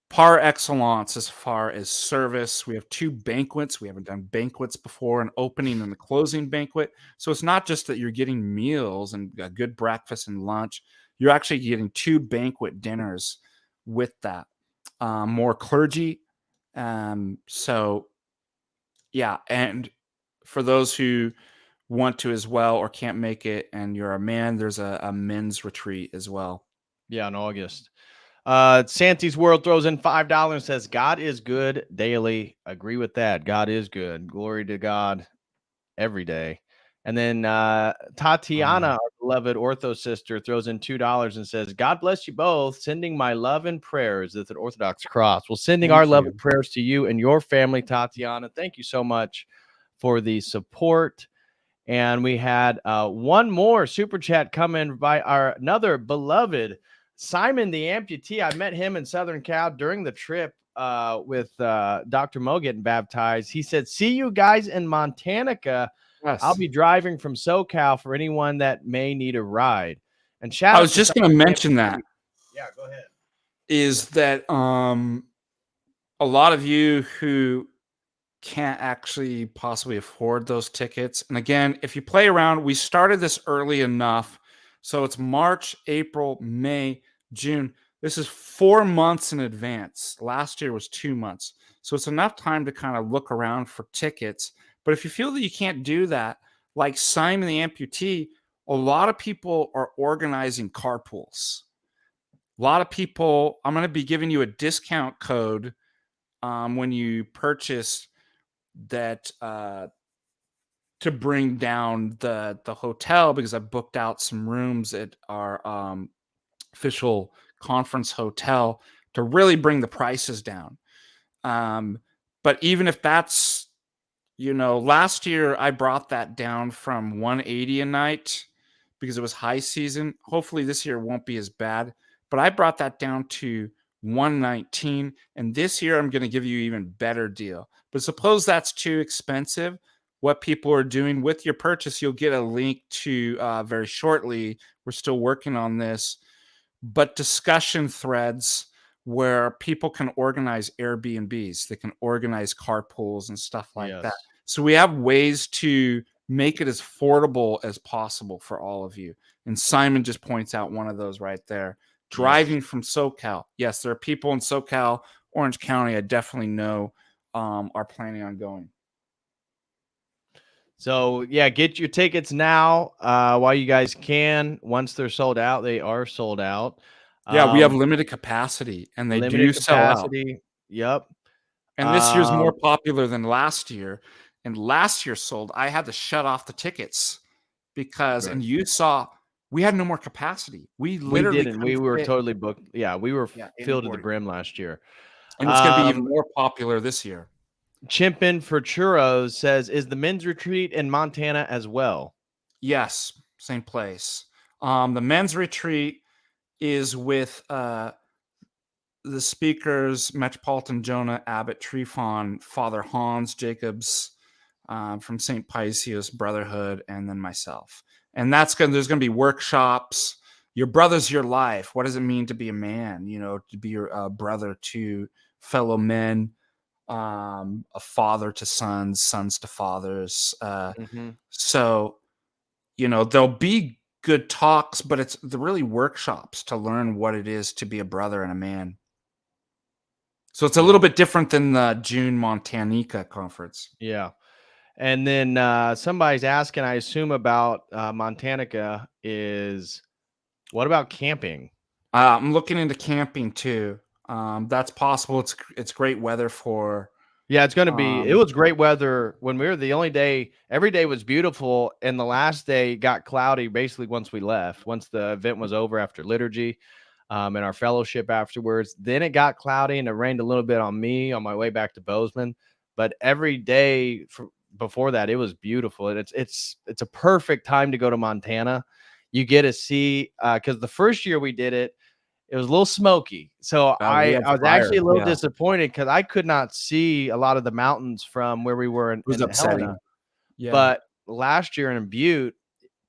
par excellence as far as service. We have 2 banquets. We haven't done banquets before, an opening and a closing banquet. So it's not just that you're getting meals and a good breakfast and lunch. you're actually getting 2 banquet dinners with that. More clergy. So yeah, and for those who want to as well or can't make it and you're a man, there's a men's retreat as well. Yeah, in August. Santi's World throws in $5 and says, God is good daily. Agree with that. God is good. Glory to God every day. And then Tatiana, our beloved Ortho sister, throws in $2 and says, God bless you both. Sending my love and prayers at the Orthodox Cross. Well, sending our Thank love you. and prayers to you and your family, Tatiana. Thank you so much for the support. And we had one more super chat come in by our another beloved Simon the amputee. I met him in Southern Cal during the trip with Dr. Mo getting baptized. He said, see you guys in Montanica. Yes. I'll be driving from SoCal for anyone that may need a ride. And shout I out was to just going to Simon the mention that. amputee. Yeah, go ahead. Is that a lot of you who can't actually possibly afford those tickets. And again, if you play around, we started this early enough. So it's March, April, May, June. This is 4 months in advance. Last year was 2 months. So it's enough time to kind of look around for tickets. But if you feel that you can't do that, like Simon the amputee, a lot of people are organizing carpools. A lot of people, I'm going to be giving you a discount code when you purchase that to bring down the hotel, because I booked out some rooms at our official conference hotel to really bring the prices down. But even if that's, last year I brought that down from 180 a night because it was high season. Hopefully this year won't be as bad, but I brought that down to 119, and this year I'm going to give you even better deal. But suppose that's too expensive. What people are doing with your purchase, you'll get a link to very shortly. We're still working on this, but discussion threads where people can organize Airbnbs, they can organize carpools and stuff like that. So we have ways to make it as affordable as possible for all of you. And Simon just points out one of those right there. Driving from SoCal. Yes, there are people in SoCal, Orange County, I definitely know are planning on going. So, yeah, get your tickets now while you guys can. Once they're sold out, they are sold out. Yeah, we have limited capacity, and they do sell out. Yep. And this year's more popular than last year. And last year sold, I had to shut off the tickets because, and you saw, we had no more capacity. We literally didn't. We were totally booked. Yeah, we were filled to the brim last year. And it's going to be even more popular this year. Chimpin for Churros says, is the men's retreat in Montana as well? Yes, same place. The men's retreat is with the speakers, Metropolitan Jonah, Abbot Trifon, Father Hans Jacobs from St. Paisios Brotherhood, and then myself. And there's going to be workshops. Your brother's your life. What does it mean to be a man? To be your brother to fellow men, a father to sons, sons to fathers. So, there'll be good talks, but it's really workshops to learn what it is to be a brother and a man. So it's a little bit different than the June Montanica conference. Yeah. And then somebody's asking, I assume, about Montanica is, what about camping? I'm looking into camping too. That's possible. It's great weather for. Yeah, it's going to be. It was great weather when we were the only day. Every day was beautiful, and the last day got cloudy. Basically, once we left, once the event was over after liturgy, and our fellowship afterwards, then it got cloudy and it rained a little bit on me on my way back to Bozeman. But every day before that, it was beautiful, and it's a perfect time to go to Montana. You get to see because the first year we did it. It was a little smoky. So I was actually a little disappointed because I could not see a lot of the mountains from where we were in Helena. Yeah. But last year in Butte,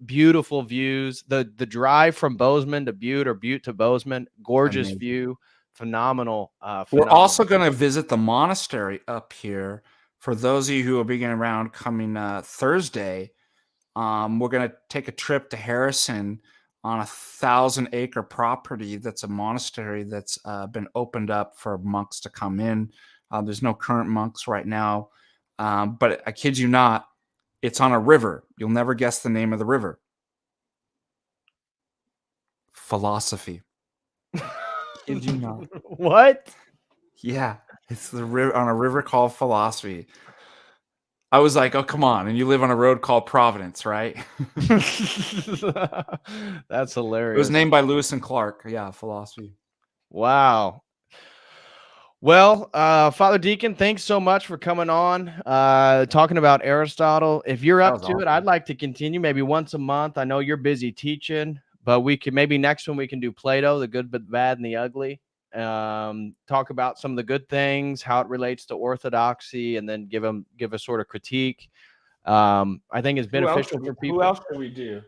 beautiful views. The drive from Bozeman to Butte or Butte to Bozeman, gorgeous view, phenomenal. We're also going to visit the monastery up here. For those of you who will be around coming Thursday, we're going to take a trip to Harrison. on a 1,000-acre property that's a monastery that's been opened up for monks to come in. There's no current monks right now, but I kid you not, it's on a river. You'll never guess the name of the river. Philosophy. Kid you not. What? Yeah, it's the river on a river called Philosophy. I was like, oh, come on. And you live on a road called Providence, right? That's hilarious. It was named by Lewis and Clark. Yeah, Philosophy. Wow. Well, Father Deacon, thanks so much for coming on, talking about Aristotle. If you're up to it, I'd like to continue maybe once a month. I know you're busy teaching, but we can maybe next one we can do Plato, the good, but bad, and the ugly. Talk about some of the good things, how it relates to orthodoxy, and then give a sort of critique. I think it's beneficial for people. Who else should we do?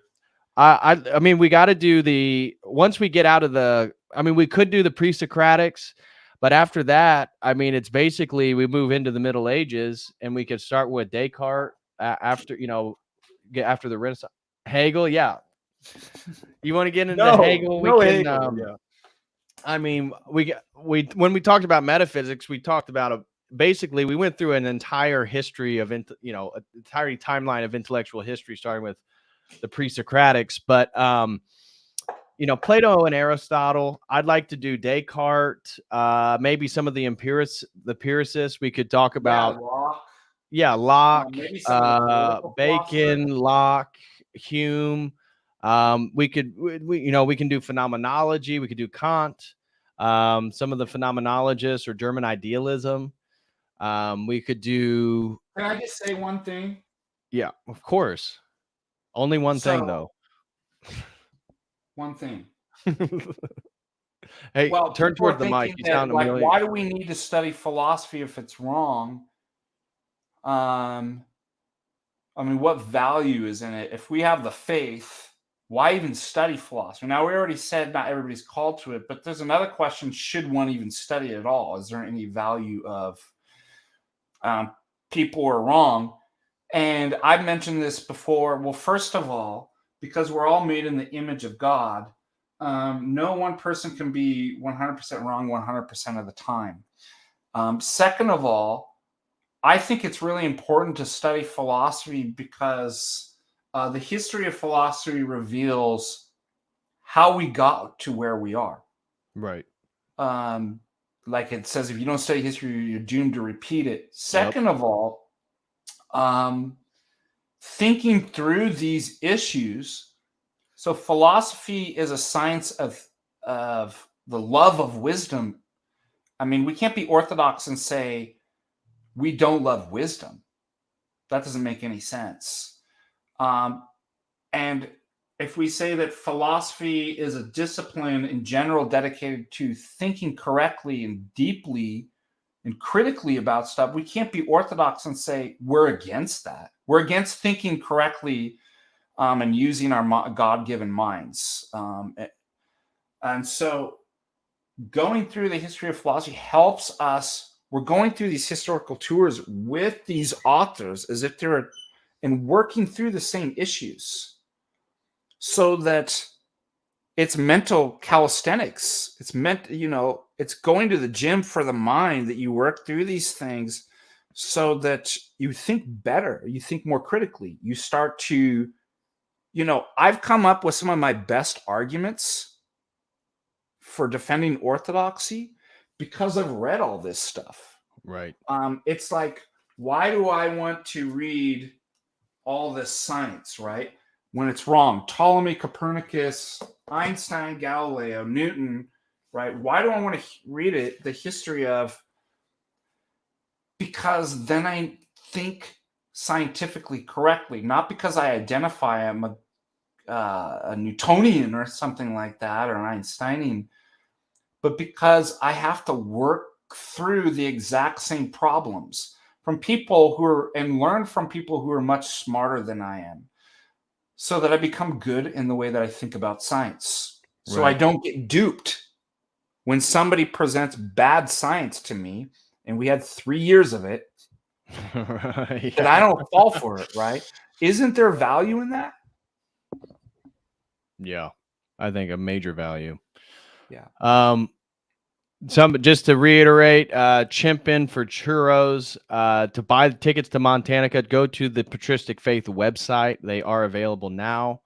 I mean, we got to do once we get out of we could do the pre-Socratics, but after that, I mean, it's basically we move into the Middle Ages, and we could start with Descartes after the Renaissance. Hegel, yeah. You want to get into Hegel? Hegel, yeah. I mean, when we talked about metaphysics, we talked about basically we went through an entire history of an entire timeline of intellectual history, starting with the pre-Socratics, but Plato and Aristotle. I'd like to do Descartes, maybe some of the empiricists. We could talk about Locke, Bacon, Locke, Hume. We can do phenomenology. We could do Kant, some of the phenomenologists or German idealism. We could do. Can I just say one thing? Yeah, of course. Only one thing, though. One thing. Hey, well, turn towards the mic. You sound like, why do we need to study philosophy if it's wrong? I mean, what value is in it? If we have the faith, why even study philosophy? Now, we already said not everybody's called to it, but there's another question. Should one even study it at all? Is there any value of people are wrong? And I've mentioned this before. Well, first of all, because we're all made in the image of God, no one person can be 100% wrong 100% of the time. Second of all, I think it's really important to study philosophy because the history of philosophy reveals how we got to where we are. Right. Like it says, if you don't study history, you're doomed to repeat it. Second of all, thinking through these issues. So philosophy is a science of the love of wisdom. I mean, we can't be orthodox and say we don't love wisdom. That doesn't make any sense. And if we say that philosophy is a discipline in general dedicated to thinking correctly and deeply and critically about stuff, we can't be orthodox and say we're against that. We're against thinking correctly and using our God-given minds. And so going through the history of philosophy helps us. We're going through these historical tours with these authors as if they're and working through the same issues so that it's mental calisthenics. It's it's going to the gym for the mind that you work through these things so that you think better, you think more critically. You start to, I've come up with some of my best arguments for defending orthodoxy because I've read all this stuff. Right. It's like, why do I want to read all this science, right? When it's wrong. Ptolemy, Copernicus, Einstein, Galileo, Newton, right? Why do I want to read it, the history of? Because then I think scientifically correctly, not because I identify I'm a Newtonian or something like that, or an Einsteinian, but because I have to work through the exact same problems from people and learn from people who are much smarter than I am, so that I become good in the way that I think about science. So I don't get duped when somebody presents bad science to me, and we had 3 years of it, that I don't fall for it, right? Isn't there value in that? Yeah. I think a major value. Yeah. Just to reiterate, Chimpin for churros. To buy the tickets to Montanica, go to the Patristic Faith website. They are available now.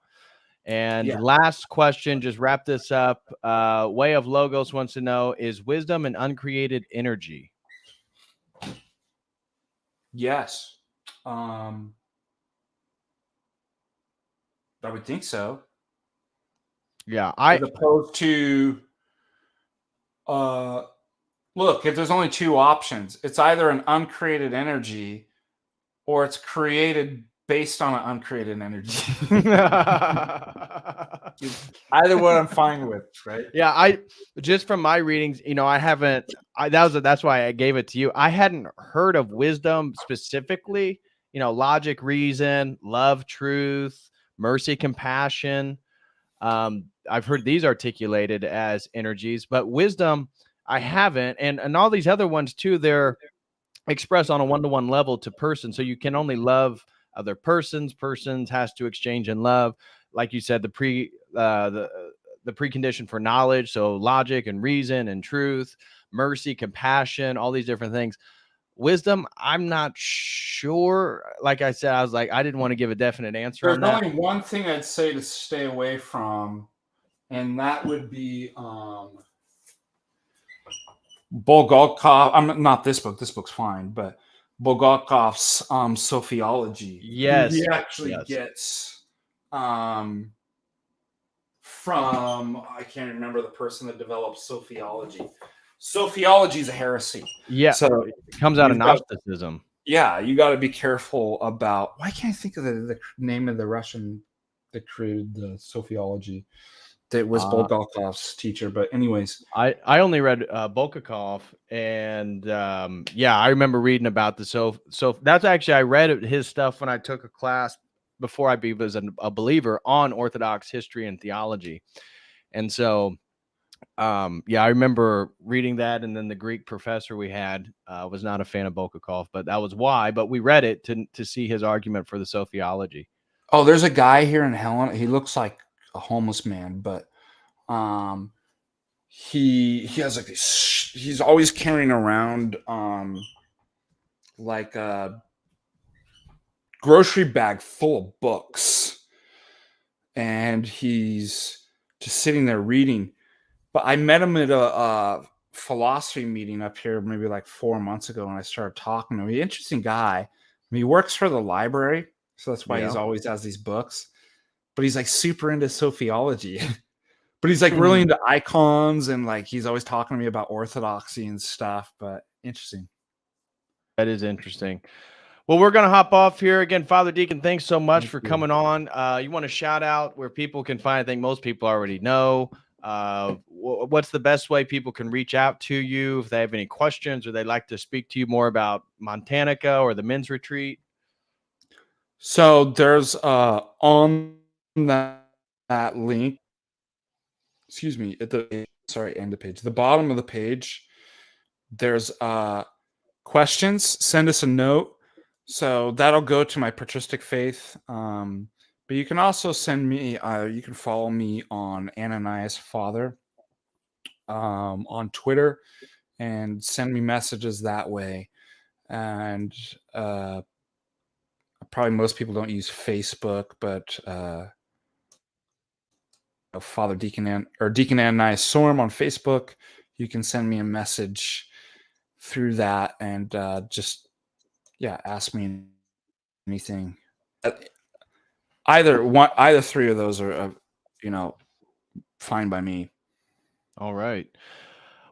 And last question, just wrap this up. Way of Logos wants to know, is wisdom an uncreated energy? Yes. I would think so. Yeah. As opposed to, look, if there's only two options, it's either an uncreated energy or it's created based on an uncreated energy. Either one I'm fine with, right? Yeah, just from my readings, I haven't. That's why I gave it to you. I hadn't heard of wisdom specifically. Logic, reason, love, truth, mercy, compassion. I've heard these articulated as energies, but wisdom, I haven't. And all these other ones too, they're expressed on a one-to-one level to person. So you can only love other persons. Persons has to exchange in love. Like you said, the precondition for knowledge. So logic and reason and truth, mercy, compassion, all these different things. Wisdom, I'm not sure. Like I said, I didn't want to give a definite answer on that. There's only one thing I'd say to stay away from, and that would be Bulgakov. I'm not this book. This book's fine, but Bulgakov's Sophiology. Yes, he actually gets from, I can't remember the person that developed Sophiology. Sophiology is a heresy. Yeah, so it comes out of Gnosticism. Yeah, you got to be careful about. Why can't I think of the name of the Russian that created the Sophiology? That was Bulgakov's teacher. But anyways, I only read Bulgakov, and I remember reading about the so that's actually, I read his stuff when I took a class before I was a believer on Orthodox history and theology, and so I remember reading that. And then the Greek professor we had was not a fan of Bulgakov, but that was why. But we read it to see his argument for the Sophiology. Oh, there's a guy here in Helena. He looks like a homeless man, but he has like he's always carrying around like a grocery bag full of books, and he's just sitting there reading. But I met him at a philosophy meeting up here maybe like 4 months ago, and I started talking to him. He's an interesting guy. He works for the library, so that's why he's always has these books. But he's like super into Sophiology. But he's like really into icons, and like he's always talking to me about orthodoxy and stuff. But interesting. That is interesting. Well, we're going to hop off here again. Father Deacon, thanks so much for coming on. You want to shout out where people can find? I think most people already know. What's the best way people can reach out to you if they have any questions or they'd like to speak to you more about Montanica or the men's retreat? So there's on that link, excuse me, at the end of page, the bottom of the page, there's questions. Send us a note. So that'll go to my Patristic Faith. But you can also send me, you can follow me on Ananias Father on Twitter and send me messages that way. And probably most people don't use Facebook, but Father Deacon Deacon Ananias Sorm on Facebook, you can send me a message through that and just ask me anything. Either three of those are fine by me. All right.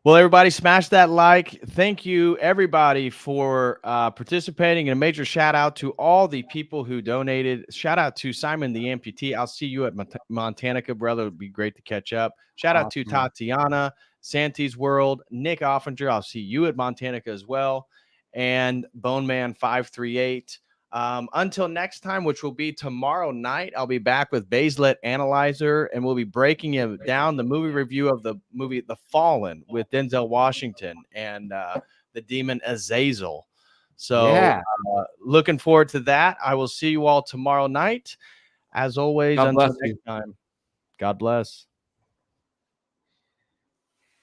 Well, everybody, smash that like. Thank you, everybody, for participating. And a major shout out to all the people who donated. Shout out to Simon the amputee. I'll see you at Montanica, brother. It would be great to catch up. Shout out to Tatiana, Santi's World, Nick Offinger. I'll see you at Montanica as well. And Bone Man 538. Until next time, which will be tomorrow night, I'll be back with Baselet Analyzer, and we'll be breaking down the movie review of the movie The Fallen with Denzel Washington and the demon Azazel. So looking forward to that. I will see you all tomorrow night. As always, until next time, God bless.